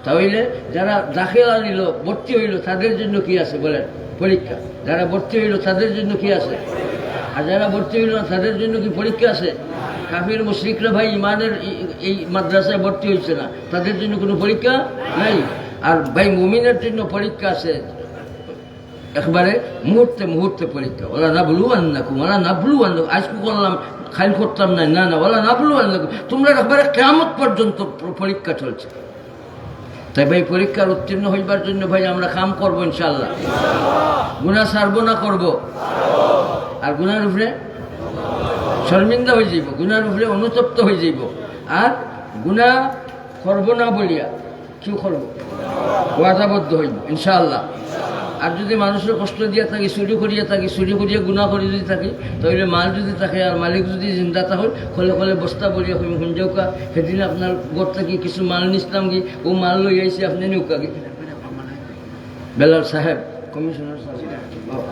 তাহলে যারা দাখিলা নিল, ভর্তি হইল, তাদের জন্য কি আছে বলেন? পরীক্ষা। যারা ভর্তি হইল তাদের জন্য কি আছে? আর যারা ভর্তি হইল না তাদের জন্য কি পরীক্ষা আছে? কাফির মুশরিকরা ভাই ইমানের এই মাদ্রাসায় ভর্তি হয়েছে না, তাদের জন্য কোনো পরীক্ষা নাই। আর ভাই মুমিনের জন্য পরীক্ষা আছে, একবারে মুহূর্তে মুহূর্তে পরীক্ষা। ওলা না বলু আন্নাকুম, ওলা না বলু আন্নাকুম, আজকে করলাম খাইল করতাম না, না না, ওলা না বলু আন্নাকুম, তোমরা একবারে কিয়ামত পর্যন্ত পরীক্ষা চলছে। তাই ভাই পরীক্ষার উত্তীর্ণ হইবার জন্য ভাই আমরা কাম করবো ইনশাআল্লাহ। গুনাহ ছাড়বো না করবো? আর গুনার উপরে শর্মিন্দা হয়ে যাইব, গুনার উপরে অনুতপ্ত হয়ে যাইব। আর গুনাহ করবো না বলিয়া কি করব? ওয়াদাবদ্ধ হইব ইনশাআল্লাহ। আর যদি মানুষের কষ্ট দিয়ে থাকি, চুরি করিয়া থাকি, চুরি করিয়া গুনাহ করে যদি থাকি, তাহলে মাল যদি থাকে আর মালিক যদি জিন্দা থাকুন, খলে খলে বস্তা বলিয়া কই শুনজাউকা সেদিন আপনার ঘর থেকে কিছু মাল নিছিলাম কি, ও মাল লই আইসি আপনি নিউকা কি। বেলাল সাহেব কমিশনার সাহেব,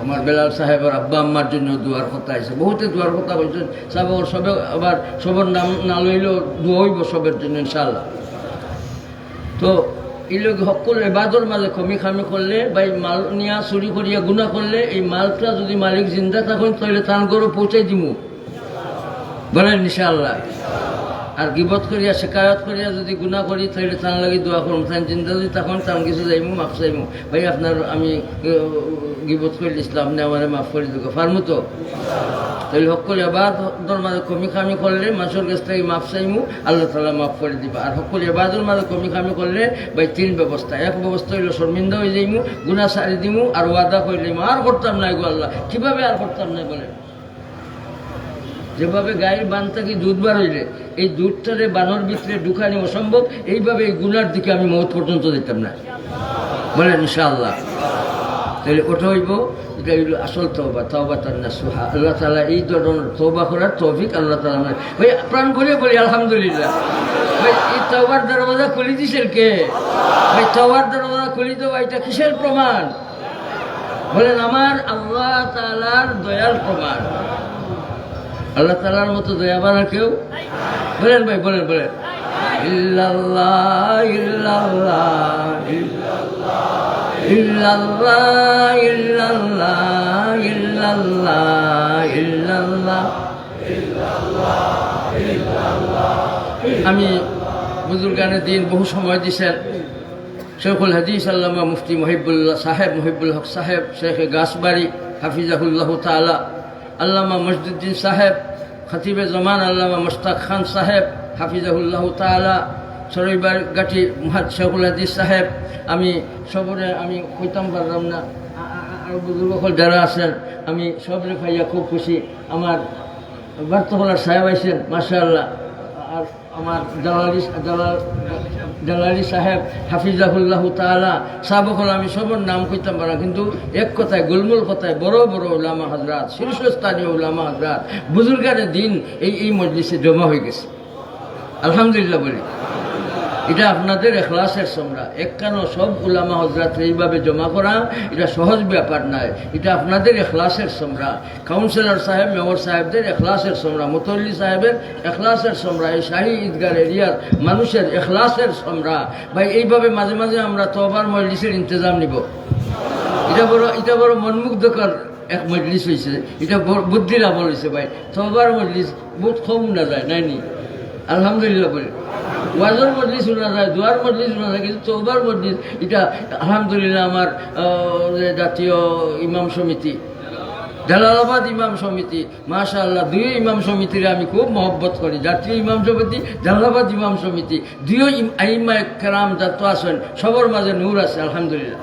আমার বেলাল সাহেবের আব্বা আম্মার জন্য দোয়ার কথা আছে, বহুতে দোয়ার কথা বলছেন সাহেব, সবে আবার সবার নাম না লইলেও দোয়া হইব সবের জন্য ইনশাআল্লাহ। তো এই লোক সকল এবাদর মাঝে কমি খামি করলে ভাই মাল নিয়া চুরি করিয়া গুণা করলে, এই মালটা যদি মালিক জিন্দা থাকুন তাহলে তার ঘরে পৌঁছাই দিমু বলেন ইনশাআল্লাহ। আর গিবত করিয়া শেকায়ত করিয়া যদি গুণা করি তাহলে তার লাগি দোয়া করুন, তাই জিন্দা যদি তখন তার কিছু যাইমু মাফ চাইমু, ভাই আপনার আমি গিবত করে দিচ্ছিলাম, আপনি আমার মাফ করে দিকে পারমু তো? তাহলে সকল এবাদর মাঝে কমি খামি করলে মানুষের কাছ থেকে মাফ চাইমু, আল্লাহ তাআলা মাফ করে দিবা। আর সকল এবাদর মাঝে কমি খামি করলে ভাই তিন ব্যবস্থা। এক ব্যবস্থা হইল শর্মিন্দা হয়ে যাইমু, গুনাহ ছাড়ি দিমু, আর ওয়াদা করলিমু আর করতাম নাই গো আল্লাহ। কিভাবে আর করতাম নাই বলেন? যেভাবে গায়ের বান থাকি দুধ বার হইলে এই দুধটারে বানর ভিতরে ঢুকানি অসম্ভব, এইভাবে এই গুনার দিকে আমি মৌত পর্যন্ত দিতাম না বলেন ইনশাআল্লাহ। তাহলে ওটা হইব, এটা হইল আসল তওবা, তাওবাতান নাসুহা। আল্লাহ তাআলা এই ধরনের তওবা করার তৌফিক আল্লাহ তাআলা আমাদের ভাই প্রাণ ভরে বলি আলহামদুলিল্লাহ। ভাই এই তওবার দরওয়াজা খুলে দিছেন কে? ভাই তওবার দরওয়াজা খুলে দেওয়া এটা কিসের প্রমাণ বলেন? আমার আল্লাহ তাআলার দয়ার প্রমাণ। আল্লাহ তাআলার মতো দয়াবান আর কেউ বলেন ভাই, বলেন বলেন। ইল্লাল্লাহ ইল্লাল্লাহ ইল্লাল্লাহ ইল্লাল্লাহ ইল্লাল্লাহ ইল্লাল্লাহ। আমি বুজুর্গানে দিন বহু সময় দিছেন শেখুল হাদিস আল্লামা মুফতি মহিবুল্লাহ সাহেব, মহিবুল হক সাহেব, শেখ গাছবাড়ি হাফিজাহুল্লাহ তাআলা, আল্লামা মজদুদ্দিন সাহেব, খতিবে জমান আল্লামা মুশতাক খান সাহেব হাফিজাহুল্লাহ তাআলা, সরইবার গাটি শেখুল হাদিস সাহেব। আমি সবরে আমি কইতাম পারলাম না, আর বুজুর্গসকল যারা আছেন আমি সবরে পাইয়া খুব খুশি। আমার বার্তহলার সাহেব আইসেন মাশাআল্লাহ, আর আমার জালাল জালালি সাহেব হাফিজাহুল্লাহ তাআলা সাহাবকল আমি সবর নাম কইতাম পারা, কিন্তু এক কথায় গোলমূল কথায় বড় বড় উলামা হযরত, শীর্ষস্থানীয় উলামা হযরত, বুজুর্গানে দিন এই মজলিসে জমা হয়ে গেছে। আলহামদুলিল্লাহ বলি, এটা আপনাদের এখলাসের সমরা। একখানো সব উলামা হযরত এইভাবে জমা করা এটা সহজ ব্যাপার নয়, এটা আপনাদের এখলাসের সমরা। কাউন্সিলর সাহেব, মেয়র সাহেবদের এখলাসের সমরা, মুতল্লি সাহেবের এখলাসের সমরা, এই শাহী ঈদগাহ এরিয়ার মানুষের এখলাসের সমরা। ভাই এইভাবে মাঝে মাঝে আমরা তওবার মজলিসের ইন্তজাম নিব। এটা বড় মনমুগ্ধকর এক মজলিস হয়েছে, এটা বুদ্ধি লাভ হয়েছে ভাই। তওবার মজলিস বহুত কম না যায় নাইনি, আলহামদুলিল্লাহ বলে। ওয়াজের মজলিস শোনা যায়, দোয়ার মজলিস শোনা যায়, কিন্তু তওবার মজলিস এটা আলহামদুলিল্লাহ। আমার জাতীয় ইমাম সমিতি, জালালাবাদ ইমাম সমিতি, মাশাআল্লাহ, দুই ইমাম সমিতির আমি খুব মহব্বত করি। জাতীয় ইমাম সমিতি, জালালাবাদ ইমাম সমিতি, দুই আইম্মা কেরাম যত আছেন সবার মাঝে নূর আছে আলহামদুলিল্লাহ।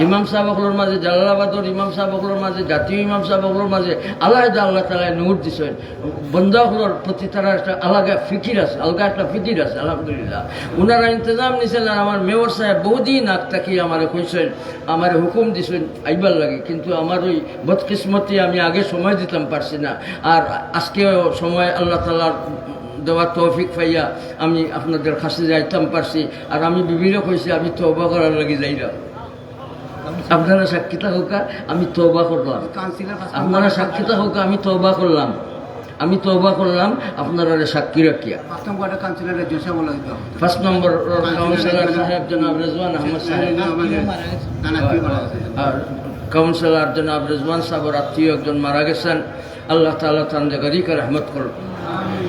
ইমাম সাহেবগুলোর মাঝে, জালালাবাদর ইমাম সাহেবগুলোর মাঝে, জাতীয় ইমাম সাহেবগুলোর মাঝে আলাদা আল্লাহ তাআলা নূর দিছেন। বন্দাগুলোর প্রতি তারা একটা আলাদা ফিকির আছে, আলহামদুলিল্লাহ। ওনারা ইন্তজাম নিছেন। আর আমার মেয়র সাহেব বহুদিন আগ থাকি আমারে কইছেন, আমারে হুকুম দিছেন আইবার লাগে, কিন্তু আমার ওই বদকিসমতি আমি আগে সময় দিতাম পারছি না। আর আজকে সময় আল্লাহ তাআলার দেওয়া তৌফিক পাইয়া আমি আপনাদের কাছে যাইতাম পারছি। আর আমি বিভিন্ন কইছি আমি তওবা করার লাগে যাইলাম। আপনারা সাক্ষীতা হোক আমি তওবা করলাম, আপনারা সাক্ষীতা হোক আমি তওবা করলাম, আপনারা সাক্ষী রাখিয়া। 5 নম্বর কাউন্সিলর সাহেব জনাব রেজওয়ান আহমদ সাহেব, আর কাউন্সিলর জনাব রেজওয়ান সাহেবের আত্মীয় একজন মারা গেছেন, আল্লাহ তাআলা তার জাগারিকে রহমত করুন।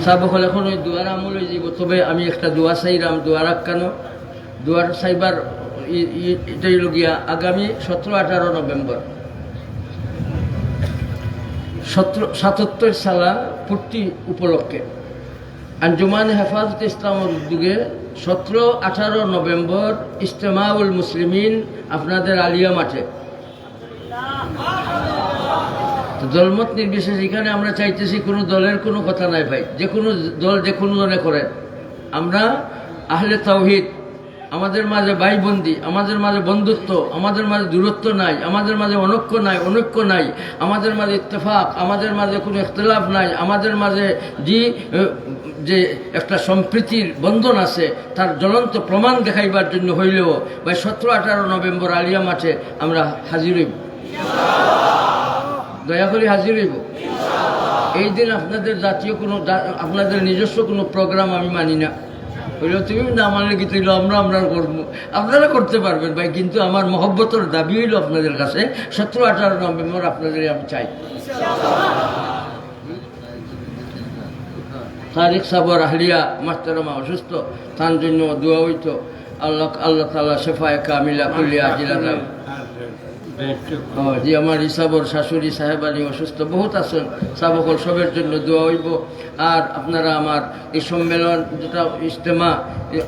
সাহেব হল এখন ওই দুয়ার আমল হয়ে যাব। তবে আমি একটা দোয়া চাইলাম, দোয়ার আক্কানো দুয়ার চাইবার এটাই লগিয়া আগামী 17-18 নভেম্বর 77 সালা পূর্তি উপলক্ষে আঞ্জুমান হেফাজত ইসলামের উদ্যোগে 17-18 নভেম্বর ইজতেমাউল মুসলিমিন আপনাদের আলিয়া মাঠে। দলমত নির্বিশেষে এখানে আমরা চাইতেছি কোনো দলের কোনো কথা নাই ভাই, যে কোনো দল যে কোনো দলে করে, আমরা আহলে তাওহীদ, আমাদের মাঝে ভাইবন্দি, আমাদের মাঝে বন্ধুত্ব, আমাদের মাঝে দূরত্ব নাই, আমাদের মাঝে অনৈক্য নাই, আমাদের মাঝে ইত্তেফাক, আমাদের মাঝে কোনো ইখতিলাফ নাই, আমাদের মাঝে যে একটা সম্প্রীতির বন্ধন আছে তার জ্বলন্ত প্রমাণ দেখাইবার জন্য হইলেও ভাই 17-18 নভেম্বর আলিয়া মাঠে আমরা হাজির হইব, দয়া করে হাজির হইব। এই দিন আপনাদের জাতীয় কোনো, আপনাদের নিজস্ব কোনো প্রোগ্রাম আমি মানি না। হইলেও তুমি না মানলে কি তৈল আমরা করবো, আপনারা করতে পারবেন ভাই, কিন্তু আমার মহব্বতের দাবি হইল আপনাদের কাছে 17-18 নভেম্বর আপনাদের আমি চাই। তারিক সাবর আহলিয়া মাস্টারমা অসুস্থ, তার জন্য দোয়া হইতো আল্লাহ তাআলা শেফায়ে কামিলা কুল্লি আজিলা। জি আমার ইসাবর শাশুড়ি সাহেবানি অসুস্থ বহুত আছেন, সাবকল সবের জন্য দোয়া হইব। আর আপনারা আমার এই সম্মেলন যেটা ইজতেমা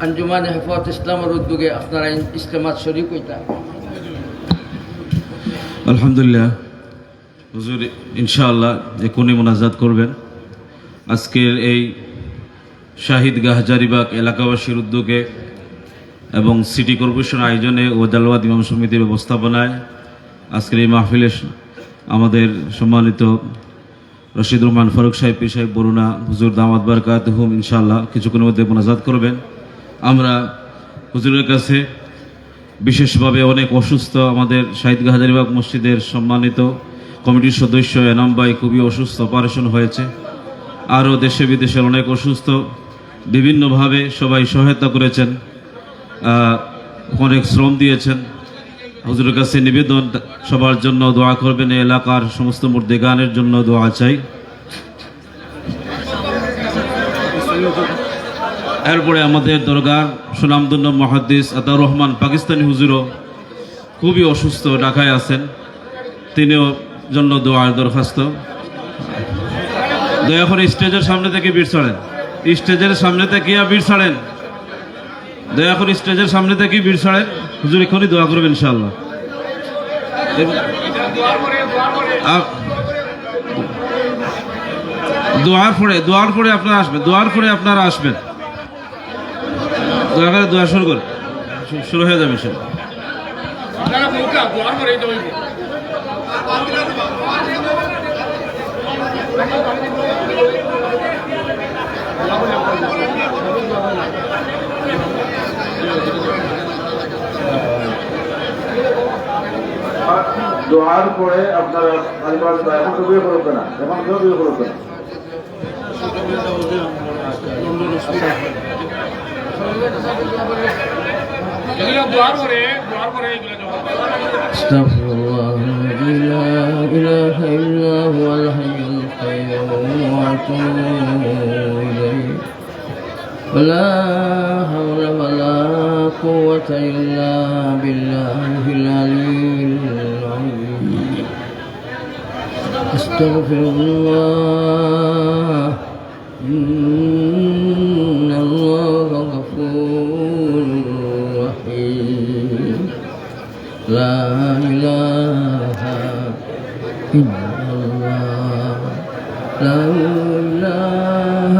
আঞ্জুমান হেফাজত ইসলামের উদ্যোগে আপনারা ইজতেমাত শরীক হইতা। আলহামদুলিল্লাহ হুজুর ইনশাআল্লাহ এখনই মোনাজাত করবেন। আজকের এই শাহিদগাহ হাজারীবাগ এলাকাবাসীর উদ্যোগে এবং সিটি কর্পোরেশন আয়োজনে ও জালালাবাদ ইমাম সমিতির ব্যবস্থাপনায় আজকের এই মাহফিলে আমাদের সম্মানিত রশিদ রহমান ফারুক সাহেব, পীর সাহেব বরুণা হুজুর দামাত বারাকাতুহুম ইনশাআল্লাহ কিছুক্ষণের মধ্যে মোনাজাত করবেন। আমরা হুজুরের কাছে বিশেষভাবে অনেক অসুস্থ আমাদের শাহিদগাহ হাজারীবাগ মসজিদের সম্মানিত কমিটির সদস্য এনাম ভাই খুবই অসুস্থ, অপারেশন হয়েছে। আরও দেশে বিদেশের অনেক অসুস্থ, বিভিন্নভাবে সবাই সহায়তা করেছেন, অনেক শ্রম দিয়েছেন। হুজুরের কাছে নিবেদন সবার জন্য দোয়া করবেন, এই এলাকার সমস্ত মুর্দেগানের জন্য দোয়া চাই। এরপরে আমাদের দরগার সুনামধন্য মুহাদ্দিস আতাউর রহমান পাকিস্তানি হুজুরও খুবই অসুস্থ, ঢাকায় আছেন, তিনিও জন্য দোয়ার দরখাস্ত। দয়া করে স্টেজের সামনে থেকে ভিড় ছাড়েন, স্টেজের সামনে থেকে ভিড় ছাড়েন, দয়া করে স্টেজের সামনে থেকে ভিড় ছাড়েন। হুজুর এখনই দোয়া করবেন ইনশাআল্লাহ। দোয়ার পরে আপনারা আসবেন, দয়া করে দোয়া শুরু কর, শুরু হয়ে যাবে সব। দোয়ার পরে আপনারা এখন তো বিয়ে করবে না, এখন কেউ বিয়ে করবে না। استغفر الله الذي لا إله إلا هو الحي القيوم وأتوب إليه ولا حول ولا قوة إلا بالله العلي العظيم أستغفر الله إن الله غفور رحيم لا إله إلا الله لا إله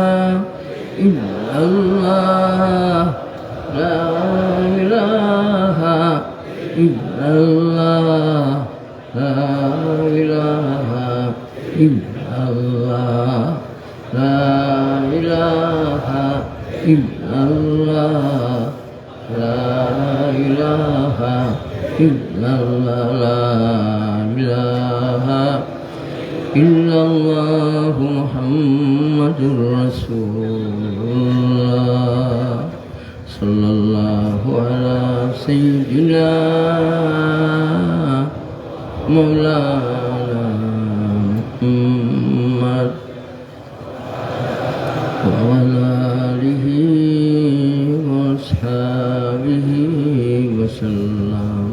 إلا الله لا إله إلا الله لا إله إلا الله لا إله إلا الله لا إله إلا الله لا إله إلا الله محمد رسول الله صلى الله على سيدنا مولانا محمد وعلى آله وأصحابه وسلم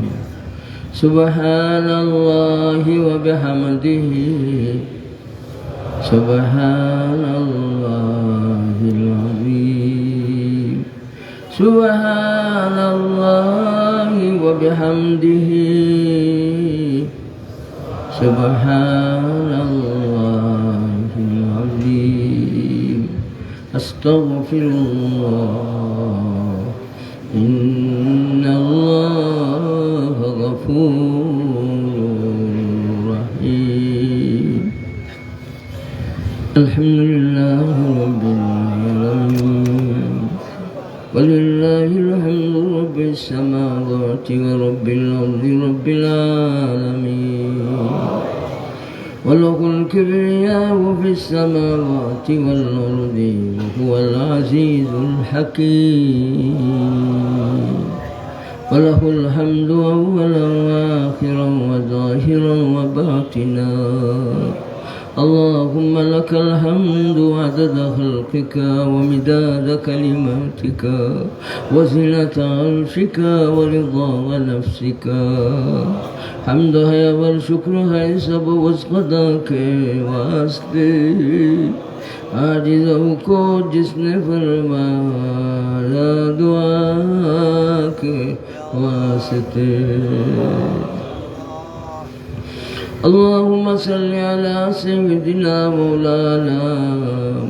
سبحان الله وبحمده سبحان الله العظيم سبحان الله وبحمده سبحان الله العظيم أستغفر الله إن الله غفور رحيم الحمد لله رب العالمين ولله الحمد رب السماوات ورب الأرض رب العالمين وله الكبرياء في السماوات والأرض وهو العزيز الحكيم وله الحمد أولا وآخرا وظاهرا وباطنا اللهم لك الحمد عدد خلقك ومداد كلماتك وزنة عرشك ورضا نفسك حمدها والشكرها سب وسقدك واسطے عاجزوں کو جس نے فرمایا دعا کے واسطے اللهم صل على سيدنا مولانا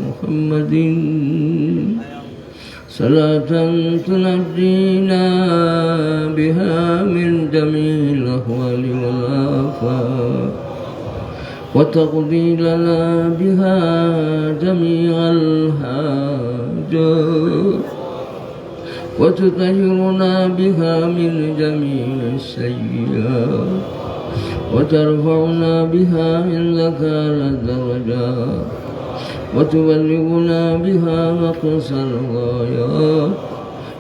محمد صلاة تنجينا بها من جميع الأهوال والآفات وتقضي لنا بها جميع الحاجات وتطهرنا بها من جميع السيئات وترفعنا بها عندك على الدرجات وتبلغنا بها أقصى الغايات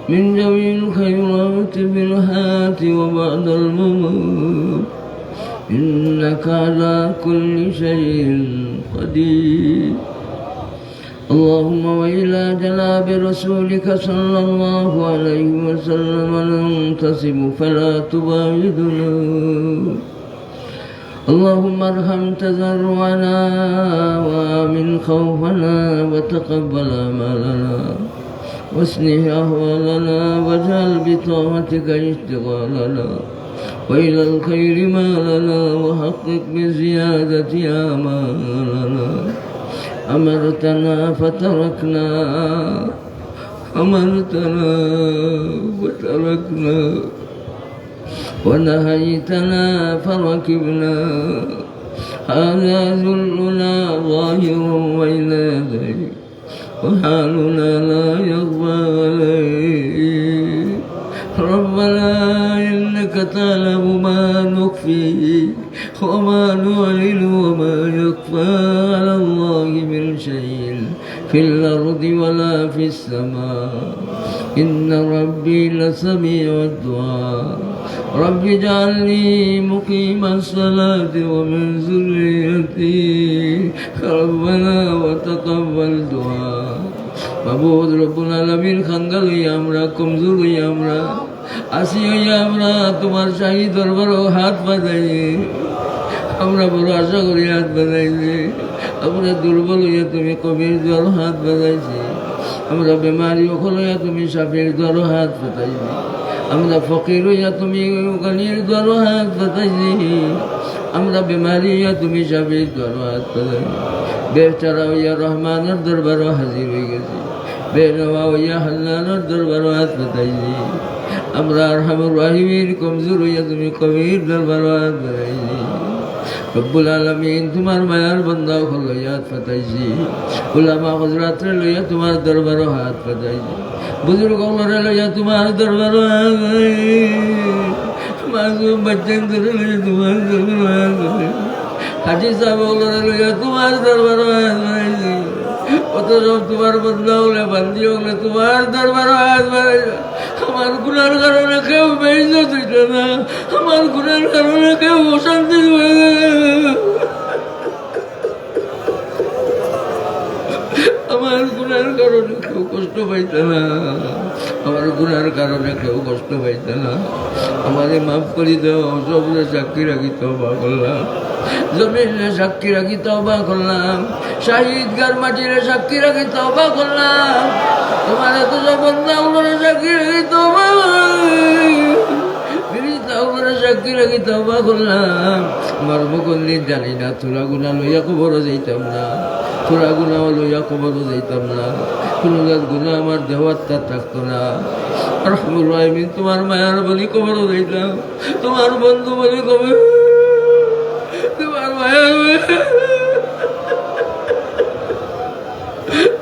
من جميع الخيرات في الحياة وبعد الممات إنك على كل شيء قدير اللهم وإلى جناب رسولك صلى الله عليه وسلم ننتسب فلا تباعدنا اللهم ارحم تضرعنا وآمن خوفنا وتقبل أعمالنا واصلح أحوالنا واجعل بطاعتك اشتغالنا وإلى الخير مالنا وحقق بزيادة آمالنا أمرتنا فتركنا أمرتنا وتركنا ونهيتنا فركبنا هذا ذلنا ظاهر بين يديك وحالنا لا يخفى عليك ربنا إنك تعلم ما نخفي وما نعلن وما يخفى على الله من شيء في الأرض ولا في السماء إن ربي لسميع الدعاء رب اجعلني مقيم الصلاة ومن ذريتي ربنا وتقبل دعاء মাবুদ রব্বুল আলামিন খাঙ্গালি আমরা কমজোরি আমরা আসি আমরা তোমার শাহী দরবারও হাত বাঁধাই আমরা বড় আশা করি হাত বাঁধাইছি আমরা দুর্বল হইয়া তুমি কবির জ্বর হাত বাঁধাইছি আমরা বেমারি ওখল হইয়া তুমি সাপের জ্বর হাত বাঁধাইছি আমরা ফকির হইয়া তুমি গানির জ্বর হাত বাঁধাইছি আমরা বেমারি হইয়া তুমি সাপের জ্বর হাত বাঁধাইছি বেচারা হইয়া রহমানের দরবারও হাজির হয়ে গেছি বেনওয়া হইয়া হান্নানের দরবারও হাত বাঁধাইছি আমরা আরহামুর রাহিমিন কমজোর হইয়া তুমি কবির দরবারও হাত বাঁধাইছি রব্বুল আলামিন তোমার মায়ার বান্দা লইয়া হাত পাতাইছি উলামা হযরতরে লইয়া তোমার দরবারও হাত পাতাইছি বুজুর্গ লরে লইয়া তোমার দরবারও হাত মাসুম বাচ্চাদের লইয়া তোমার দরবারও হাত হাজি সাহেব লরে লইয়া তোমার দরবারও হাত পাতাইছি কত সব তোমার বান্দা হলে বান্দি হলে তোমার দরবারও হাত পাতাইছি আমার গুনার কারণে কেউ বেইজ্জত হইতো না আমার গুনার কারণে কেউ অশান্তি আমার গুনার কারণে কেউ কষ্ট পাইত না আমার গুনার কারণে কেউ কষ্ট পাইত না আমাদের মাফ করি দাও সবরে সাক্ষী রাখি তওবা করলাম জমিনে সাক্ষী রাখি তওবা করলাম শাহিদগার মাটিরে সাক্ষী রাখি তওবা করলাম তোমার এত সব বন্ধা উলরে সাক্ষী রাখি তওবা সাক্ষী রাখি তওবা করলাম মর্ম করলি জানি না তোরা গুণা লইয়া কবরও যাইতাম না তোরা গুণাও লইয়া কবরও যাইতাম না কোনো গুণা আমার দেহত্তা থাকতো না রহমুর রাহিমিন তোমার মায়ার বলি কবরও যাইতাম তোমার বন্ধু বলি কবর তোমার মায়ার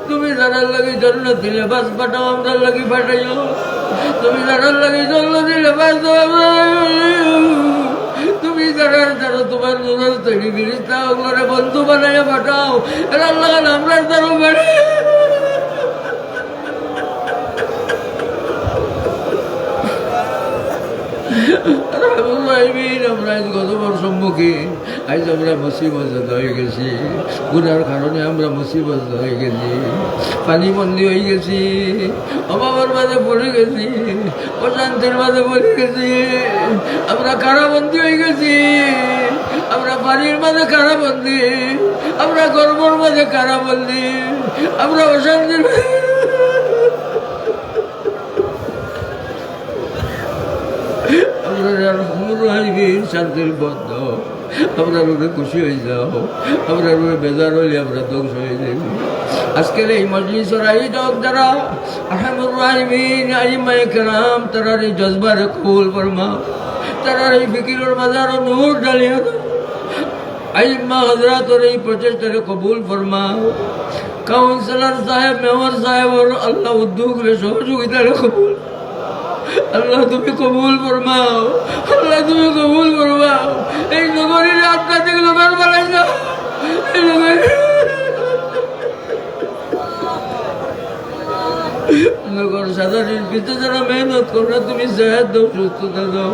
তুমি যারার লাগে জন্য দিলে বাস পাঠাও আমরা লাগি পাঠাইও তুমি যারার লাগে জন্য দিলে বাস তুমি যারার দ্বারা তোমার জন্য তৈরি ফিরিস্তা ওগুলো বন্ধু বানাইয়া পাঠাও এরা লাগান আমরা দ্বারা বাড়ি আমরা গতবার সম্মুখীন আজ আমরা মুসিবত হয়ে গেছি গুনার কারণে আমরা মুসিবত হয়ে গেছি পানি বন্দি হয়ে গেছি অভাবের মাঝে পড়ে গেছি অশান্তির মাঝে পড়ে গেছি আমরা কারাবন্দি হয়ে গেছি আমরা পানির মাঝে কারাবন্দি আমরা গর্বর মাঝে কারাবন্দি আমরা অশান্তির শান্তির বদ্ধ আমরা রোগে খুশি হয়ে যাও আমরা রোগে বেজার হইলে আমরা ধ্বংস হয়ে যাই আজকের এই মজলিসের আয়োজক যারা আহমুর রাহিমিন আইমায়ে কেরাম তারার এই জজবারে কবুল ফরমাও তারার এই ফিকিরের মাজারও নূর ডালিয়া দাও আইম্মা হযরতের এই প্রচেষ্টারে কবুল ফরমাও কাউন্সিলর সাহেব মেয়র সাহেব আল্লাহ উদ্যোগরে সহযোগিতারে কবুল আল্লাহ তুমি কবুল ফরমাও আল্লাহ তুমি কবুল ফরমাও এই নগরীর আধ্যাত্মিক লোকের বানাই যাও এই নগর সাধারণ পিছনে যারা মেহনত করো তুমি সেহত দাও সুস্থতা দাও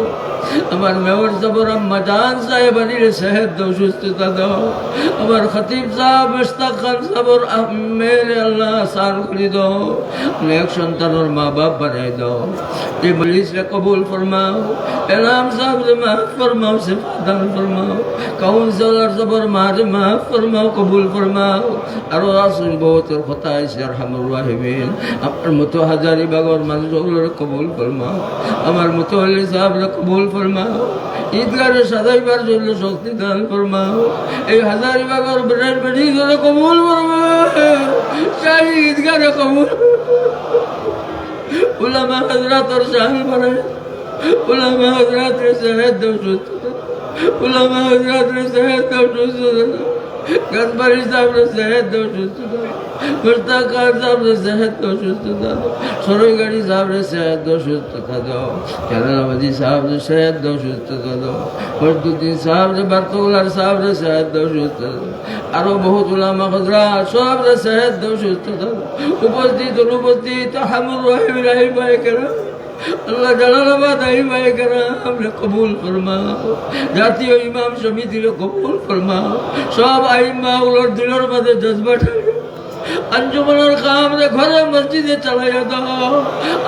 আমার মেয়র সাহেব আম্মা জান সাহেব আনিরে সেহত দাও সুস্থতা দাও আমার খতিব সাহেব মুশতাক খান সাহেব মেরে আল্লাহ আসান করে দাও নেক সন্তানের মা বাপ বানাই দাও এই মজলিসে কবুল ফরমাও এনাম সাহেবরে মাফ ফরমাও সিফাদান ফরমাও কাউন্সিলর সাহেবের মারে মাফ ফরমাও কবুল ফরমাও আর রাসূল বহুতের কথা আছে আরহামুর রাহিমিন আপনার মতো হাজারি বাগর মানুষগুলোর কবুল ফরমাও আমার মতো হলে সাহেবরে কবুল ফরমাও ঈদগাহে সাজাইবার জন্য শক্তি দান ফরমাও এই হাজারি বাগর ব্রেন বেড়ি কবুল ফরমাও শাহী ঈদগাহে কবুল উলামা হযরতর শামিল বানাই উলামা হযরতের সেহত দাও সুস্থতা উলামা হযরতের সেহত দাও সুস্থতা গনবারি সাহেবের সেহত দাও সুস্থতা মুস্তাকার সাহেবের সেহত দাও সুস্থতা সরইগাড়ি সাহেবের সেহত দাও সুস্থতা দাও জালালাবাদী সাহেবের সেহত দাও সুস্থতা দাও ফরদুদ্দিন সাহেবের বারতুল্লাহ সাহেবের সেহত দাও সুস্থতা আরো বহুত উলামা হযরত সবের সেহত দাও সুস্থতা উপস্থিত অনুপস্থিত হামুর রহিম রাহি ভাই কেরাম আল্লাহ জালালাবাদ আই ভাই কেরাম আমরা কবুল ফরমাও জাতীয় ইমাম সমিতির কবুল ফরমাও সব আইম্মা গুলোর দিলের মধ্যে জজবা ঠাড়িও আঞ্জুমানের কাম রে ঘরে মসজিদে চালাইয়া দাও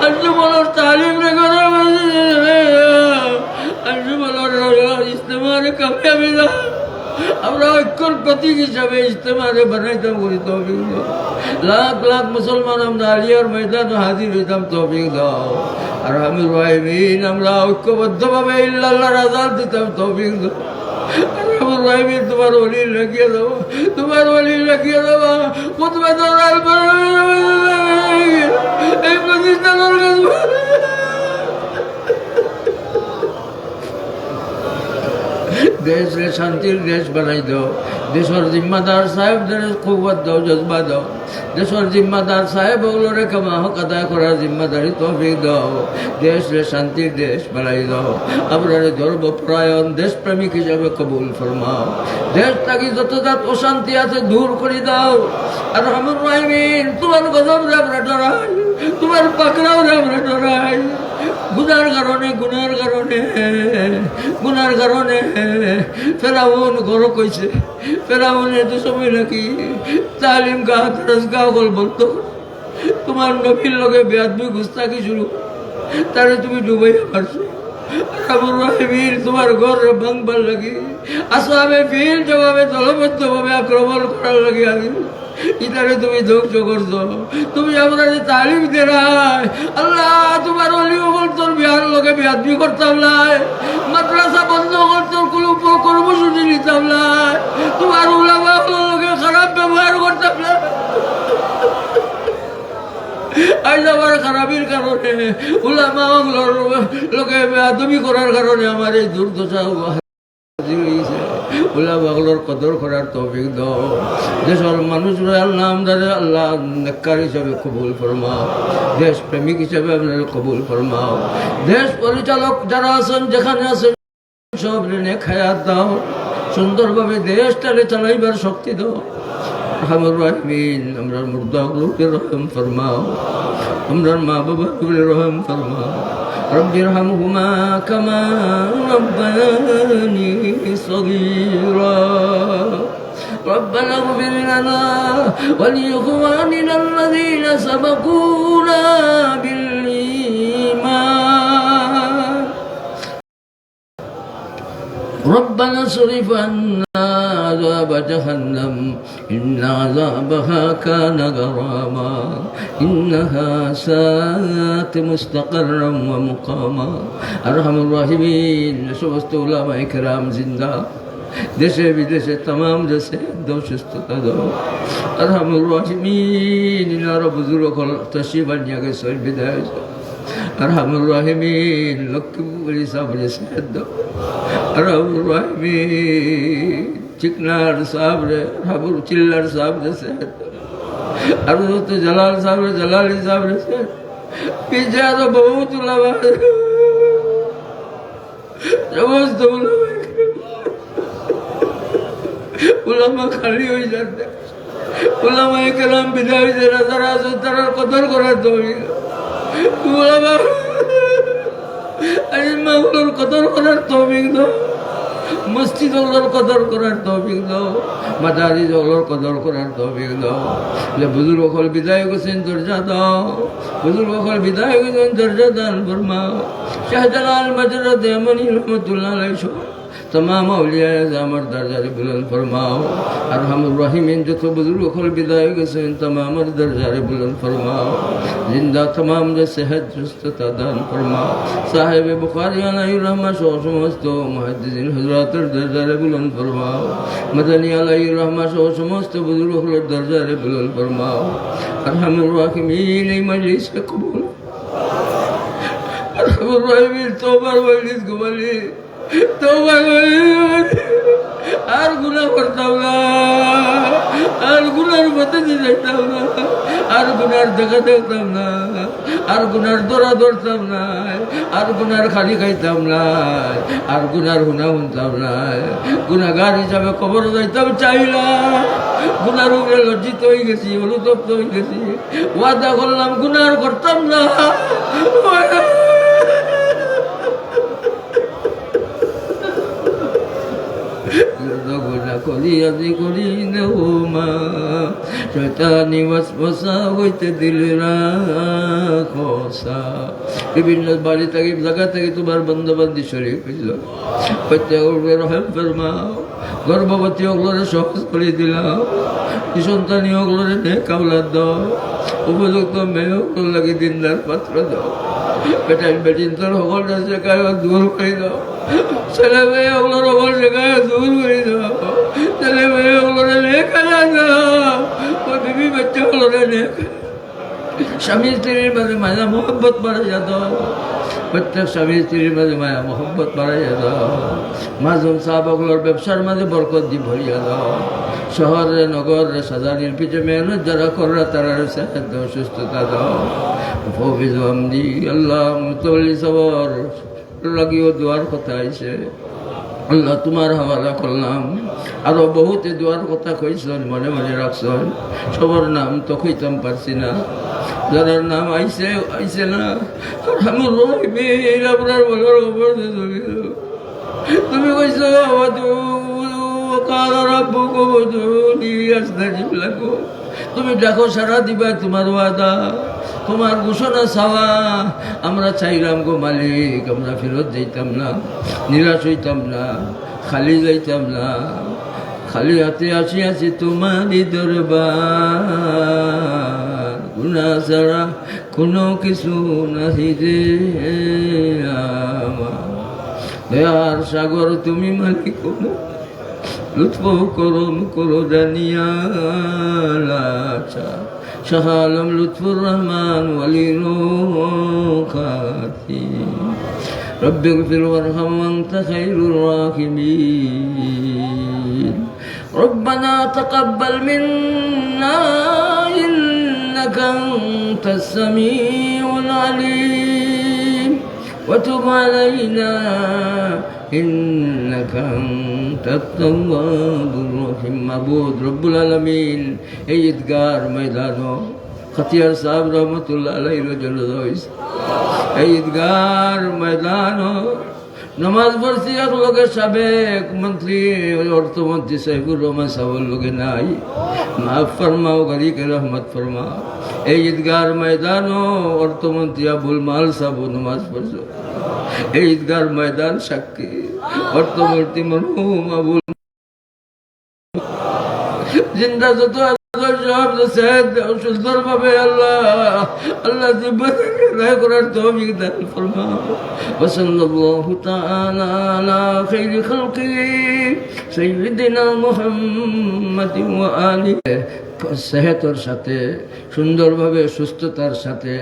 আঞ্জুমানের তালিম রে ঘরে মসজিদে আঞ্জুমানের ইস্তেমারে কামিয়াবি দাও আমরা ঐক্যর প্রতীক হিসাবে ইস্তেমারে বানাইতাম করি তৌফিক দাও লাখ লাখ মুসলমান আমরা আলিয়ার ময়দানে হাজির হইতাম তৌফিক দাও আর আমির রাহিমিন আমরা ঐক্যবদ্ধভাবে ইল্লাল্লাহর আযান দিতাম তৌফিক দাও আমির রাহিমিন তোমার ওলি লাগিয়ে দাও তোমার ওলি লাগিয়ে দাও খুতবা দরাল এই প্রতিষ্ঠানের দেশ রে শান্তির দেশ বানাই দাও দেশের জিম্মাদার সাহেবদের কুওয়াত দাও জজবা দাও দেশের জিম্মাদার সাহেব ওগুলোরে কামা হক আদায় করার জিম্মাদারি তৌফিক দাও দেশ রে শান্তির দেশ বানাই দাও আমরা ধর্মপরায়ণ দেশপ্রেমিক হিসাবে কবুল ফরমাও দেশ থাকি যত জাত অশান্তি আছে দূর করে দাও আর রহমান রাহিমিন তোমার গজব রে আমরা ডরাই তোমার পাকড়াও রে আমরা ডরাই গুনার কারণে ফেরাউন গরো কইছে ফেরাউনের তো সময় নাকি তালিম গা তরস গা গল বলতো তোমার নবীর লগে বেয়াদবি গুস্তাকি শুরু তারে তুমি ডুবাইয়া পারছো আবুর রাহিমিন তোমার ঘর ভাঙবার লাগি আসবে ফির জবাবে দলবদ্ধভাবে আক্রমণ করার লাগে আমি ইতারে তুমি ধ্বংস করছো তুমি আমরা যে তালিম দেরাই আল্লাহ তোমার অলি ওগল তোর বিহার লোকে বিয়াদবি করতাম লাই মাদ্রাসা বন্ধ করতাম কোনো কর্মসূচি নিতাম লাই তোমার উলামা লোকে খারাপ ব্যবহার করতাম না আজ আমার খারাপির কারণে উলামা লোকে বেয়াদবি করার কারণে আমার এই দুর্দশা উলামাগুলোর কদর করার তৌফিক দাও দেশের মানুষরা আল্লাহ আমদারে আল্লাহ নেককার হিসাবে কবুল ফরমাও দেশ প্রেমিক হিসাবে আপনারা কবুল ফরমাও দেশ পরিচালক যারা আছেন যেখানে আছেন সব ঋণে খায়াত দাও সুন্দরভাবে দেশটারে চালাইবার শক্তি দাও রহমান রাহিমিন আমরা মুর্দাগুলোকে রহম ফরমাও আমরা মা বাবাগুলো রহম ফরমাও رب ارحمهما كما ربياني صغيرا ربنا اغفر لنا ولإخواننا الذين سبقونا بالإيمان ربنا اصرف عنا عذاب جهنم إن عذابها كان غراما إنها ساءت مستقرا ومقاما أرحم الراحمين সমস্ত উলামা ইকরাম জিন্দা দেশে বিদেশে तमाम দেশে দাও সুস্থতা দাও আরহামুর রাহিমিন ইনারা বুজুর্গ হল তশরিফ আনিয়া গেছে বিদায় আরহামুর রাহিমিন লক্ষ্মী সাবরে সেহত দাও আরহামুর রাহিমিন চিকনার সাবরে হাবুর চিল্লার সাবরে সেহত আর তো জালাল সাবরে জালালি সাবরে সেহত পিছে আরো বহুত উলামা সমস্ত উলামা খালি হয়ে যাচ্ছে উলামা একরাম বিদায় যারা যারা আছে তারা কদর করার তৌফিক উলামা আইম্মাগুলোর কদর করার তৌফিক দাও মসজিদগুলোর কদর করার তৌফিক দাও মাদারিসগুলোর কদর করার তৌফিক দাও যে বুজুর্গ হল বিদায় গেছেন দরজা দাও বুজুর্গ হল বিদায় গেছেন দরজা দান ফরমাও শাহজালাল মাজরুদ ইয়ামানি রহমাতুল্লাহ আলাইহি तमाम औलिया आज़ामर दर्जारे बुलंद फरमाओ अरहमुर रहीमीन जो तो बुजुर्ग खल विदाई गए तमाम दर्जारे बुलंद फरमाओ जिंदा तमाम जो सेहत जुस्तता दान फरमाओ साहिब बुखारी अलैहि रहमत सो समस्त मुहद्दिसिन हजरातर दर्जारे बुलंद फरमाओ मदनी अलैहि रहमत सो समस्त बुजुर्ग खल दर्जारे बुलंद फरमाओ अरहमुर रहीमीन मजलिस कबूल রহমুর রহিমের তোবার বলিস ঘুমালি তোবার বলিস আর গুণা করতাম না আর গুনার পথে যেতাম না আর গুনার দেখা দেখতাম না আর গুনার দৌড়া ধরতাম না আর গুনার খালি খাইতাম না আর গুনার হুনা শুনতাম না গুনাগার হিসাবে খবর যাইতাম চাইলাম গুনার উপরে লজ্জিত হয়ে গেছি অনুতপ্ত হয়ে গেছি ওয়াদা করলাম গুনার করতাম না গুণা করি আজি করি নেমা শয়তানি ওয়াসওয়াসা হইতে দিলে রাখসা বিভিন্ন বাড়ি থেকে জায়গা থেকে তোমার বন্ধুবান্ধী শরীর হইল প্রত্যেকের রহম ফরমাও গর্ভবতী ওগুলোরে সহজ করে দিলাম সন্তানী ওগুলোরে নেক আওলাদ দাও উপযুক্ত মেয়ে ওগুলো লাগে দিনদার পাত্র দাও বেটাই বেটিন তোর সকলটা শেখায় দূর করে দাও ছেলে মেয়ে ওগুলোর সকল শেখায় দূর করে দাও ছেলে মেয়ে ওগুলোরে লেখা দাও ওই বিবি বাচ্চা ওগুলোরে লেখা স্বামী স্ত্রীর মাঝে মায়া মোহব্বত বাড়াইয়া দাও প্রত্যেক স্বামী স্ত্রীর মাঝে মায়া মোহব্বত বাড়াইয়া দাও মাঝুম সাহাবাগুলোর ব্যবসার মাঝে বরকত দি ভরিয়া দাও শহরে নগরে সাজানির পিছে মেহনত যারা কররা তারা সেহাত দাও সুস্থতা দাও ফৌফিজ আমদি আল্লাহ মুতওয়াল্লি সবর লাগিও দোয়ার কথা আইছে আল্লাহ তোমার হাওয়ালা করলাম আরো বহুতে দোয়ার কথা কইছেন মনে মনে রাখছেন সবার নাম তো কইতাম পারছি না যারার নাম আইছে আইছে না আমার রহিমের আপনার বলার খবর তুমি কইছো তুমি দেখো সারা দিবা তোমার ওয়াদা তোমার ঘোষণা চাওয়া আমরা চাইলাম গো মালিক আমরা ফেরত যাইতাম না নিরাশ হইতাম না খালি যাইতাম না খালি হাতে আসি আছি তোমারই দরবার গুনাহ ছাড়া কোনো কিছু নাহি রে আমার দয়ার সাগর তুমি মালিক লুৎফ করম করো জানিয়া শাহ আলম লুৎফুর রহমান ওয়ালি রোখাতি রব্বি গফির ওয়ারহাম ওয়ান্তা খায়রুর রাহিমিন ربنا تقبل منا إنك أنت السميع العليم وتب علينا إنك أنت التواب الرحيم معبود رب العالمين এই ঈদগার ময়দানো খতিয়ার সাহেব রহমতুল্লাহ আলাইহির জলদইস এই ঈদগার ময়দানো নমাজ পড়ছি এক লোকের সাবেক মন্ত্রী অর্থমন্ত্রী সাহেবুর রহমান সাহেবের লোকে নাই মাফ ফরমাও গরিকে রহমত ফরমাও এই ঈদগার ময়দানো অর্থমন্ত্রী আবুল মাল সাহেব নমাজ পড়ছো এই ঈদগার ময়দান সাক্ষী অর্থমন্ত্রী মরহুম আবুল জিন্দা যত সুন্দর ভাবে আল্লাহ আল্লাহ জিব্বাকে করার তৌফিক দান ফরমাও ওয়া সাল্লাল্লাহু তাআলা আলা খাইরি খালকি সাইয়্যিদিনা মুহাম্মাদিন ওয়া আলিহি সেহতের সাথে সুন্দরভাবে সুস্থতার সাথে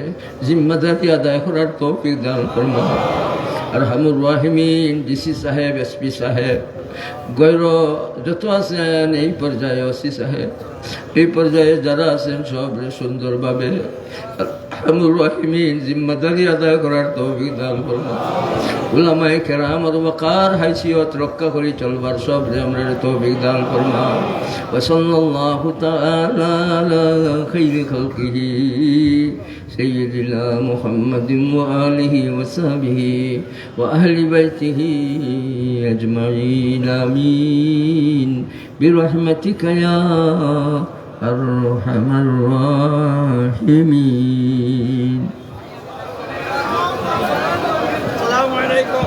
জিম্মাদারি আদায় করার তৌফিক দান ফরমাও আরহামুর রাহিমিন ডিসি সাহেব এসপি সাহেব গৈর যত আছেন এই পর্যায়ে ওসি সাহেব এই পর্যায়ে যারা আছেন সব সুন্দরভাবে আরহামুর রাহিমিন জিম্মাদারি আদায় করার তৌফিক দান ফরমাও উলামায়ে কেরাম আর ওয়াকার হাইসিয়ত রক্ষা করে চলবার সব আমরা তৌফিক দান ফরমাও ওয়া সাল্লাল্লাহু তাআলা আলা খাইরি খালকিহি سيدنا محمد وآله وصحبه وأهل بيته أجمعين آمين برحمتك يا أرحم الراحمين السلام عليكم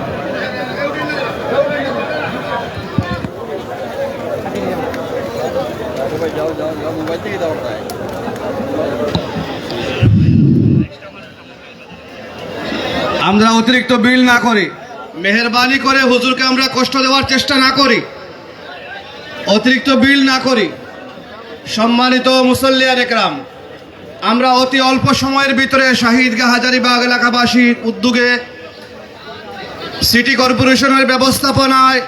আমরা অতিরিক্ত বিল না করি, মেহেরবানি করে হুজুরকে আমরা কষ্ট দেওয়ার চেষ্টা না করি, অতিরিক্ত বিল না করি। সম্মানিত মুসল্লিয়ান একরাম, আমরা অতি অল্প সময়ের ভিতরে শাহিদগাহ হাজারীবাগ এলাকাবাসীর উদ্যোগে সিটি কর্পোরেশনের ব্যবস্থাপনায়,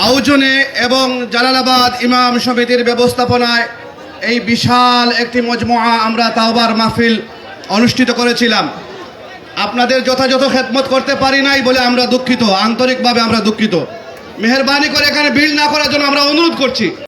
আয়োজনে এবং জালালাবাদ ইমাম সমিতির ব্যবস্থাপনায় এই বিশাল একটি মজমুআ আমরা তাওবার মাহফিল অনুষ্ঠিত করেছিলাম। আপনাদের যথাযথ খেদমত করতে পারি নাই বলে আমরা দুঃখিত, আন্তরিকভাবে আমরা দুঃখিত। মেহেরবানি করে এখানে ভিড় না করার জন্য আমরা অনুরোধ করছি।